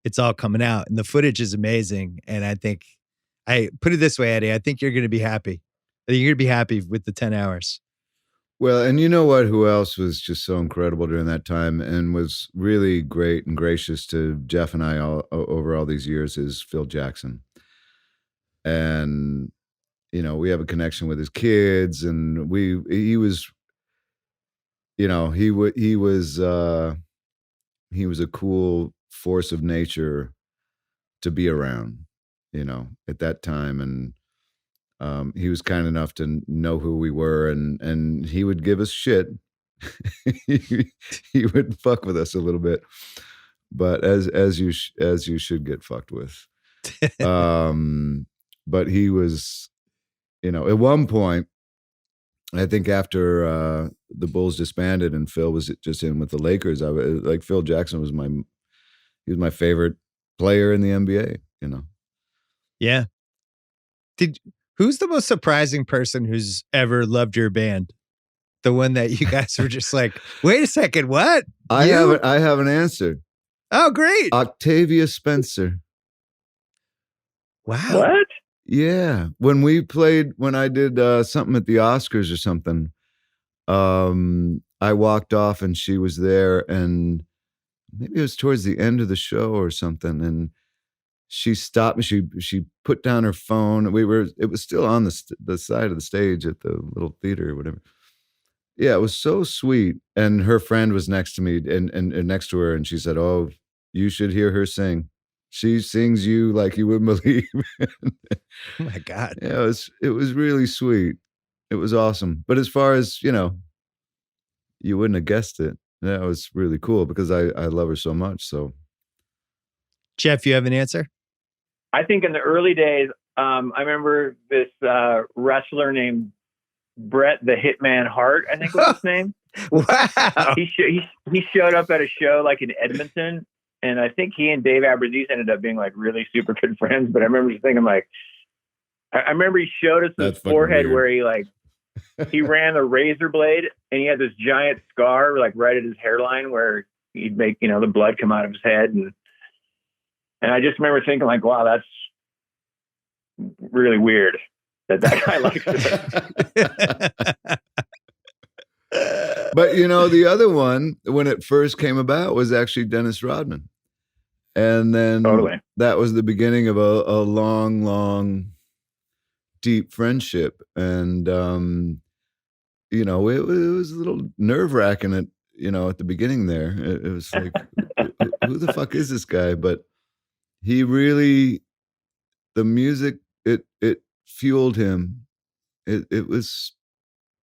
S1: it's all coming out and the footage is amazing. And I think I put it this way, Eddie, I think you're going to be happy. I think you're going to be happy with the 10 hours.
S2: Well, and you know what, who else was just so incredible during that time and was really great and gracious to Jeff and I over all these years is Phil Jackson. And, we have a connection with his kids and he he was a cool force of nature to be around, at that time. And he was kind enough to know who we were, and he would give us shit. he would fuck with us a little bit, but as you should get fucked with. But he was, at one point, I think after the Bulls disbanded and Phil was just in with the Lakers, Phil Jackson was my favorite player in the NBA.
S1: Yeah. Who's the most surprising person who's ever loved your band? The one that you guys were just like, wait a second, what?
S2: I have an answer.
S1: Oh, great.
S2: Octavia Spencer.
S1: Wow.
S3: What?
S2: Yeah. When I did something at the Oscars or something, I walked off and she was there, and maybe it was towards the end of the show or something. And she stopped me. She put down her phone. It was still on the side of the stage at the little theater or whatever. Yeah, it was so sweet. And her friend was next to me and next to her, and she said, "Oh, you should hear her sing. She sings you like you wouldn't believe."
S1: Oh my God.
S2: Yeah, it was really sweet. It was awesome. But as far as, you wouldn't have guessed it. That was really cool because I love her so much. So,
S1: Jeff, you have an answer?
S3: I think in the early days, I remember this wrestler named Bret the Hitman Hart, I think was his name.
S1: Wow.
S3: He showed up at a show like in Edmonton, and I think he and Dave Abraziz ended up being like really super good friends. But I remember just thinking like, I remember he showed us his forehead where he ran the razor blade, and he had this giant scar like right at his hairline where he'd make, the blood come out of his head. And I just remember thinking like, wow, that's really weird that guy likes it.
S2: But the other one, when it first came about, was actually Dennis Rodman. And then
S3: Totally.
S2: That was the beginning of a long, long, deep friendship. And, it was a little nerve-wracking at the beginning there. It was like, who the fuck is this guy? But he really, the music, it fueled him. It was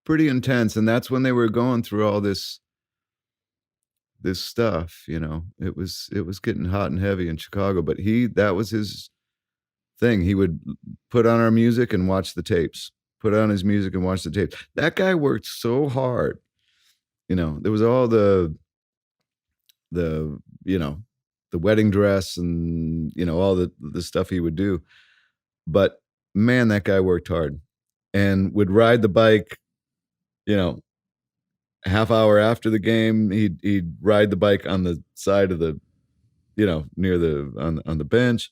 S2: pretty intense. And that's when they were going through all this stuff, it was getting hot and heavy in Chicago, but that was his thing. He would put on our music and watch the tapes, put on his music and watch the tapes. That guy worked so hard. There was all the wedding dress and, all the stuff he would do. But man, that guy worked hard and would ride the bike, half hour after the game, he'd ride the bike on the side of the, near on the bench.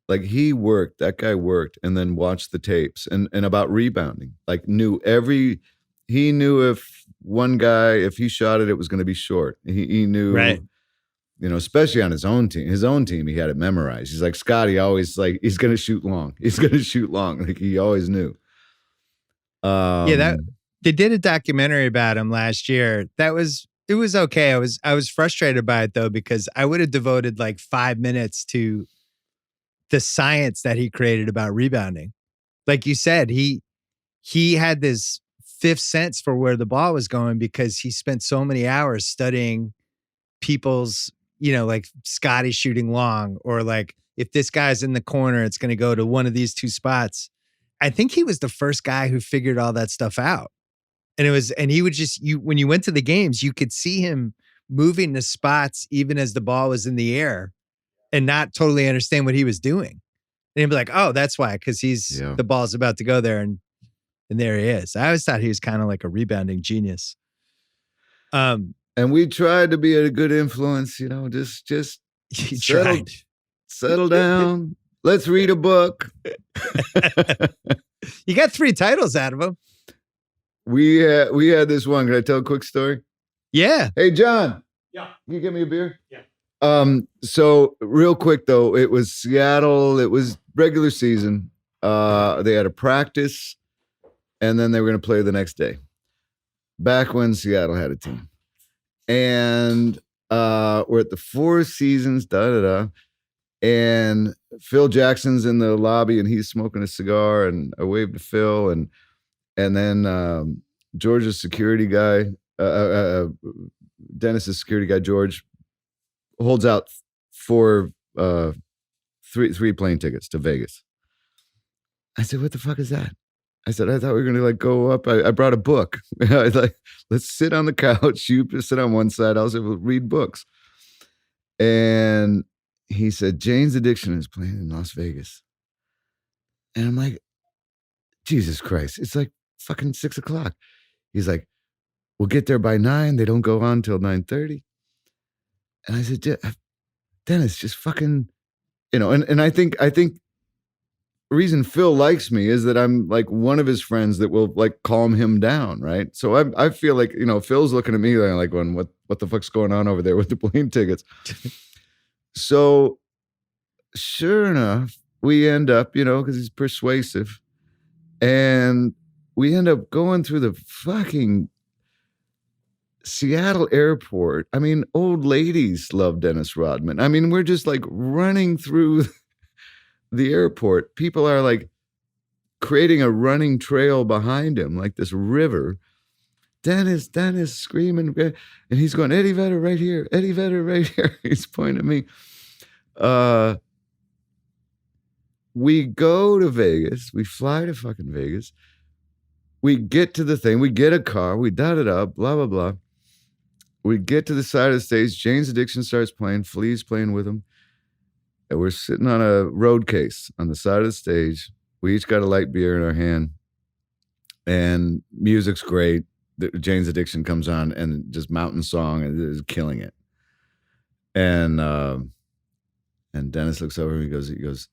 S2: Like that guy worked and then watched the tapes and about rebounding, like he knew if one guy, if he shot it, it was going to be short. He knew,
S1: right.
S2: Especially on his own team, he had it memorized. He's like, Scotty always like, he's going to shoot long. He's going to shoot long. Like he always knew.
S1: They did a documentary about him last year. It was okay. I was frustrated by it though, because I would have devoted like 5 minutes to the science that he created about rebounding. Like you said, he had this fifth sense for where the ball was going because he spent so many hours studying people's, like Scotty shooting long, or like if this guy's in the corner, it's going to go to one of these two spots. I think he was the first guy who figured all that stuff out. And he would just, when you went to the games, you could see him moving the spots even as the ball was in the air and not totally understand what he was doing. And he'd be like, oh, that's why, because the ball's about to go there. And there he is. I always thought he was kind of like a rebounding genius.
S2: And we tried to be a good influence, just settle down. Let's read a book.
S1: You got 3 titles out of him.
S2: We had this one. Can I tell a quick story?
S1: Yeah.
S2: Hey, John.
S5: Yeah.
S2: Can you give me a beer?
S5: Yeah.
S2: So real quick though, it was Seattle. It was regular season. They had a practice, and then they were going to play the next day. Back when Seattle had a team, and we're at the Four Seasons, and Phil Jackson's in the lobby and he's smoking a cigar, and I waved to Phil, and then George's security guy, Dennis's security guy, George, holds out for three plane tickets to Vegas. I said, "What the fuck is that?" I said, "I thought we were going to like go up. I brought a book." I was like, "Let's sit on the couch. You sit on one side. I'll read books." And he said, "Jane's Addiction is playing in Las Vegas." And I'm like, Jesus Christ, it's like fucking 6:00. He's like, "We'll get there by 9. They don't go on till 9:30. And I said, "Dennis, just fucking, and I think the reason Phil likes me is that I'm like one of his friends that will like calm him down, right? So I feel like, Phil's looking at me like going, what the fuck's going on over there with the plane tickets?" So sure enough, we end up, because he's persuasive, and we end up going through the fucking Seattle airport. I mean, old ladies love Dennis Rodman. I mean, we're just like running through the airport. People are like creating a running trail behind him, like this river. Dennis screaming, and he's going, "Eddie Vedder right here, Eddie Vedder right here." He's pointing at me. We go to Vegas. We fly to fucking Vegas. We get to the thing. We get a car. We blah, blah, blah. We get to the side of the stage. Jane's Addiction starts playing. Flea's playing with him. And we're sitting on a road case on the side of the stage. We each got a light beer in our hand. And music's great. Jane's Addiction comes on and just mountain song and is killing it. And Dennis looks over and he goes, "This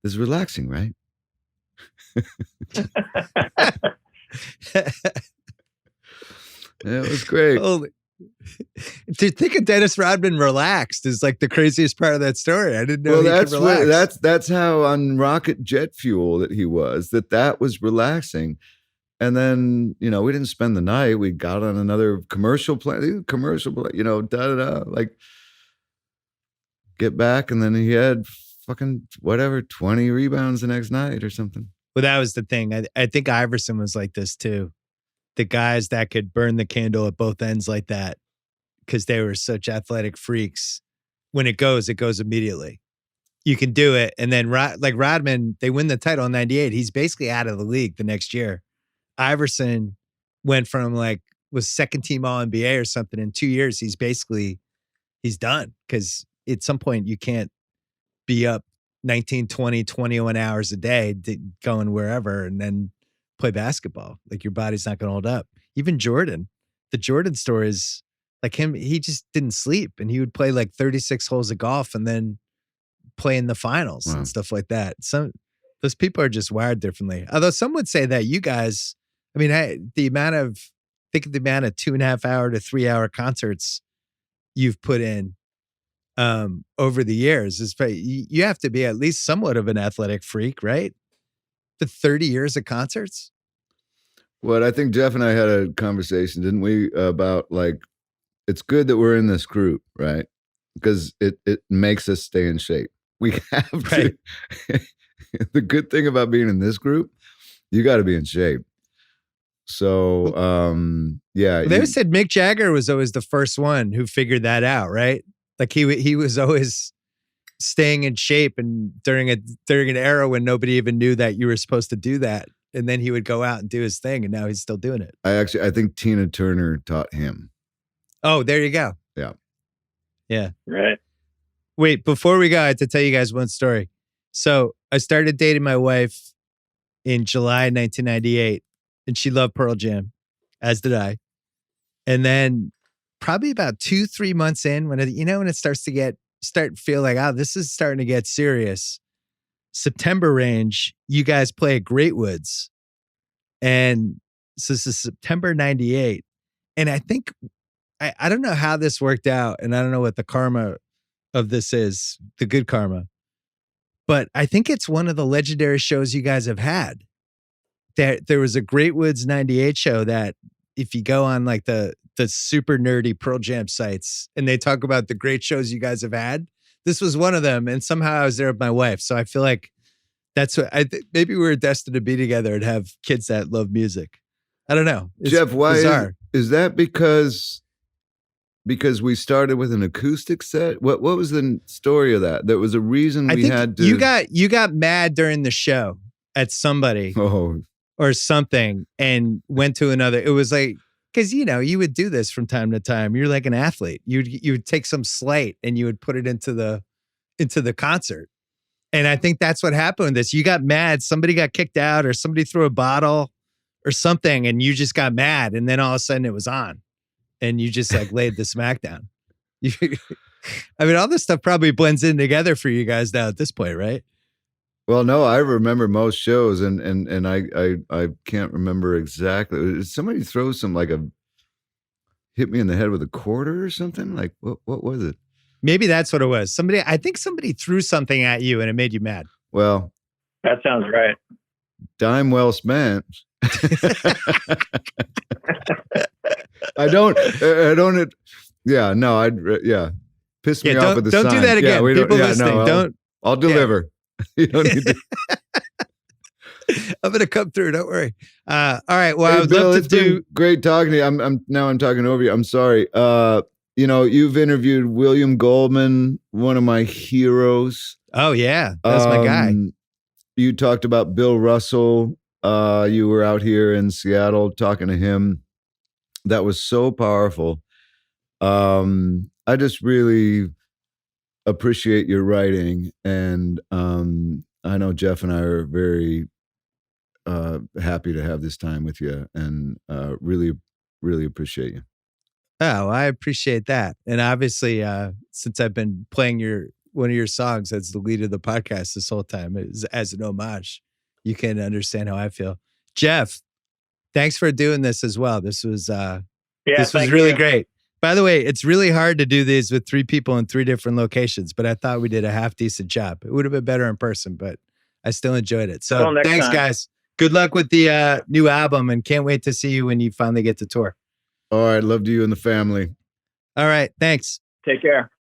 S2: is relaxing, right?" It was great.
S1: To think of Dennis Rodman relaxed is like the craziest part of that story. I didn't know he could relax.
S2: That's how on rocket jet fuel that he was, that was relaxing. And then, we didn't spend the night. We got on another commercial plane, like get back. And then he had fucking 20 rebounds the next night or something.
S1: Well, that was the thing. I think Iverson was like this too. The guys that could burn the candle at both ends like that, because they were such athletic freaks. When it goes immediately. You can do it. And then like Rodman, they win the title in 98. He's basically out of the league the next year. Iverson went from was second team All NBA or something. In 2 years, he's done. Because at some point you can't be up 19, 20, 21 hours a day going wherever and then play basketball. Like your body's not going to hold up. Even Jordan, the Jordan story is like him. He just didn't sleep and he would play like 36 holes of golf and then play in the finals and stuff like that. Those people are just wired differently. Although some would say that you guys, the amount of 2.5 hour to 3 hour concerts you've put in over the years is you have to be at least somewhat of an athletic freak, right? The 30 years of concerts.
S2: Well, I think Jeff and I had a conversation, didn't we, about like, it's good that we're in this group, right? Because it makes us stay in shape. We have to. The good thing about being in this group, you got to be in shape. So, yeah.
S1: Well, they said Mick Jagger was always the first one who figured that out, right? Like he was always staying in shape, and during an era when nobody even knew that you were supposed to do that, and then he would go out and do his thing, and now he's still doing it.
S2: I think Tina Turner taught him.
S1: Oh, there you go. Yeah.
S3: Right.
S1: Wait, before we go, I have to tell you guys one story. So I started dating my wife in July 1998, and she loved Pearl Jam, as did I. And then probably about 2-3 months in, when it starts to feel like, this is starting to get serious. September range, you guys play at Great Woods. And so this is September 98. And I think, I don't know how this worked out, and I don't know what the karma of this is, the good karma. But I think it's one of the legendary shows you guys have had. There was a Great Woods 98 show that if you go on like the the super nerdy Pearl Jam sites, and they talk about the great shows you guys have had. This was one of them, and somehow I was there with my wife. So I feel like that's what maybe we were destined to be together and have kids that love music. I don't know. It's
S2: Jeff, why
S1: bizarre.
S2: is that because we started with an acoustic set? What was the story of that? There was a reason we had to.
S1: You got mad during the show at somebody or something and went to another. It was like, because you would do this from time to time. You're like an athlete. You would take some slight and you would put it into the concert. And I think that's what happened with this. You got mad. Somebody got kicked out or somebody threw a bottle or something and you just got mad. And then all of a sudden it was on and you just like laid the smackdown. I mean, all this stuff probably blends in together for you guys now at this point, right?
S2: Well, no, I remember most shows and I can't remember exactly. Did somebody throw some hit me in the head with a quarter or something? Like what was it?
S1: Maybe that's what it was. I think somebody threw something at you and it made you mad.
S2: Well,
S3: that sounds right.
S2: Dime well spent. Piss me off with the sign.
S1: Don't do that again. People listening, don't.
S2: I'll deliver. You don't need to.
S1: I'm going to come through. Don't worry. All right. Well, I would
S2: Bill,
S1: love to do.
S2: Great talking to you. I'm talking over you. I'm sorry. You've interviewed William Goldman, one of my heroes.
S1: Oh yeah, that's my guy.
S2: You talked about Bill Russell. You were out here in Seattle talking to him. That was so powerful. I just really appreciate your writing, and I know Jeff and I are very happy to have this time with you, and really, really appreciate you.
S1: Oh, I appreciate that. And obviously, since I've been playing one of your songs as the lead of the podcast this whole time as an homage, you can understand how I feel. Jeff, thanks for doing this as well. This was really great. By the way, it's really hard to do these with 3 people in 3 different locations, but I thought we did a half decent job. It would have been better in person, but I still enjoyed it. So thanks, guys. Good luck with the new album, and can't wait to see you when you finally get to tour.
S2: All right. Love to you and the family.
S1: All right. Thanks.
S3: Take care.